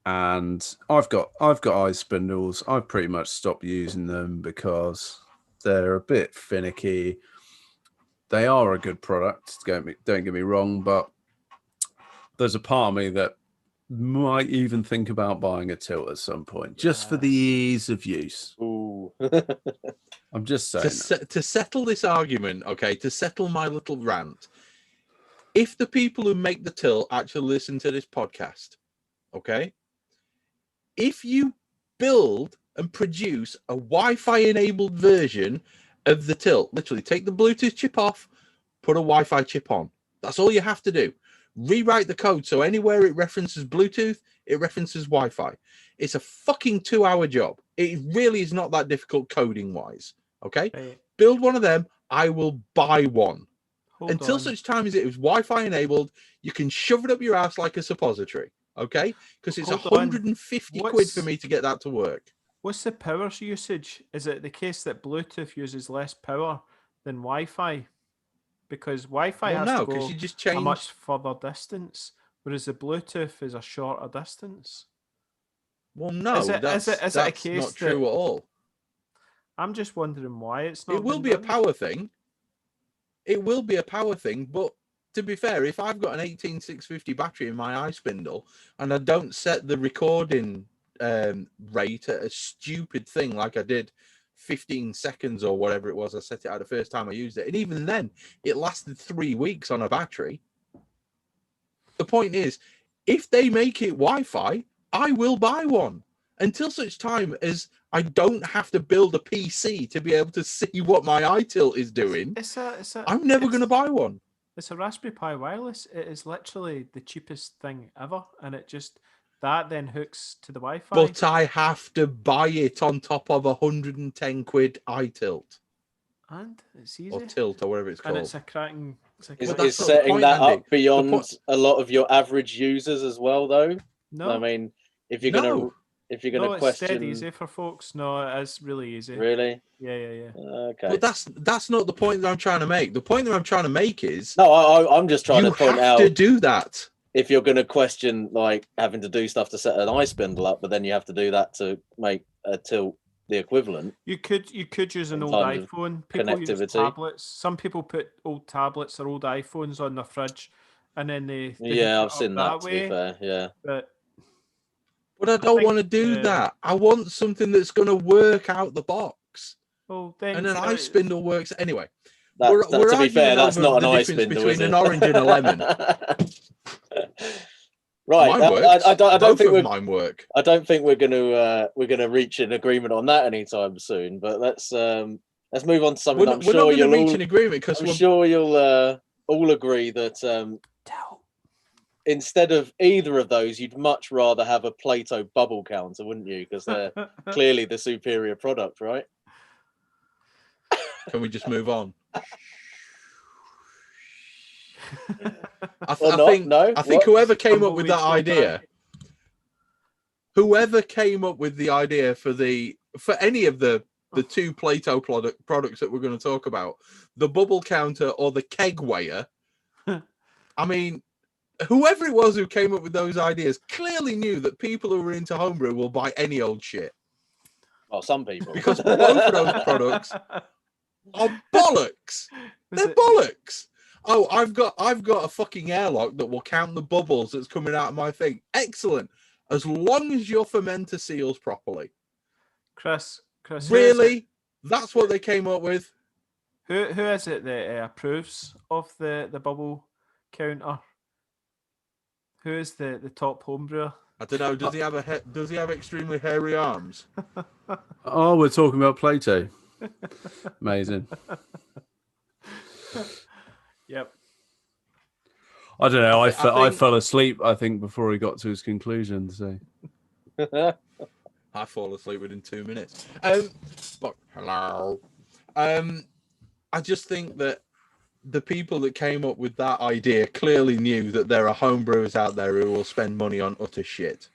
and I've got eye spindles. I've pretty much stopped using them because they're a bit finicky. They are a good product, don't get me wrong, but there's a part of me that might even think about buying a Tilt at some point, just for the ease of use. Ooh. I'm just saying. To settle this argument, okay, to settle my little rant, if the people who make the Tilt actually listen to this podcast, okay, if you build and produce a Wi-Fi enabled version of the Tilt, literally take the Bluetooth chip off, put a Wi-Fi chip on. That's all you have to do. Rewrite the code so anywhere it references Bluetooth, it references Wi-Fi. It's a fucking 2-hour job. It really is not that difficult coding wise. Okay, Right. Build one of them. I will buy one. Until on. such time as it is Wi-Fi enabled, you can shove it up your ass like a suppository. Okay, because it's 150 quid for me to get that to work. What's the power usage? Is it the case that Bluetooth uses less power than Wi-Fi? Because Wi-Fi has to go you just a much further distance, whereas the Bluetooth is a shorter distance. Well, no, is it a case not true at all. I'm just wondering why it's not. It will be a power thing. It will be a power thing, but to be fair, if I've got an 18650 battery in my iSpindle and I don't set the recording rate at a stupid thing like I did 15 seconds or whatever it was I set it out the first time I used it, and even then it lasted 3 weeks on a battery. The point is, if they make it Wi-Fi, I will buy one until such time as I don't have to build a PC to be able to see what my iTilt is doing. I'm never going to buy one. It's a Raspberry Pi wireless. It is literally the cheapest thing ever, and it just that then hooks to the Wi-Fi. But I have to buy it on top of 110 quid iTilt. And it's easy. Or Tilt, or whatever it's called. And it's a cracking. Is setting that up beyond a lot of your average users as well, though? No. I mean, if you're gonna question, it's dead easy for folks. No, it's really easy. Really? Yeah. Okay. But that's not the point that I'm trying to make. The point that I'm trying to make is I'm just trying to point out to do that. If you're going to question like having to do stuff to set an iSpindle up, but then you have to do that to make a Tilt the equivalent. You could use an old iPhone. People use tablets. Some people put old tablets or old iPhones on their fridge, and then they I've seen that. To be fair, yeah. But I don't want to do that. I want something that's going to work out the box. Well, then, and an iSpindle works anyway. To be fair, that's not an iSpindle. Between an orange and a lemon. Right, I don't think mine work. I don't think we're gonna reach an agreement on that anytime soon. But let's move on to something. I'm sure you'll reach an agreement because I'm sure you'll all agree that instead of either of those, you'd much rather have a Plato bubble counter, wouldn't you? Because they're clearly the superior product, right? Can we just move on? I think whoever came up with that idea, whoever came up with the idea for any of the two Plato products that we're going to talk about, the bubble counter or the keg weigher, I mean, whoever it was who came up with those ideas clearly knew that people who were into homebrew will buy any old shit. Well, some people, because both of those products are bollocks. They're bollocks. Oh, I've got a fucking airlock that will count the bubbles that's coming out of my thing. Excellent. As long as your fermenter seals properly. Chris, really? That's what they came up with. Who is it that approves of the bubble counter? Who is the top homebrewer? I don't know. Does he have extremely hairy arms? Oh, we're talking about Plato. Amazing. Yep. I don't know. I fell asleep, I think, before he got to his conclusion. So I fall asleep within 2 minutes. But hello. I just think that the people that came up with that idea clearly knew that there are homebrewers out there who will spend money on utter shit.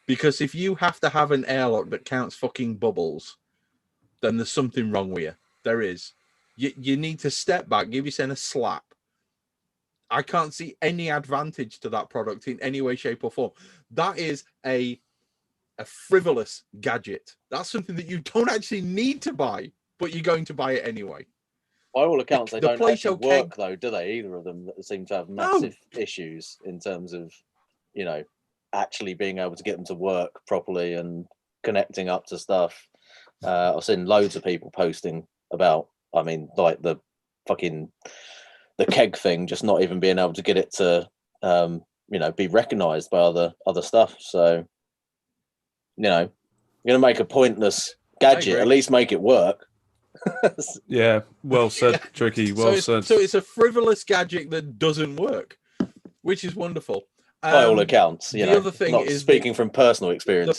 Because if you have to have an airlock that counts fucking bubbles, then there's something wrong with you. There is. You need to step back, give yourself a slap. I can't see any advantage to that product in any way, shape, or form. That is a frivolous gadget. That's something that you don't actually need to buy, but you're going to buy it anyway. By all accounts, they don't actually work, keg... though, do they? Either of them seem to have massive issues in terms of, you know, actually being able to get them to work properly and connecting up to stuff. I've seen loads of people posting about, I mean, like the keg thing, just not even being able to get it to, you know, be recognised by other stuff. So, you know, you're going to make a pointless gadget, at least make it work. Yeah, well said, Tricky. Well said. So it's a frivolous gadget that doesn't work, which is wonderful. By all accounts, you know, other thing not is speaking from personal experience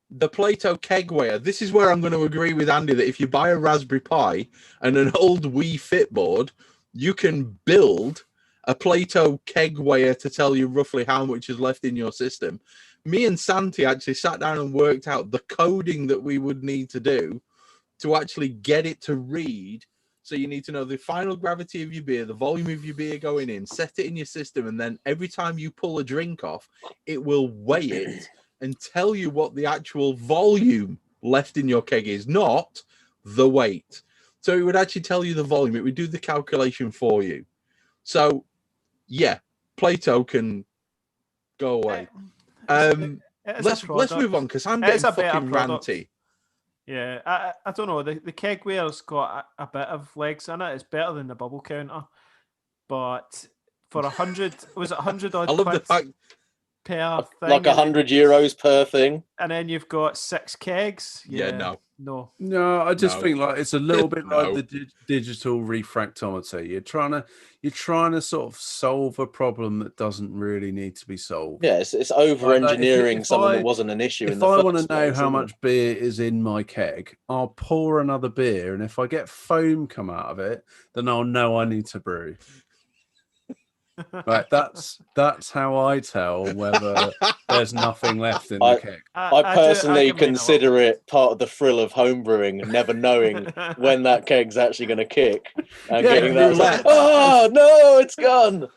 the Plato kegware. This is where I'm going to agree with Andy that if you buy a Raspberry Pi and an old Wii Fit board, you can build a Plato kegware to tell you roughly how much is left in your system. Me and Santi actually sat down and worked out the coding that we would need to do to actually get it to read. So you need to know the final gravity of your beer, the volume of your beer going in, set it in your system, and then every time you pull a drink off, it will weigh it and tell you what the actual volume left in your keg is, not the weight. So it would actually tell you the volume. It would do the calculation for you. So, yeah, Plato can go away. Let's move on because I'm getting fucking ranty. Yeah, I don't know. The kegware's got a bit of legs in it. It's better than the bubble counter, but for 100, was it 100 odd? I love the fact per thing, like €100 per thing, and then you've got 6 kegs. Yeah, no. I just think like it's a little bit like the digital refractometer. You're trying to sort of solve a problem that doesn't really need to be solved. Yeah, it's over engineering something that wasn't an issue. If I want to know how much beer is in my keg, I'll pour another beer, and if I get foam come out of it, then I'll know I need to brew. Right, that's how I tell whether there's nothing left in the keg. I personally consider it part of the thrill of homebrewing, never knowing when that keg's actually going to kick and getting that. Like, oh no, it's gone.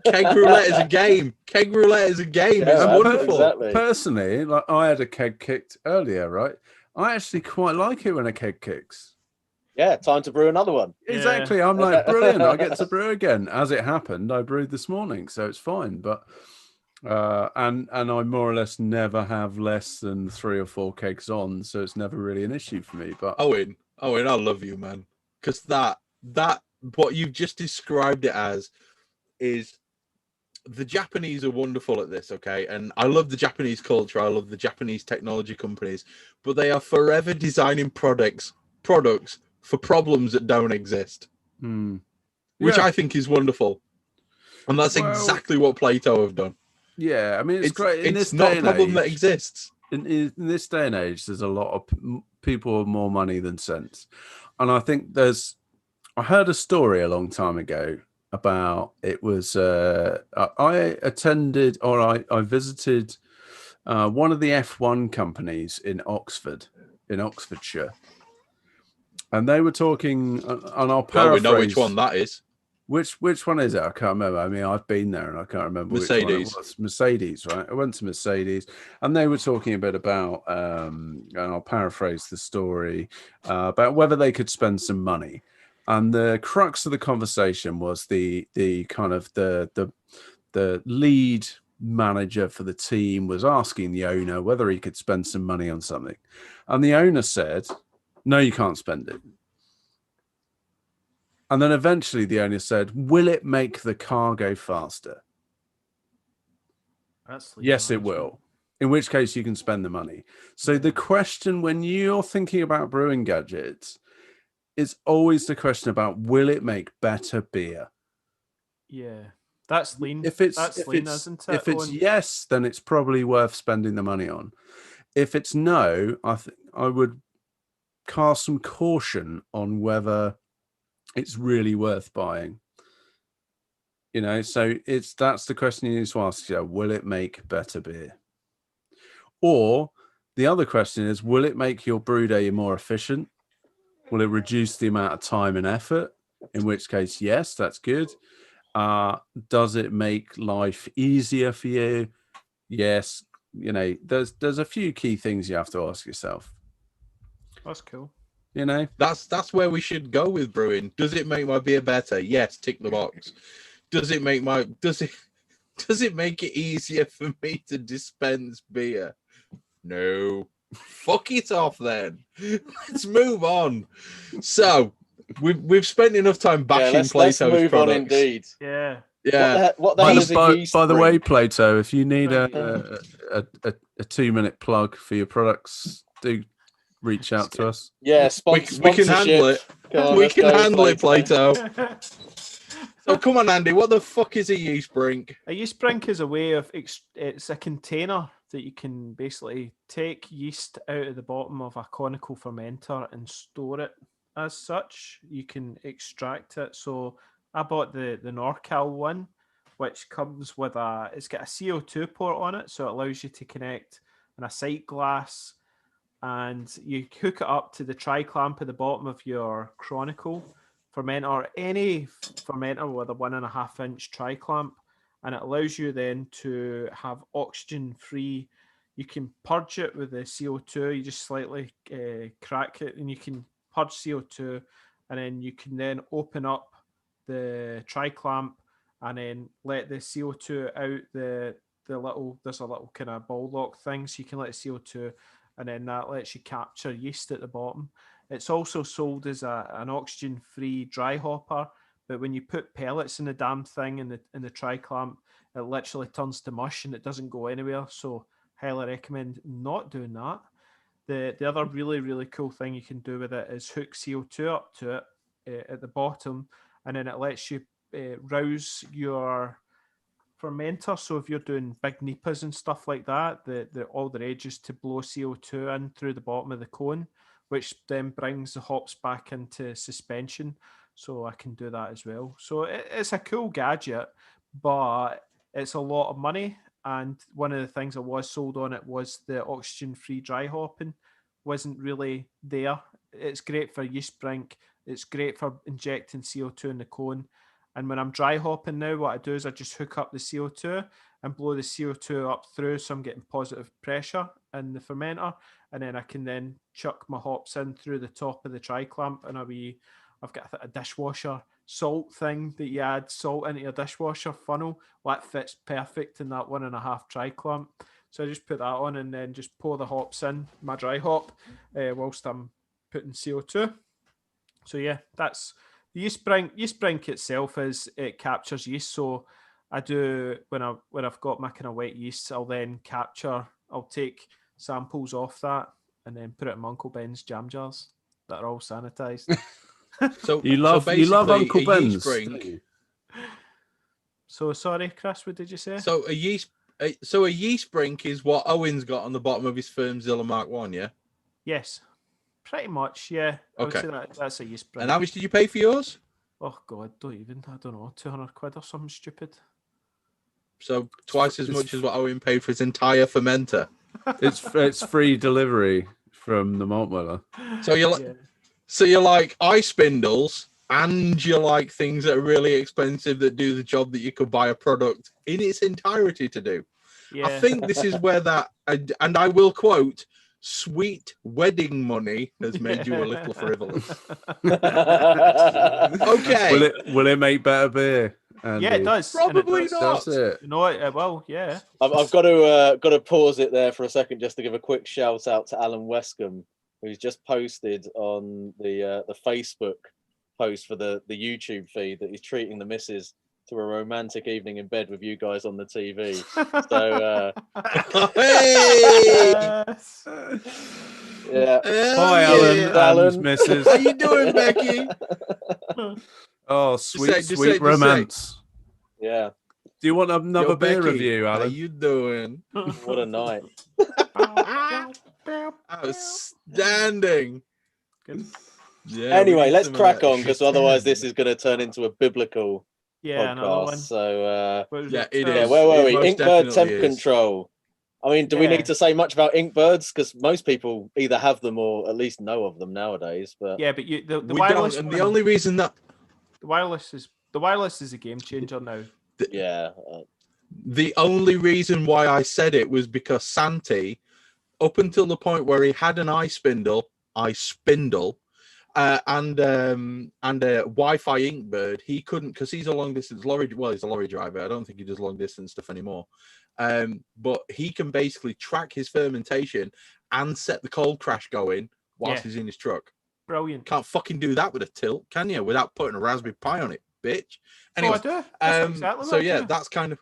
Keg roulette is a game. Keg roulette is a game. Yeah, it's wonderful. Exactly. Personally, like I had a keg kicked earlier, right? I actually quite like it when a keg kicks. Yeah, time to brew another one. Exactly. Yeah. I'm like, brilliant. I get to brew again. As it happened, I brewed this morning, so it's fine. But and I more or less never have less than 3 or 4 kegs on, so it's never really an issue for me. But Owen, I love you, man. Because that what you've just described it as is the Japanese are wonderful at this, okay? And I love the Japanese culture. I love the Japanese technology companies, but they are forever designing products for problems that don't exist, which I think is wonderful. And that's exactly what Plato have done. Yeah, I mean, it's great. It's not a problem that exists. In this day and age, there's a lot of people with more money than sense. And I think I heard a story a long time ago about, it was, I attended, or I visited one of the F1 companies in Oxfordshire. And they were talking, and I'll paraphrase. Well, we know which one that is. Which one is it? I can't remember. I mean, I've been there and I can't remember Mercedes. which one it was. Mercedes, right? I went to Mercedes and they were talking a bit about, and I'll paraphrase the story, about whether they could spend some money. And the crux of the conversation was the kind of the lead manager for the team was asking the owner whether he could spend some money on something. And the owner said, no, you can't spend it. And then eventually the owner said, will it make the car go faster? Yes, it will. In which case you can spend the money. So the question when you're thinking about brewing gadgets, it's always the question about, will it make better beer? Yeah. That's lean. If it's That's if lean, it's isn't it, if it's Owen? yes, then it's probably worth spending the money on. If it's no, I would cast some caution on whether it's really worth buying. So that's the question you need to ask yourself: will it make better beer? Or the other question is, will it make your brew day more efficient? Will it reduce the amount of time and effort? In which case, yes, that's good. Does it make life easier for you? Yes. There's a few key things you have to ask yourself. That's cool. That's where we should go with brewing. Does it make my beer better? Yes, tick the box. Does it make it easier for me to dispense beer? No. Fuck it off then. Let's move on. So we've spent enough time bashing Plato's let's move products. On indeed. Yeah. What the hell is a yeast By the way, brink? Plato, if you need a 2-minute plug for your products, do reach out to us. Yeah, we can handle it. We can handle it, Plato. So come on, Andy. What the fuck is a yeast brink? A yeast brink is a way of it's a container that you can basically take yeast out of the bottom of a conical fermenter and store it as such. You can extract it. So I bought the NorCal one, which comes with it's got a CO2 port on it, so it allows you to connect in a sight glass, and you hook it up to the tri-clamp at the bottom of your chronicle fermenter, any fermenter with a 1.5-inch tri-clamp, and it allows you then to have oxygen-free. You can purge it with the CO2. You just slightly crack it, and you can purge CO2, and then you can then open up the tri-clamp and then let the CO2 out the little. There's a little kind of ball lock thing, so you can let the CO2, and then that lets you capture yeast at the bottom. It's also sold as an oxygen-free dry hopper, but when you put pellets in the damn thing in the tri-clamp, it literally turns to mush and it doesn't go anywhere. So highly recommend not doing that. The other really, really cool thing you can do with it is hook CO2 up to it at the bottom, and then it lets you rouse your fermenter. So if you're doing big NEPAs and stuff like that, all the rage is to blow CO2 in through the bottom of the cone, which then brings the hops back into suspension. So I can do that as well. So it's a cool gadget, but it's a lot of money. And one of the things that was sold on it was the oxygen-free dry hopping wasn't really there. It's great for yeast brink. It's great for injecting CO2 in the cone. And when I'm dry hopping now, what I do is I just hook up the CO2 and blow the CO2 up through, so I'm getting positive pressure in the fermenter, and then I can then chuck my hops in through the top of the tri-clamp, and I've got a dishwasher salt thing that you add salt into your dishwasher funnel. Well, that fits perfect in that 1.5 tri-clamp. So I just put that on and then just pour the hops in, my dry hop, whilst I'm putting CO2. So yeah, that's the yeast brink. Yeast brink itself it captures yeast. So I do when I've got my kind of wet yeast, I'll take samples off that and then put it in my Uncle Ben's jam jars that are all sanitized. So you love Uncle Ben's. So sorry, Chris, what did you say? So a yeast brink is what Owen's got on the bottom of his Firmzilla Mark 1, yeah? Yes. Pretty much, yeah. Okay. I would say that's a yeast brink. And how much did you pay for yours? Oh God, I don't know, 200 quid or something stupid. So twice as much as what Owen paid for his entire fermenter. It's free delivery from the malt miller. So you're like ice spindles, and you like things that are really expensive that do the job that you could buy a product in its entirety to do. Yeah. I think this is where that, and I will quote, sweet wedding money has made you a little frivolous. Okay. Will it make better beer? Andy? Yeah, it does. Probably not. Does it? No, well, yeah. I've got to pause it there for a second just to give a quick shout out to Alan Westcombe, who's just posted on the Facebook post for the YouTube feed that he's treating the missus to a romantic evening in bed with you guys on the TV. So, hey! Yeah. Hi, Alan and Mrs. How you doing, Becky? Oh, sweet romance. Yeah. Do you want another Yo, beer Becky, review, how Alan? you doing? What a night. Outstanding. Good. Yeah. Anyway, we need let's some of crack that on, because otherwise this shit. is going to turn into a biblical Yeah, another podcast. one. So, What was Yeah, it yeah, is. where were It we? most Inkbird temp definitely is. control. I mean, do we Yeah. need to say much about Inkbirds? Because most people either have them or at least know of them nowadays. But Yeah, but the We wireless don't, and the one- only reason that the wireless is a game changer now. yeah, the only reason why I said it was because Santi, up until the point where he had an eye spindle, and a Wi-Fi Inkbird, he couldn't, because he's a long distance lorry. Well, he's a lorry driver. I don't think he does long distance stuff anymore. But he can basically track his fermentation and set the cold crash going whilst he's in his truck. Brilliant. Can't fucking do that with a tilt, can you? Without putting a Raspberry Pi on it, bitch. Anyway, I do. That's exactly so what I yeah, do. that's kind of.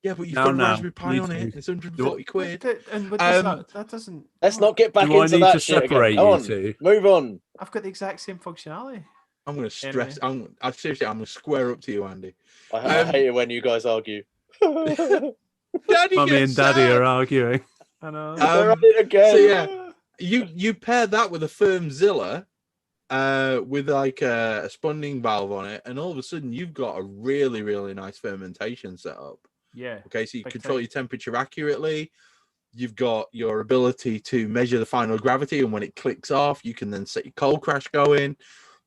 Yeah, but you've Now, got a Raspberry Pi me on too. it. It's 140 quid. And what does that doesn't. let's not get back Do I into need that to shit again. separate Come you on, two? move on. I've got the exact same functionality. I'm going to stress. Anyway. Seriously, I'm going to square up to you, Andy. I hate it when you guys argue. Daddy Mummy gets and Daddy sad. are arguing. I know. They're at it again. So yeah, you pair that with a Firmzilla, with like a spunding valve on it, and all of a sudden you've got a really, really nice fermentation setup. Yeah. Okay, so you Big control time. your temperature accurately. You've got your ability to measure the final gravity, and when it clicks off, you can then set your cold crash going.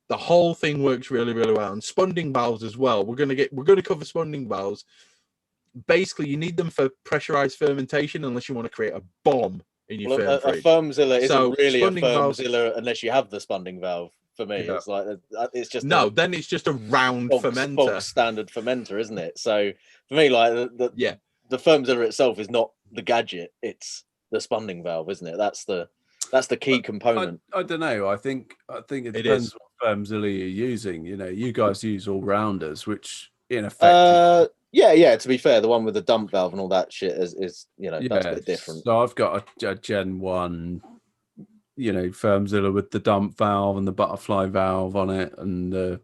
The whole thing works really, really well. And spunding valves as well. We're gonna cover spunding valves. Basically, you need them for pressurized fermentation, unless you want to create a bomb in your Well, a fridge. Firmzilla So, isn't really a spunding valves- Firmzilla unless you have the spunding valve. For me, Yeah. it's like it's just No, a then it's just a round bog fermenter. standard fermenter, isn't it? So for me, like the Firmzilla itself is not the gadget; it's the spunding valve, isn't it? That's the key component. I don't know. I think it It depends is. what Firmzilla you're using. You know, you guys use all rounders, which in effect, Yeah. To be fair, the one with the dump valve and all that shit is that's a bit different. So I've got a Gen 1, Firmzilla with the dump valve and the butterfly valve on it and the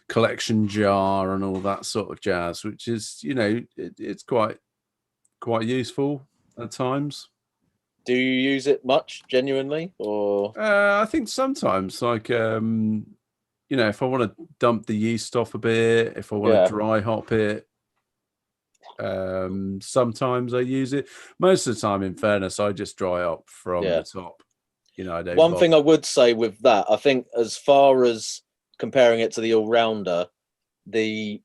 collection jar and all that sort of jazz, which is, it's quite useful at times. Do you use it much, genuinely, or? I think sometimes, like, if I want to dump the yeast off a bit, if I want to dry hop it, sometimes I use it. Most of the time, in fairness, I just dry hop from the top. I don't. One thing I would say with that, I think, as far as comparing it to the all-rounder, the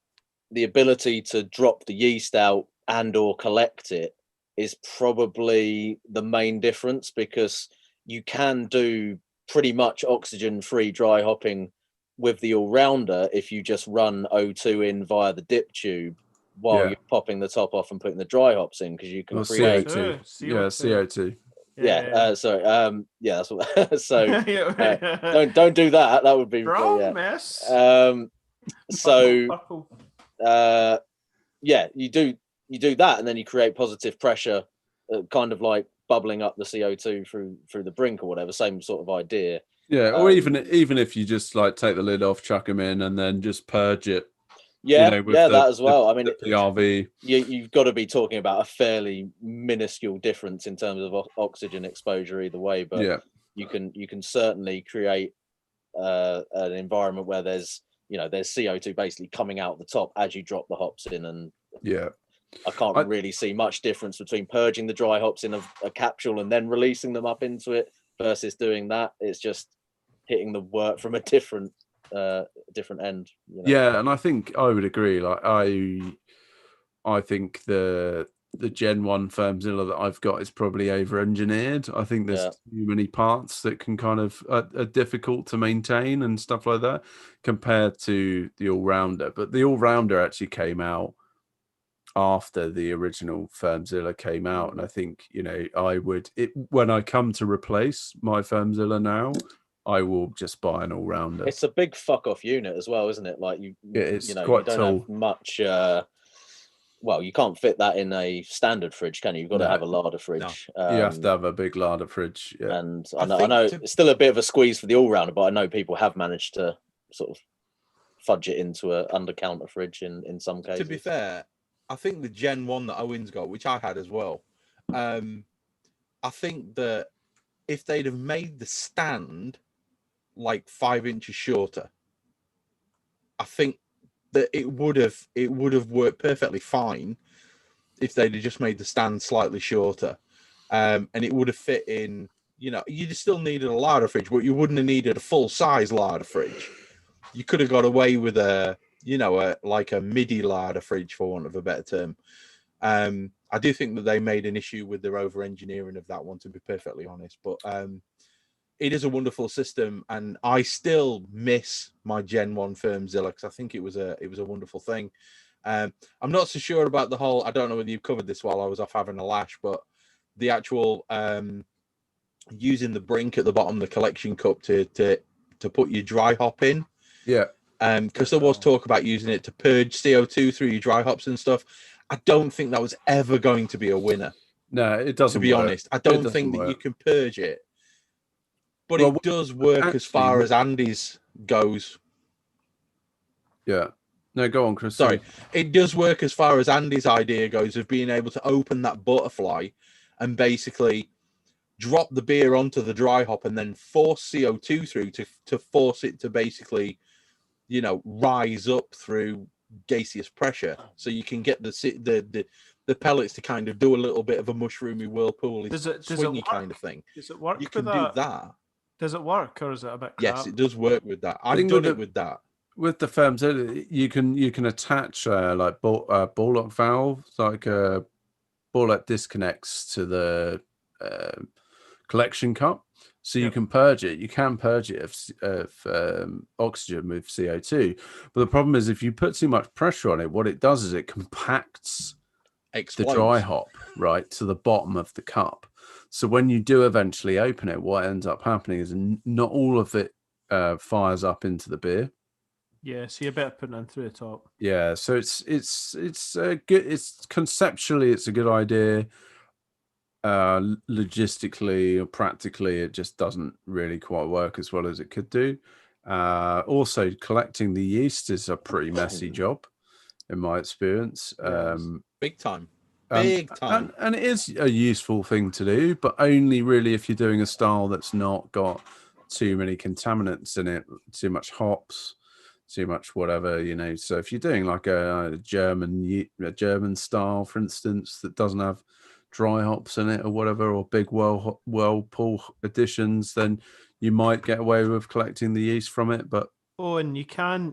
ability to drop the yeast out and or collect it is probably the main difference, because you can do pretty much oxygen-free dry hopping with the all-rounder if you just run O2 in via the dip tube while you're popping the top off and putting the dry hops in, because you can create CO2. CO2. Sorry. That's what. So don't do that. That would be wrong mess. You do that, and then you create positive pressure, kind of like bubbling up the CO2 through the brink or whatever. Same sort of idea. Yeah, or even if you just like take the lid off, chuck them in, and then just purge it. That as well. I mean, the PRV. You've got to be talking about a fairly minuscule difference in terms of oxygen exposure either way, but you can certainly create an environment where there's CO2 basically coming out the top as you drop the hops in, and I can't really see much difference between purging the dry hops in a capsule and then releasing them up into it versus doing that. It's just hitting the work from a different end. And I think I would agree. Like I think the Gen 1 Firmzilla that I've got is probably over engineered. I think there's too many parts that can kind of are difficult to maintain and stuff like that compared to the all-rounder. But the all-rounder actually came out after the original Firmzilla came out, and I think when I come to replace my Firmzilla now, I will just buy an all-rounder. It's a big fuck off unit as well, isn't it? Like it's you quite don't tall. have much. Well, you can't fit that in a standard fridge, can you? You've got to have a larder fridge. No. You have to have a big larder fridge. Yeah. And I know it's still a bit of a squeeze for the all-rounder, but I know people have managed to sort of fudge it into a under counter fridge in some cases. To be fair, I think the Gen 1 that Owen's got, which I had as well, I think that if they'd have made the stand like 5 inches shorter, I think that it would have worked perfectly fine if they'd have just made the stand slightly shorter, and it would have fit in. You know, you'd still needed a larder fridge, but you wouldn't have needed a full size larder fridge. You could have got away with a MIDI larder fridge, for want of a better term. I do think that they made an issue with their over engineering of that one, to be perfectly honest. But it is a wonderful system, and I still miss my Gen 1 FermZilla because I think it was a wonderful thing. I'm not so sure about the whole. I don't know whether you've covered this while I was off having a lash, but the actual using the brink at the bottom of the collection cup to put your dry hop in. Yeah. Because there was talk about using it to purge CO2 through your dry hops and stuff. I don't think that was ever going to be a winner. No, it doesn't. To be honest, I don't think work. that you can purge it. But it does work actually, as far as Andy's goes. Yeah. No, go on, Chris. Sorry. It does work as far as Andy's idea goes of being able to open that butterfly and basically drop the beer onto the dry hop and then force CO2 through to force it to basically, you know, rise up through gaseous pressure, so you can get the pellets to kind of do a little bit of a mushroomy whirlpool, swingy kind of thing. Does it work? You can do that. Does it work, or is it a bit crap? Yes, it does work with that. I've done it with that. With the FermZilla, you can attach like ball lock valve, like a ball lock disconnects to the collection cup, so you can purge it. You can purge it of oxygen with CO2, but the problem is if you put too much pressure on it, what it does is it compacts the dry hop right to the bottom of the cup. So when you do eventually open it, what ends up happening is not all of it fires up into the beer. Yeah, so you're better putting it through the top. Yeah, so it's good. It's conceptually it's a good idea. Logistically or practically, it just doesn't really quite work as well as it could do. Also, collecting the yeast is a pretty messy job, in my experience. Big time. Big time. And it is a useful thing to do, but only really if you're doing a style that's not got too many contaminants in it, too much hops, too much whatever, you know. So if you're doing like a German style, for instance, that doesn't have dry hops in it or whatever, or big whirlpool additions, then you might get away with collecting the yeast from it. But and you can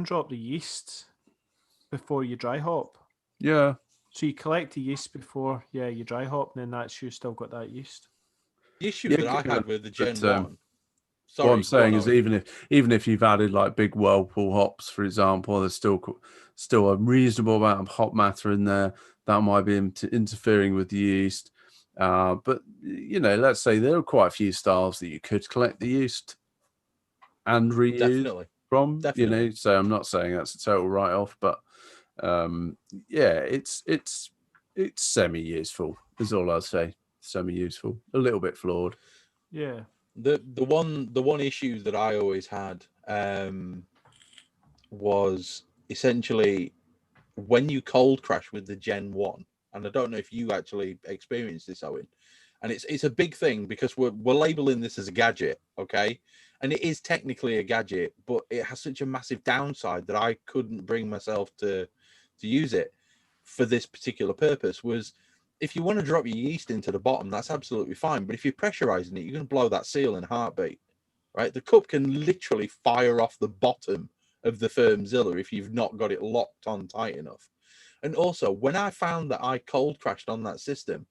drop the yeast before you dry hop. Yeah. So you collect the yeast before you dry hop, and then that's you still got that yeast. The issue that I had with the Gen 1. Sorry, what I'm saying is even if you've added like big whirlpool hops, for example, there's still a reasonable amount of hop matter in there that might be interfering with the yeast. But you know, let's say there are quite a few styles that you could collect the yeast and reuse from. Definitely. You know, so I'm not saying that's a total write-off, but it's semi-useful is all I'll say. Semi-useful, a little bit flawed. Yeah. The one issue that I always had was essentially when you cold crash with the Gen 1, and I don't know if you actually experienced this, Owen, and it's a big thing because we're labeling this as a gadget, okay? And it is technically a gadget, but it has such a massive downside that I couldn't bring myself to use it for this particular purpose. Was if you want to drop your yeast into the bottom, that's absolutely fine. But if you're pressurizing it, you're going to blow that seal in a heartbeat, right? The cup can literally fire off the bottom of the FermZilla if you've not got it locked on tight enough. And also, when I found that I cold crashed on that system,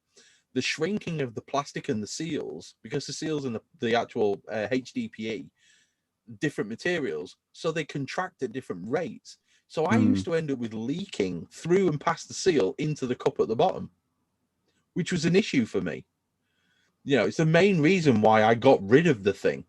the shrinking of the plastic and the seals, because the seals and the actual HDPE, different materials, so they contract at different rates. So I used to end up with leaking through and past the seal into the cup at the bottom, which was an issue for me. You know, it's the main reason why I got rid of the thing.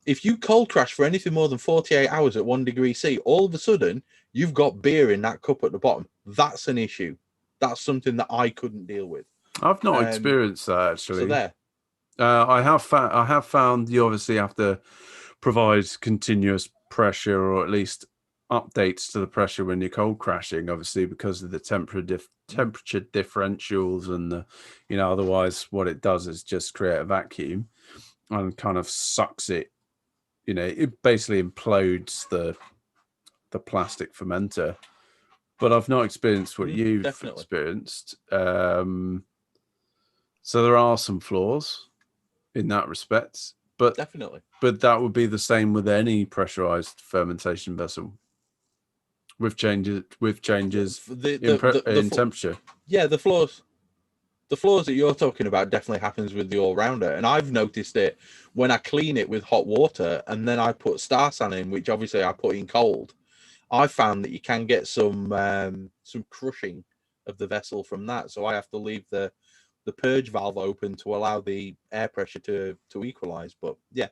If you cold crash for anything more than 48 hours at 1 degree C, all of a sudden you've got beer in that cup at the bottom. That's an issue. That's something that I couldn't deal with. I've not experienced that actually. So there. I have found you obviously have to provide continuous pressure, or at least updates to the pressure when you're cold crashing, obviously because of the temperature differentials and the, otherwise what it does is just create a vacuum and kind of sucks it. It basically implodes the plastic fermenter. But I've not experienced what you've experienced. So there are some flaws in that respect, but definitely. But that would be the same with any pressurized fermentation vessel. With changes in temperature. Yeah, the flaws that you're talking about definitely happens with the all-rounder, and I've noticed it when I clean it with hot water and then I put Star San in, which obviously I put in cold. I found that you can get some crushing of the vessel from that, so I have to leave the purge valve open to allow the air pressure to equalize. But yeah,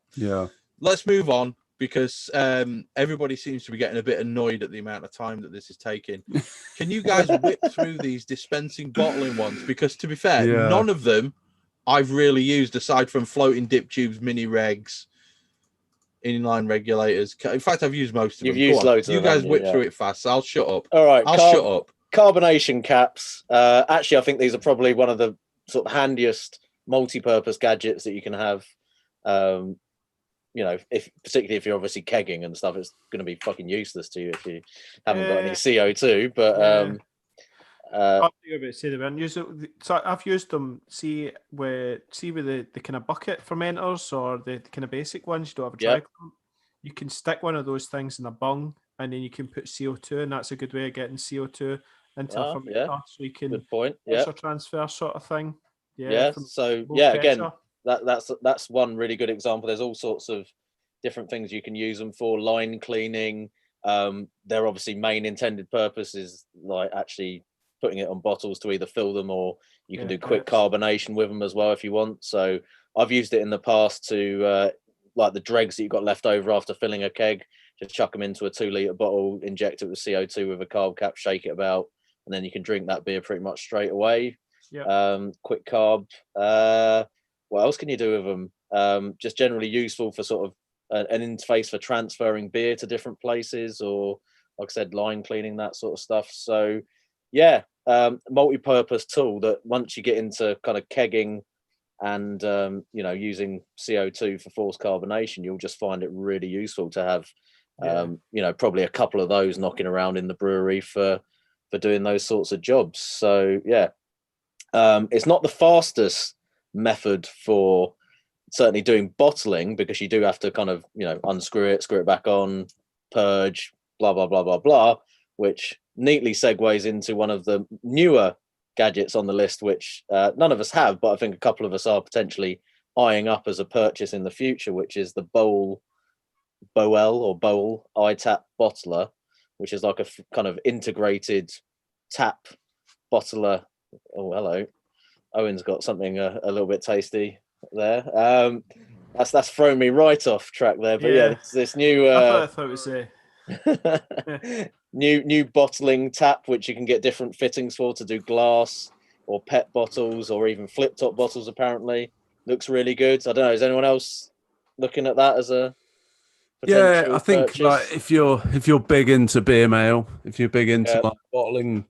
let's move on, because everybody seems to be getting a bit annoyed at the amount of time that this is taking. Can you guys whip through these dispensing bottling ones? Because to be fair, none of them I've really used aside from floating dip tubes, mini regs, inline regulators. In fact, I've used most of them. You've used loads of them. You guys whip through it fast. I'll shut up. All right, I'll shut up. Carbonation caps. Actually, I think these are probably one of the sort of handiest multi-purpose gadgets that you can have. Particularly if you're obviously kegging and stuff, it's going to be fucking useless to you if you haven't got any CO2. But so I've used them. See with the kind of bucket fermenters or the kind of basic ones. You don't have a dry clamp. You can stick one of those things in a bung, and then you can put CO2, and that's a good way of getting CO2 into a fermenter. So you can pressure transfer sort of thing. Again, that's one really good example. There's all sorts of different things you can use them for. Line cleaning. Their obviously main intended purpose is like actually putting it on bottles to either fill them, or you can do quick carbonation with them as well if you want. So I've used it in the past to like the dregs that you've got left over after filling a keg, just chuck them into a 2-litre bottle, inject it with CO2 with a carb cap, shake it about, and then you can drink that beer pretty much straight away. Quick carb. What else can you do with them? Just generally useful for sort of an interface for transferring beer to different places, or like I said, line cleaning, that sort of stuff. So multi-purpose tool that once you get into kind of kegging and using CO2 for forced carbonation, you'll just find it really useful to have probably a couple of those knocking around in the brewery for doing those sorts of jobs. So it's not the fastest method for certainly doing bottling, because you do have to kind of unscrew it, screw it back on, purge, blah blah blah blah blah, which neatly segues into one of the newer gadgets on the list, which none of us have, but I think a couple of us are potentially eyeing up as a purchase in the future, which is the Bowl iTap bottler, which is like a kind of integrated tap bottler. Oh, hello. Owen's got something a little bit tasty there. That's thrown me right off track there. But this new I thought it was new bottling tap, which you can get different fittings for to do glass or PET bottles or even flip top bottles. Apparently, looks really good. I don't know. Is anyone else looking at that as a I think purchase? Like if you're big into beer mail, if you're big into like bottling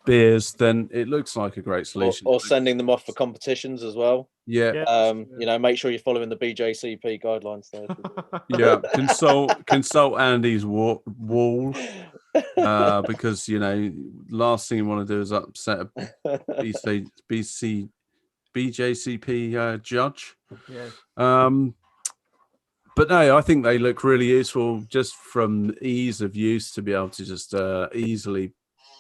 beers, then it looks like a great solution. Or sending them off for competitions as well. Make sure you're following the BJCP guidelines there. consult Andy's wall because last thing you want to do is upset a BJCP judge. But no, I think they look really useful just from ease of use to be able to just easily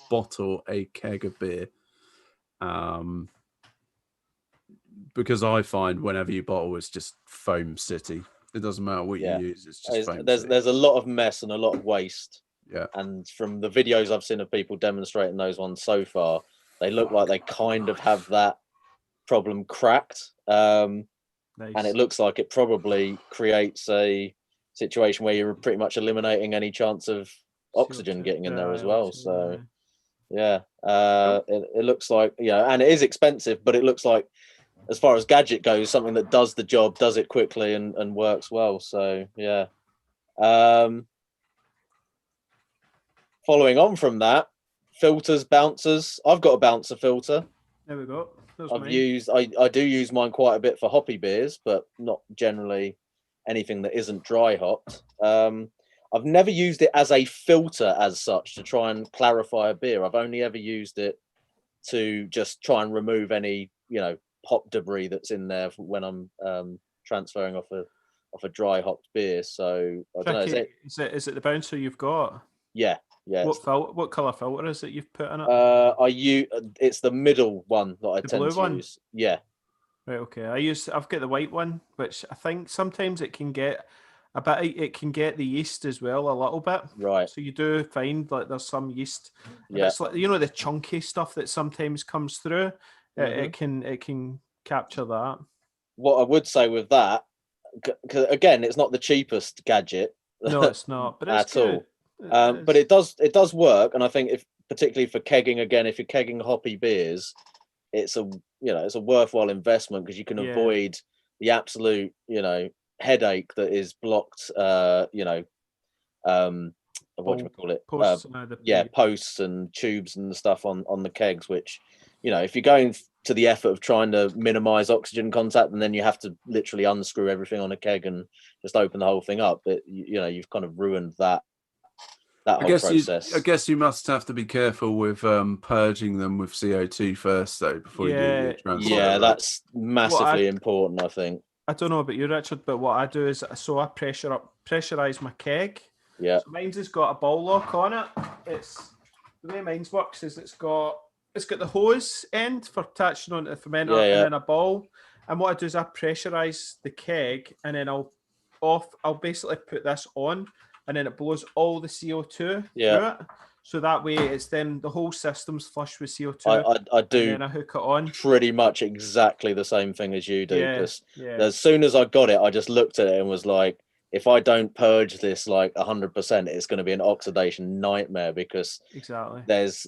bottle a keg of beer. Because I find whenever you bottle, it's just foam city. It doesn't matter what you use; it's just foam city. There's a lot of mess and a lot of waste. Yeah. And from the videos I've seen of people demonstrating those ones so far, they look like they kind of have that problem cracked. Nice. And it looks like it probably creates a situation where you're pretty much eliminating any chance of oxygen getting in there as well. So it looks like and it is expensive, but it looks like, as far as gadget goes, something that does the job, does it quickly and works well. So following on from that, filters, bouncers. I've got a bouncer filter. There we go. I do use mine quite a bit for hoppy beers, but not generally anything that isn't dry hopped. I've never used it as a filter as such to try and clarify a beer. I've only ever used it to just try and remove any, hop debris that's in there when I'm transferring off a dry hopped beer. So I don't know. Is it the bouncer you've got? Yeah. What colour filter is it you've put in it? It's the middle one that I tend to use. Yeah. Right. Okay. I've got the white one, which I think sometimes it can get the yeast as well a little bit. Right. So you do find like there's some yeast. Yeah. It's like the chunky stuff that sometimes comes through. Mm-hmm. It can capture that. What I would say with that, because again, it's not the cheapest gadget. No, it's not. But it's at good. all. But it does work, and I think particularly for kegging, again, if you're kegging hoppy beers, it's a worthwhile investment because you can avoid the absolute headache that is blocked. What do you call it? Posts and tubes and stuff on the kegs, which if you're going to the effort of trying to minimize oxygen contact and then you have to literally unscrew everything on a keg and just open the whole thing up, but you've kind of ruined that whole process. I guess you must have to be careful with purging them with CO2 first, though, before you do your transfer. Yeah, that's massively important, I think. I don't know about you, Richard, but what I do is I pressurize my keg. Yeah. So mine's has got a ball lock on it. It's the way mine's works is it's got the hose end for attaching onto the fermenter and then a ball. And what I do is I pressurize the keg and then I'll basically put this on and then it blows all the CO2 through it. So that way it's then the whole system's flush with CO2. I do. And then I hook it on. Pretty much exactly the same thing as you do. As soon as I got it, I just looked at it and was like, if I don't purge this like 100%, it's going to be an oxidation nightmare because there's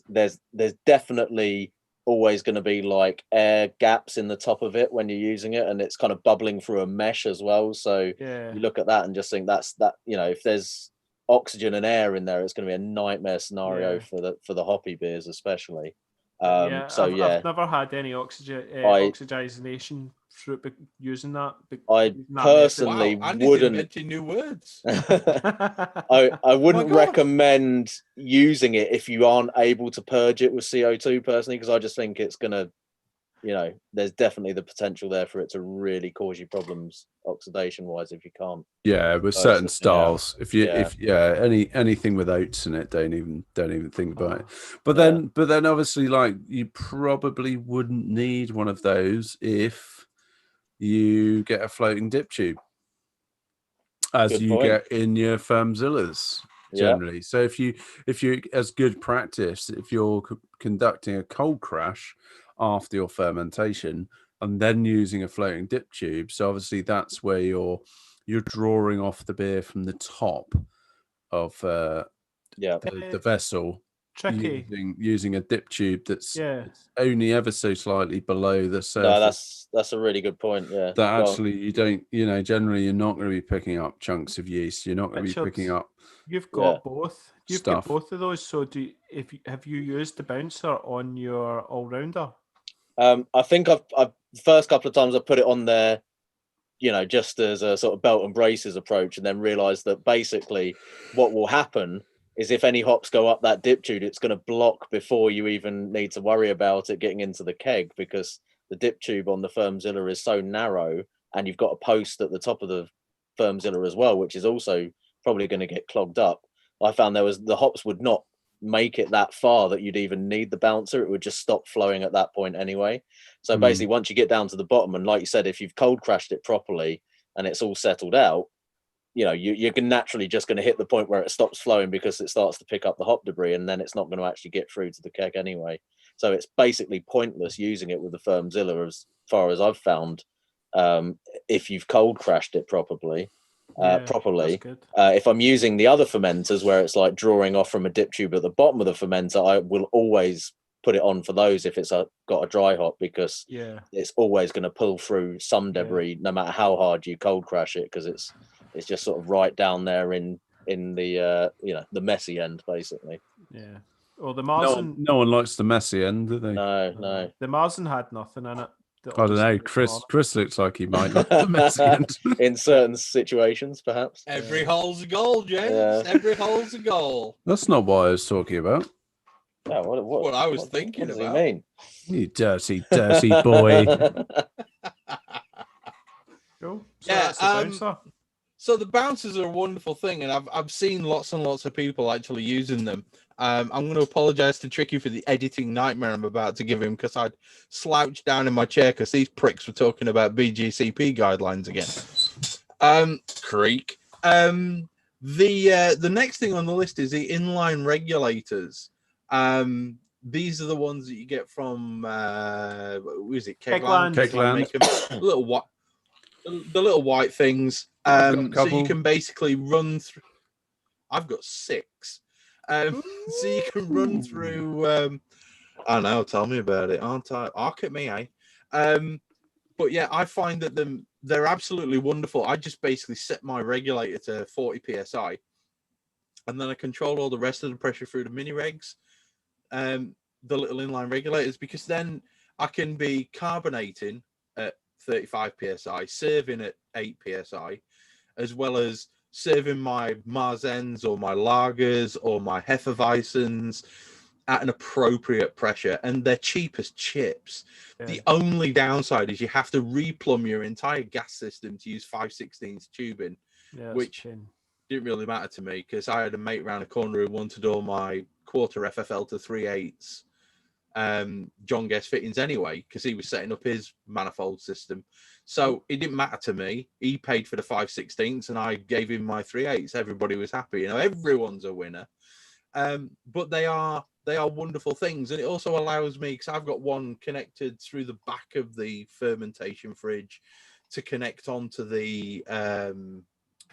definitely always going to be like air gaps in the top of it when you're using it, and it's kind of bubbling through a mesh as well. So you look at that and just think if there's oxygen and air in there, it's going to be a nightmare scenario for the hoppy beers especially. I've never had any oxidization through using that. I personally wouldn't. New words. I wouldn't recommend using it if you aren't able to purge it with CO2 personally, because I just think it's gonna, there's definitely the potential there for it to really cause you problems oxidation wise if you can't. Yeah, with certain styles, if anything with oats in it, don't even think about it. But then obviously, like, you probably wouldn't need one of those if you get a floating dip tube, as you get in your Firmzillas generally. So if you as good practice, if you're conducting a cold crash after your fermentation and then using a floating dip tube, so obviously that's where you're drawing off the beer from the top of the vessel. Tricky. Using a dip tube that's only ever so slightly below the surface. No, that's a really good point. Yeah. That actually you don't, generally you're not going to be picking up chunks of yeast. You're not going to be picking up. You've got both. You've got both of those. So have you used the bouncer on your all rounder? I think I've the first couple of times I put it on there, just as a sort of belt and braces approach, and then realised that basically what will happen is if any hops go up that dip tube, it's going to block before you even need to worry about it getting into the keg, because the dip tube on the Firmzilla is so narrow, and you've got a post at the top of the Firmzilla as well, which is also probably going to get clogged up. I found the hops would not make it that far that you'd even need the bouncer. It would just stop flowing at that point anyway. So basically, once you get down to the bottom, and like you said, if you've cold crashed it properly and it's all settled out, you're naturally just going to hit the point where it stops flowing because it starts to pick up the hop debris, and then it's not going to actually get through to the keg anyway. So it's basically pointless using it with the Firmzilla as far as I've found, if you've cold crashed it properly. If I'm using the other fermenters where it's like drawing off from a dip tube at the bottom of the fermenter, I will always put it on for those if it's got a dry hop, because it's always going to pull through some debris no matter how hard you cold crash it, because it's just sort of right down there in in the the messy end, basically. Yeah. Well, the No, Marzen. no one likes the messy end, do they? No. The Marzen had nothing in it. I don't know. Chris looks like he might like the messy end. In certain situations, perhaps. Every hole's a goal, gents. Yeah. Every hole's a goal. That's not what I was talking about. Oh, What I was thinking what does about. he mean? You dirty, dirty boy. Cool. So Yeah, that's the bouncer. So the bouncers are a wonderful thing, and I've seen lots and lots of people actually using them. I'm going to apologise to Tricky for the editing nightmare I'm about to give him, because I'd slouched down in my chair because these pricks were talking about BGCP guidelines again. Creak. The next thing on the list is the inline regulators. These are the ones that you get from who is it? Kegland. Kegland. The little white things. So you can basically run through. I've got 6. So you can run through. I know. Tell me about it, aren't I? Arc at me, eh? But yeah, I find that they're absolutely wonderful. I just basically set my regulator to 40 psi, and then I control all the rest of the pressure through the mini regs, the little inline regulators, because then I can be carbonating at 35 psi, serving at 8 psi, as well as serving my Marzens or my lagers or my Hefeweizens at an appropriate pressure, and they're cheap as chips. Yeah. The only downside is you have to replumb your entire gas system to use 5/16 tubing, which didn't really matter to me because I had a mate around the corner who wanted all my quarter FFL to 3/8 John Guest fittings anyway, because he was setting up his manifold system. So it didn't matter to me. He paid for the 5/16 and I gave him my 3/8. Everybody was happy. You know, everyone's a winner. But they are wonderful things, and it also allows me, because I've got one connected through the back of the fermentation fridge to connect onto the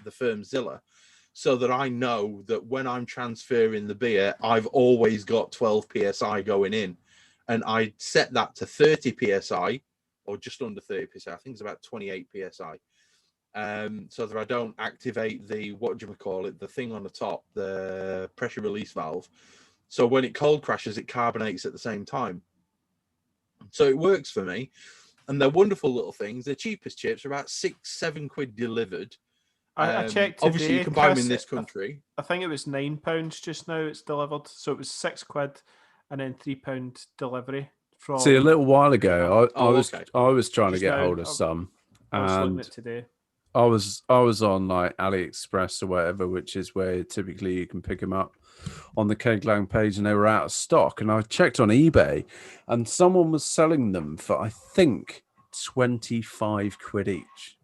Firmzilla, so that I know that when I'm transferring the beer, I've always got 12 psi going in, and I set that to 30 psi or just under 30 psi. I think it's about 28 psi. So that I don't activate the, the thing on the top, the pressure release valve. So when it cold crashes, it carbonates at the same time. So it works for me. And they're wonderful little things. They're cheap as chips, about £6-7 delivered. I checked today, obviously you can buy them in this country. I think it was £9 just now it's delivered. So it was £6 and then £3 delivery. From See, a little while ago, I was trying just to get now, hold of some. I was looking And at it today. I was on like AliExpress or whatever, which is where typically you can pick them up on the Keglang page, and they were out of stock. And I checked on eBay, and someone was selling them for, I think, £25 each.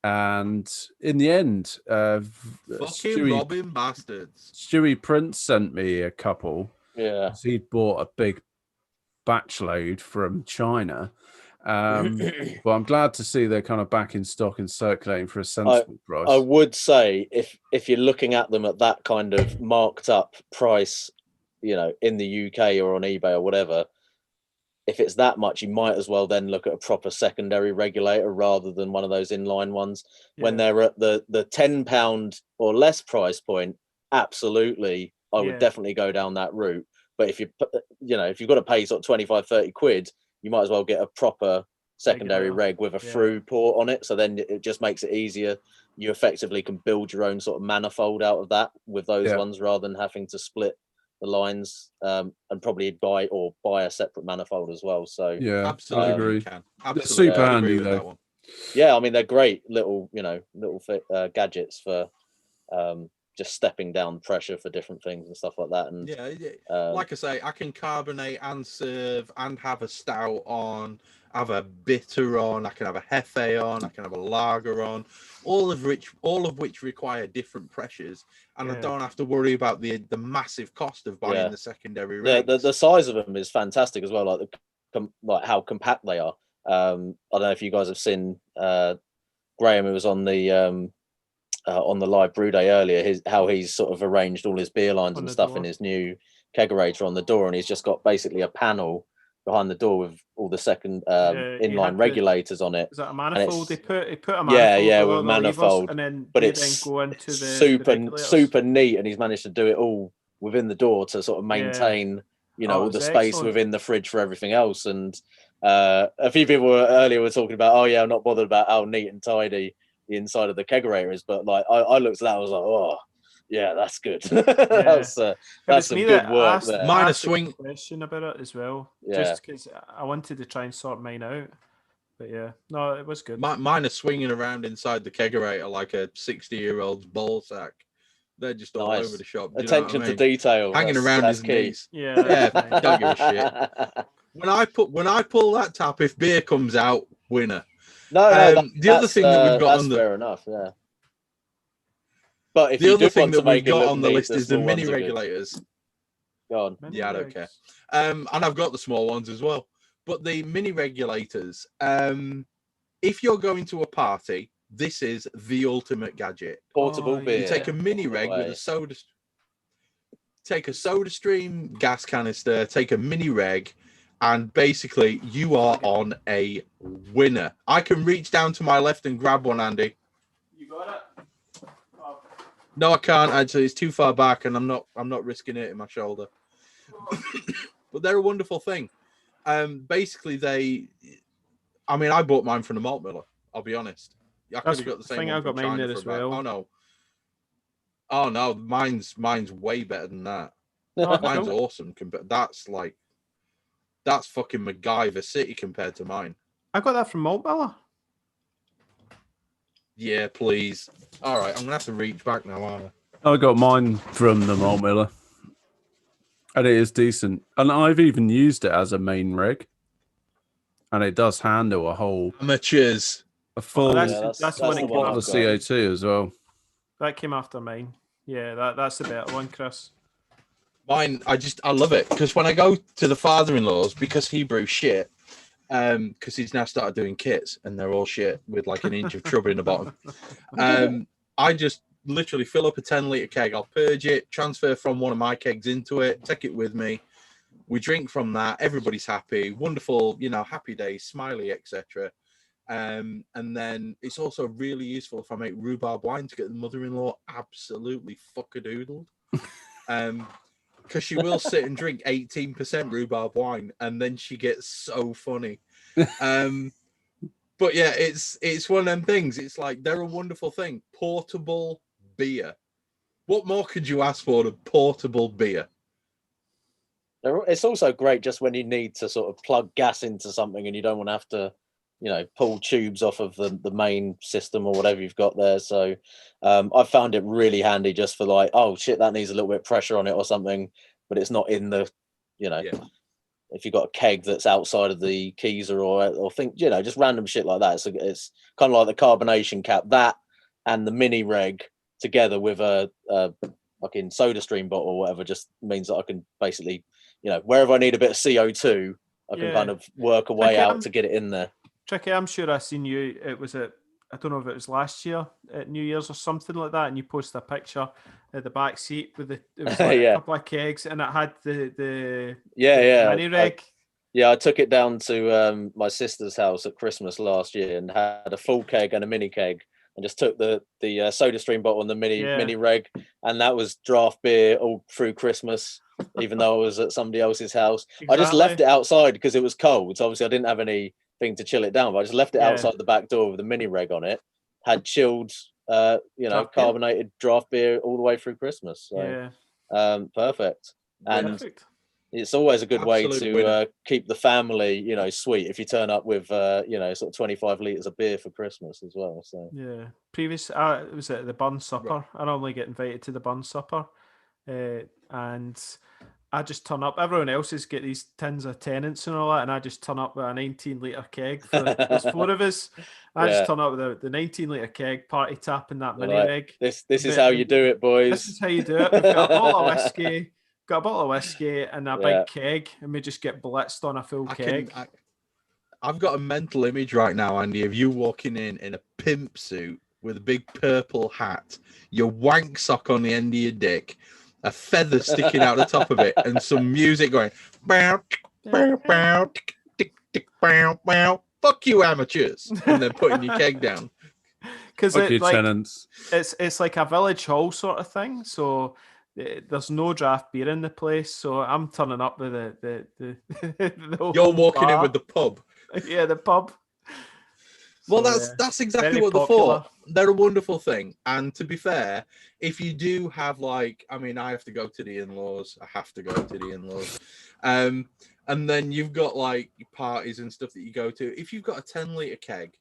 And in the end, fucking robbing bastards. Stewie Prince sent me a couple. Yeah, he'd bought a big batch load from China. But I'm glad to see they're kind of back in stock and circulating for a sensible price. I would say if you're looking at them at that kind of marked up price, you know, in the UK or on eBay or whatever, if it's that much, you might as well then look at a proper secondary regulator rather than one of those inline ones. Yeah. When they're at the £10 or less price point, absolutely, I would definitely go down that route. But if if you've got to pay sort of £25-30, you might as well get a proper secondary reg with a through port on it. So then it just makes it easier. You effectively can build your own sort of manifold out of that with those ones, rather than having to split the lines and probably buy a separate manifold as well. So absolutely, I agree. Absolutely, super handy though. Yeah, I mean, they're great little gadgets for just stepping down pressure for different things and stuff like that. And like I say, I can carbonate and serve and have a stout on, have a bitter on, I can have a hefe on, I can have a lager on, all of which require different pressures, and I don't have to worry about the massive cost of buying the secondary rigs. The size of them is fantastic as well, like how compact they are. I don't know if you guys have seen Graham, who was on the live brew day earlier, how he's sort of arranged all his beer lines and stuff in his new kegerator on the door, and he's just got basically a panel behind the door with all the second you inline had regulators on it. Is that a manifold? He put a manifold. Yeah, with with all the levers, manifold. and then But they it's then go into the regulators. super neat, and he's managed to do it all within the door to sort of maintain, all the space excellent. within the fridge for everything else. And a few people earlier were talking about, oh yeah, I'm not bothered about how neat and tidy the inside of the kegerator is, but like I looked at that, I was like, oh yeah, that's good. That's some good work there. Mine I a asked swing question about it as well, Yeah. just because I wanted to try and sort mine out. But yeah, no, it was good. Mine are swinging around inside the kegerator like a 60-year-old's ball sack. They're just all over the shop. Attention to detail, hanging around his key. knees. Yeah, Yeah, don't give a shit. When I pull that tap, if beer comes out, winner. No, the other thing that we've got on the fair enough, yeah. But if the you other do thing want that to make we've got it look on the neat, list is the small mini ones are good. regulators. Go on. Mini Yeah, I don't regs. care. And I've got the small ones as well. But the mini regulators, if you're going to a party, this is the ultimate gadget. Portable beer. You take a mini reg with a soda. Take a soda stream, gas canister, take a mini reg, and basically you are on a winner. I can reach down to my left and grab one, Andy. You got it? Oh. No, I can't actually. It's too far back, and I'm not risking it in my shoulder. But they're a wonderful thing. Basically, I bought mine from the malt miller. I'll be honest. I could have got the same one from China there as well. Oh no, mine's way better than that. Oh, Mine's cool. awesome. That's fucking MacGyver City compared to mine. I got that from Malt Miller. Yeah, please. All right, I'm gonna have to reach back now, aren't I? I got mine from the malt miller, and it is decent. And I've even used it as a main rig, and it does handle a whole amateurs. A full that's the one bottle of CO2 as well. That came after mine. Yeah, that's the better one, Chris. Mine, I love it because when I go to the father-in-law's, because he brews shit, because he's now started doing kits and they're all shit with like an inch of trouble in the bottom. I just literally fill up a 10-litre keg. I'll purge it, transfer from one of my kegs into it, take it with me. We drink from that. Everybody's happy. Wonderful, happy days, smiley, etc. And then it's also really useful if I make rhubarb wine to get the mother-in-law absolutely fuck-a-doodled. Because she will sit and drink 18% rhubarb wine, and then she gets so funny. But yeah, it's one of them things. It's like they're a wonderful thing. Portable beer. What more could you ask for than portable beer? It's also great just when you need to sort of plug gas into something and you don't want to have to, pull tubes off of the main system or whatever you've got there. So I found it really handy just for like, oh shit, that needs a little bit of pressure on it or something, but it's not in the, if you've got a keg that's outside of the keezer or think, just random shit like that. So it's kind of like the carbonation cap, that and the mini reg together with a fucking soda stream bottle or whatever just means that I can basically, wherever I need a bit of CO2, I can kind of work a way out to get it in there. Tricky, I'm sure I seen you. It was I don't know if it was last year at New Year's or something like that, and you posted a picture at the back seat with it was like a couple of kegs, and it had the mini reg. I took it down to my sister's house at Christmas last year and had a full keg and a mini keg, and just took the soda stream bottle and the mini reg, and that was draft beer all through Christmas. Even though I was at somebody else's house, I just left it outside because it was cold. So obviously I didn't have anything to chill it down, but I just left it outside the back door with the mini reg on it. Had chilled, carbonated draft beer all the way through Christmas. So, perfect. And it's always a good way to keep the family, sweet if you turn up with, sort of 25 litres of beer for Christmas as well. So it was at the Bun Supper. I normally get invited to the Bun Supper. And I just turn up. Everyone else has get these tins of Tennants and all that, and I just turn up with a 19-litre keg for there's 4 of us. I just turn up with the 19-litre keg, party tapping that mini reg. This is how you do it, boys. This is how you do it. We've got a bottle of whiskey, and a big keg, and we just get blitzed on a full keg. I've got a mental image right now, Andy, of you walking in a pimp suit with a big purple hat, your wank sock on the end of your dick, a feather sticking out the top of it, and some music going. Bow, bow, tick, tick, tick, bow, bow. Fuck you, amateurs, and then putting your keg down. Because Okay, like tenants. it's like a village hall sort of thing. So there's no draft beer in the place. So I'm turning up with the the You're walking in bar. with the pub. Yeah, the pub. Well, So, that's exactly very what they're popular. for. They're a wonderful thing. And to be fair, if you do have like, I mean, I have to go to the in-laws. I have to go to the in-laws. And then you've got like parties and stuff that you go to. If you've got a 10-litre keg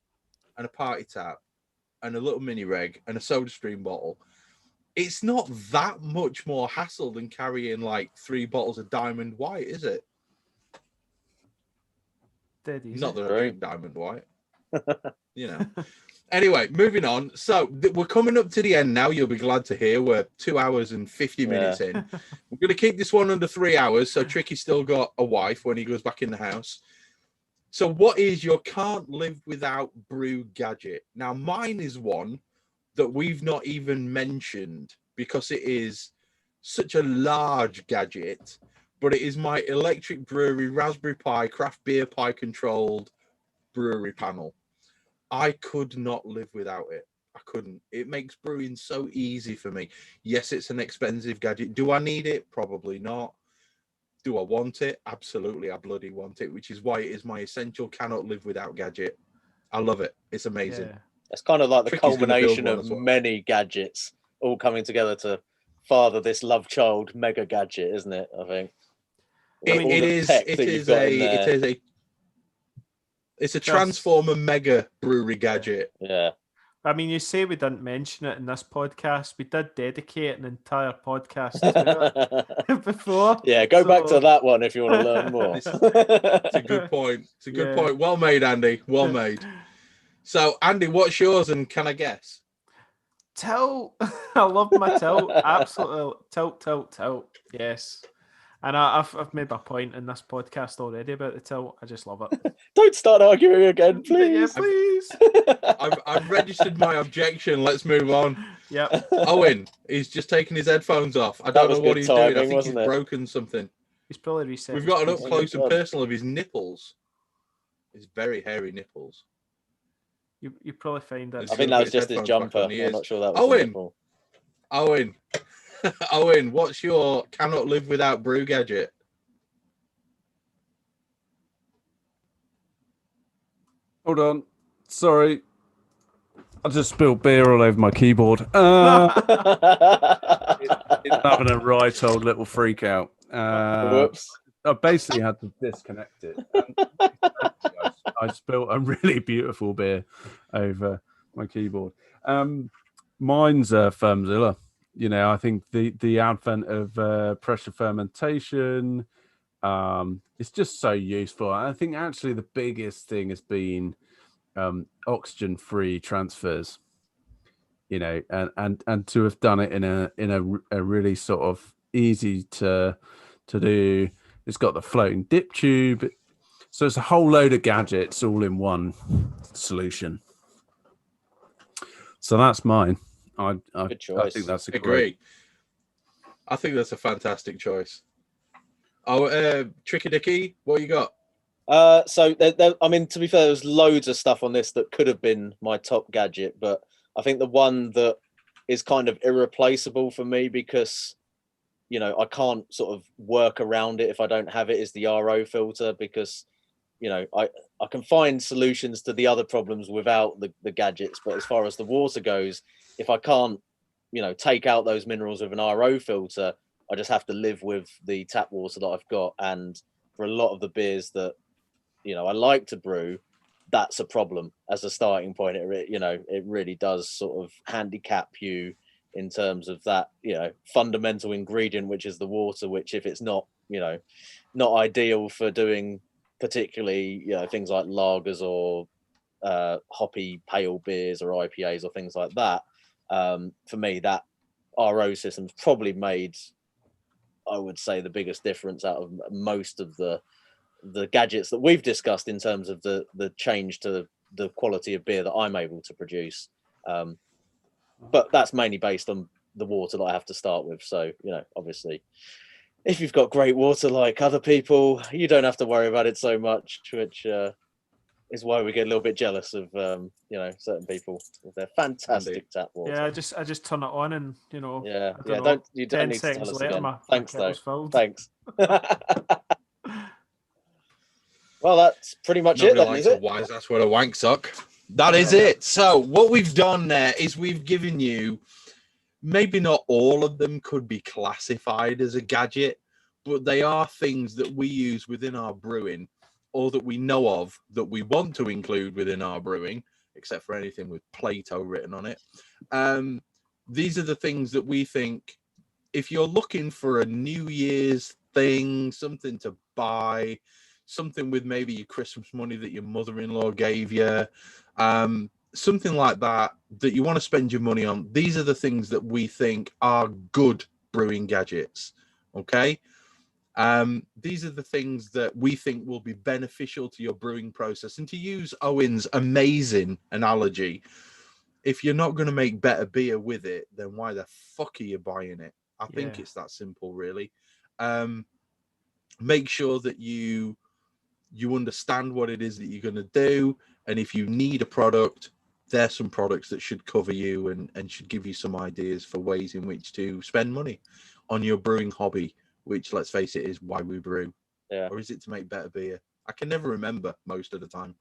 and a party tap and a little mini reg and a soda stream bottle, it's not that much more hassle than carrying like 3 bottles of Diamond White, is it? Dead easy. Not that I drink Diamond White. You know. Anyway, moving on. So we're coming up to the end now. You'll be glad to hear we're 2 hours and 50 minutes in. We're going to keep this one under 3 hours. So Tricky's still got a wife when he goes back in the house. So what is your can't live without brew gadget? Now, mine is one that we've not even mentioned because it is such a large gadget, but it is my electric brewery Raspberry Pi craft beer pie controlled brewery panel. I could not live without it. I couldn't. It makes brewing so easy for me. Yes, it's an expensive gadget. Do I need it? Probably not. Do I want it? Absolutely. I bloody want it, which is why it is my essential cannot live without gadget. I love it. It's amazing. Yeah. It's kind of like the Tricky's gonna build culmination one of as well. many gadgets all coming together to father this love child mega gadget, isn't it? I think. It All the is. tech It that you've is got a. in there. It is a. It's a Transformer mega brewery gadget. Yeah. I mean, you say we didn't mention it in this podcast. We did dedicate an entire podcast to it before. Yeah, go back to so- that one if you want to learn more. It's a good point. It's a good Yeah. point. Well made, Andy. Well made. So, Andy, what's yours, and can I guess? Tilt. I love my tilt. Absolutely tilt. Yes. And I've made my point in this podcast already about the tilt. I just love it. Don't start arguing again, Yeah, please. please. I've registered my objection. Let's move on. Yep. Owen, he's just taking his headphones off. I That don't was know what good he's doing. I timing, think he's wasn't it? broken something. He's probably reset. We've his got an up PC. close and God. personal of his nipples. His very hairy nipples. You probably find that. It's I think gonna that was put his just his headphones back jumper. on. He I'm is. not sure that was Owen. the nipple. Owen. Owen, what's your cannot live without brew gadget? Hold on. Sorry. I just spilled beer all over my keyboard. It's having a right old little freak out. Whoops. I basically had to disconnect it. I spilled a really beautiful beer over my keyboard. Mine's Firmzilla. You know, I think the advent of pressure fermentation, it's just so useful. I think actually the biggest thing has been oxygen-free transfers. You know, and to have done it in a really sort of easy to do. It's got the floating dip tube, so it's a whole load of gadgets all in one solution. So that's mine. I Good choice. think that's a Agree. great. I think that's a fantastic choice. Oh, Tricky Dicky, what you got? So I mean, to be fair, there's loads of stuff on this that could have been my top gadget, but I think the one that is kind of irreplaceable for me because, you know, I can't sort of work around it if I don't have it is the RO filter because, you know, I can find solutions to the other problems without the gadgets. But as far as the water goes, if I can't, you know, take out those minerals with an RO filter, I just have to live with the tap water that I've got. And for a lot of the beers that, you know, I like to brew, that's a problem as a starting point. It really does sort of handicap you in terms of that, you know, fundamental ingredient, which is the water, which if it's not, you know, not ideal for doing particularly, you know, things like lagers or hoppy pale beers or IPAs or things like that. For me, that RO system's probably made, I would say, the biggest difference out of most of the gadgets that we've discussed in terms of the change to the quality of beer that I'm able to produce. But that's mainly based on the water that I have to start with. So, you know, obviously if you've got great water like other people, you don't have to worry about it so much, which is why we get a little bit jealous of certain people with their fantastic tap water. Yeah, I just turn it on and you don't 10 need to tell seconds us later, again. my Thanks kettle's though. filled. Thanks. Well, that's pretty much Nobody it then, likes is a it? wise ass with a wank sock. That is it. So what we've done there is we've given you, maybe not all of them could be classified as a gadget, but they are things that we use within our brewing, or that we know of that we want to include within our brewing, except for anything with Plato written on it. These are the things that we think, if you're looking for a New Year's thing, something to buy, something with maybe your Christmas money that your mother-in-law gave you, something like that you want to spend your money on, these are the things that we think are good brewing gadgets. Okay. These are the things that we think will be beneficial to your brewing process. And to use Owen's amazing analogy, if you're not going to make better beer with it, then why the fuck are you buying it? I think it's that simple, really. Make sure that you understand what it is that you're going to do. And if you need a product, there's some products that should cover you and should give you some ideas for ways in which to spend money on your brewing hobby, which, let's face it, is why we brew. Yeah. Or is it to make better beer? I can never remember most of the time.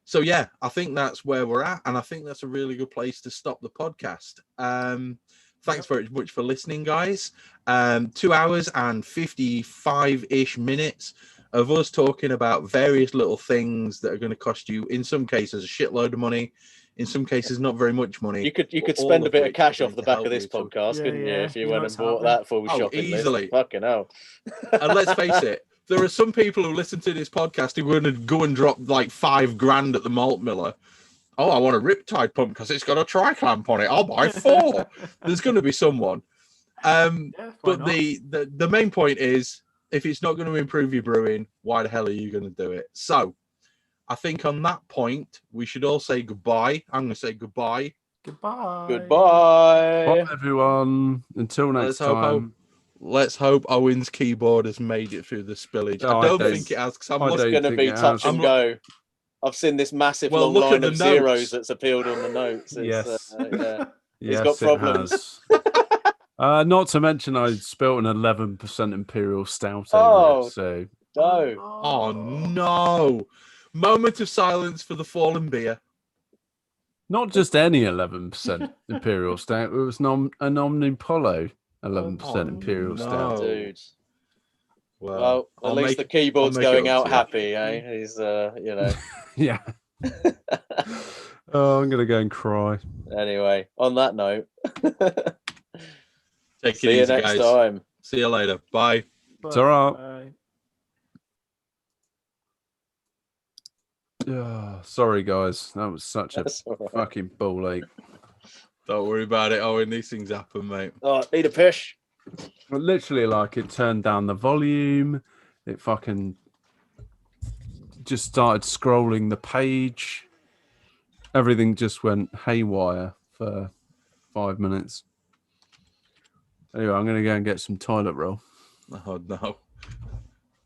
So yeah, I think that's where we're at, and I think that's a really good place to stop the podcast. Thanks very much for listening, guys. 2 hours and 55-ish minutes of us talking about various little things that are going to cost you, in some cases, a shitload of money, in some cases, not very much money. You could spend a bit of cash off the back of this podcast, couldn't you? If you went and bought that full shopping easily. list. Fucking hell. And let's face it, there are some people who listen to this podcast who are going to go and drop like $5,000 at the malt miller. Oh, I want a Riptide pump because it's got a tri-clamp on it. I'll buy 4. There's going to be someone. But the main point is, if it's not going to improve your brewing, why the hell are you going to do it? So I think on that point, we should all say goodbye. I'm going to say goodbye. Goodbye. Goodbye. Bye, everyone. Until next time. Let's hope Owen's keyboard has made it through the spillage. I don't think it has. It's going to be touch and go. I've seen this massive long line of zeros that's appeared on the notes. Yes. He's got problems. Not to mention, I spilled an 11% Imperial Stout over it. So. No. Oh, no. Moment of silence for the fallen beer. Not just any 11% Imperial Stout. It was an Omnipollo 11% Imperial Stout. Dude. Well, at least the keyboard's going out happy, eh? He's, Yeah. Oh, I'm going to go and cry. Anyway, on that note. Take it See you next time. See you later. Bye. It's all right. Oh, sorry, guys. That was such a fucking ball ache. Don't worry about it, Owen. These things happen, mate. Oh, need a pish. Literally, like, it turned down the volume. It fucking just started scrolling the page. Everything just went haywire for 5 minutes. Anyway, I'm going to go and get some toilet roll. Oh, no.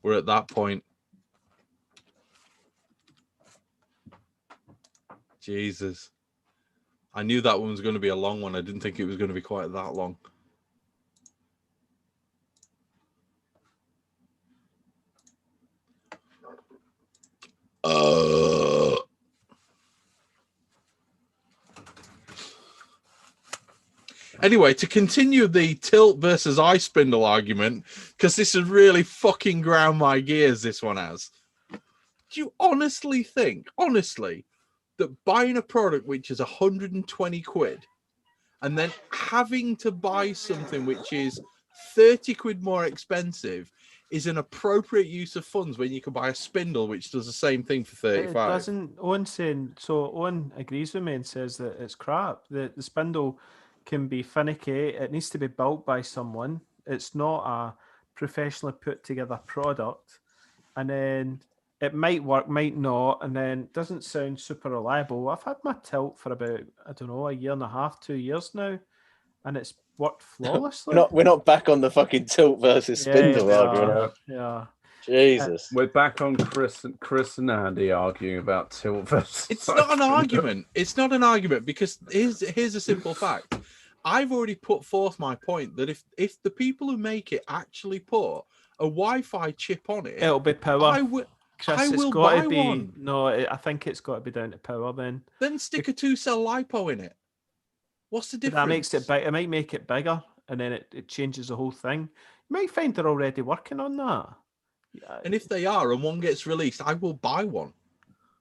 We're at that point. Jesus. I knew that one was going to be a long one. I didn't think it was going to be quite that long. Anyway, to continue the tilt versus eye spindle argument, because this has really fucking ground my gears, this one has. Do you honestly think, that buying a product which is 120 quid and then having to buy something which is 30 quid more expensive is an appropriate use of funds when you can buy a spindle which does the same thing for 35? It doesn't. Owen agrees with me and says that it's crap. The spindle can be finicky. It needs to be built by someone. It's not a professionally put together product. And then it might work, might not, and then it doesn't sound super reliable. I've had my tilt for about, I don't know, a year and a half, 2 years now, and it's worked flawlessly. We're not back on the fucking tilt versus spindle argument. Yeah. Jesus. We're back on Chris and Andy arguing about tilt versus. It's not an argument. It's not an argument because here's a simple fact. I've already put forth my point that if the people who make it actually put a Wi-Fi chip on it, It'll be power. I will buy one. No, I think it's got to be down to power then. Then stick a 2-cell LiPo in it. What's the difference? That makes it big. It might make it bigger, and then it changes the whole thing. You might find they're already working on that. And if they are, and one gets released, I will buy one.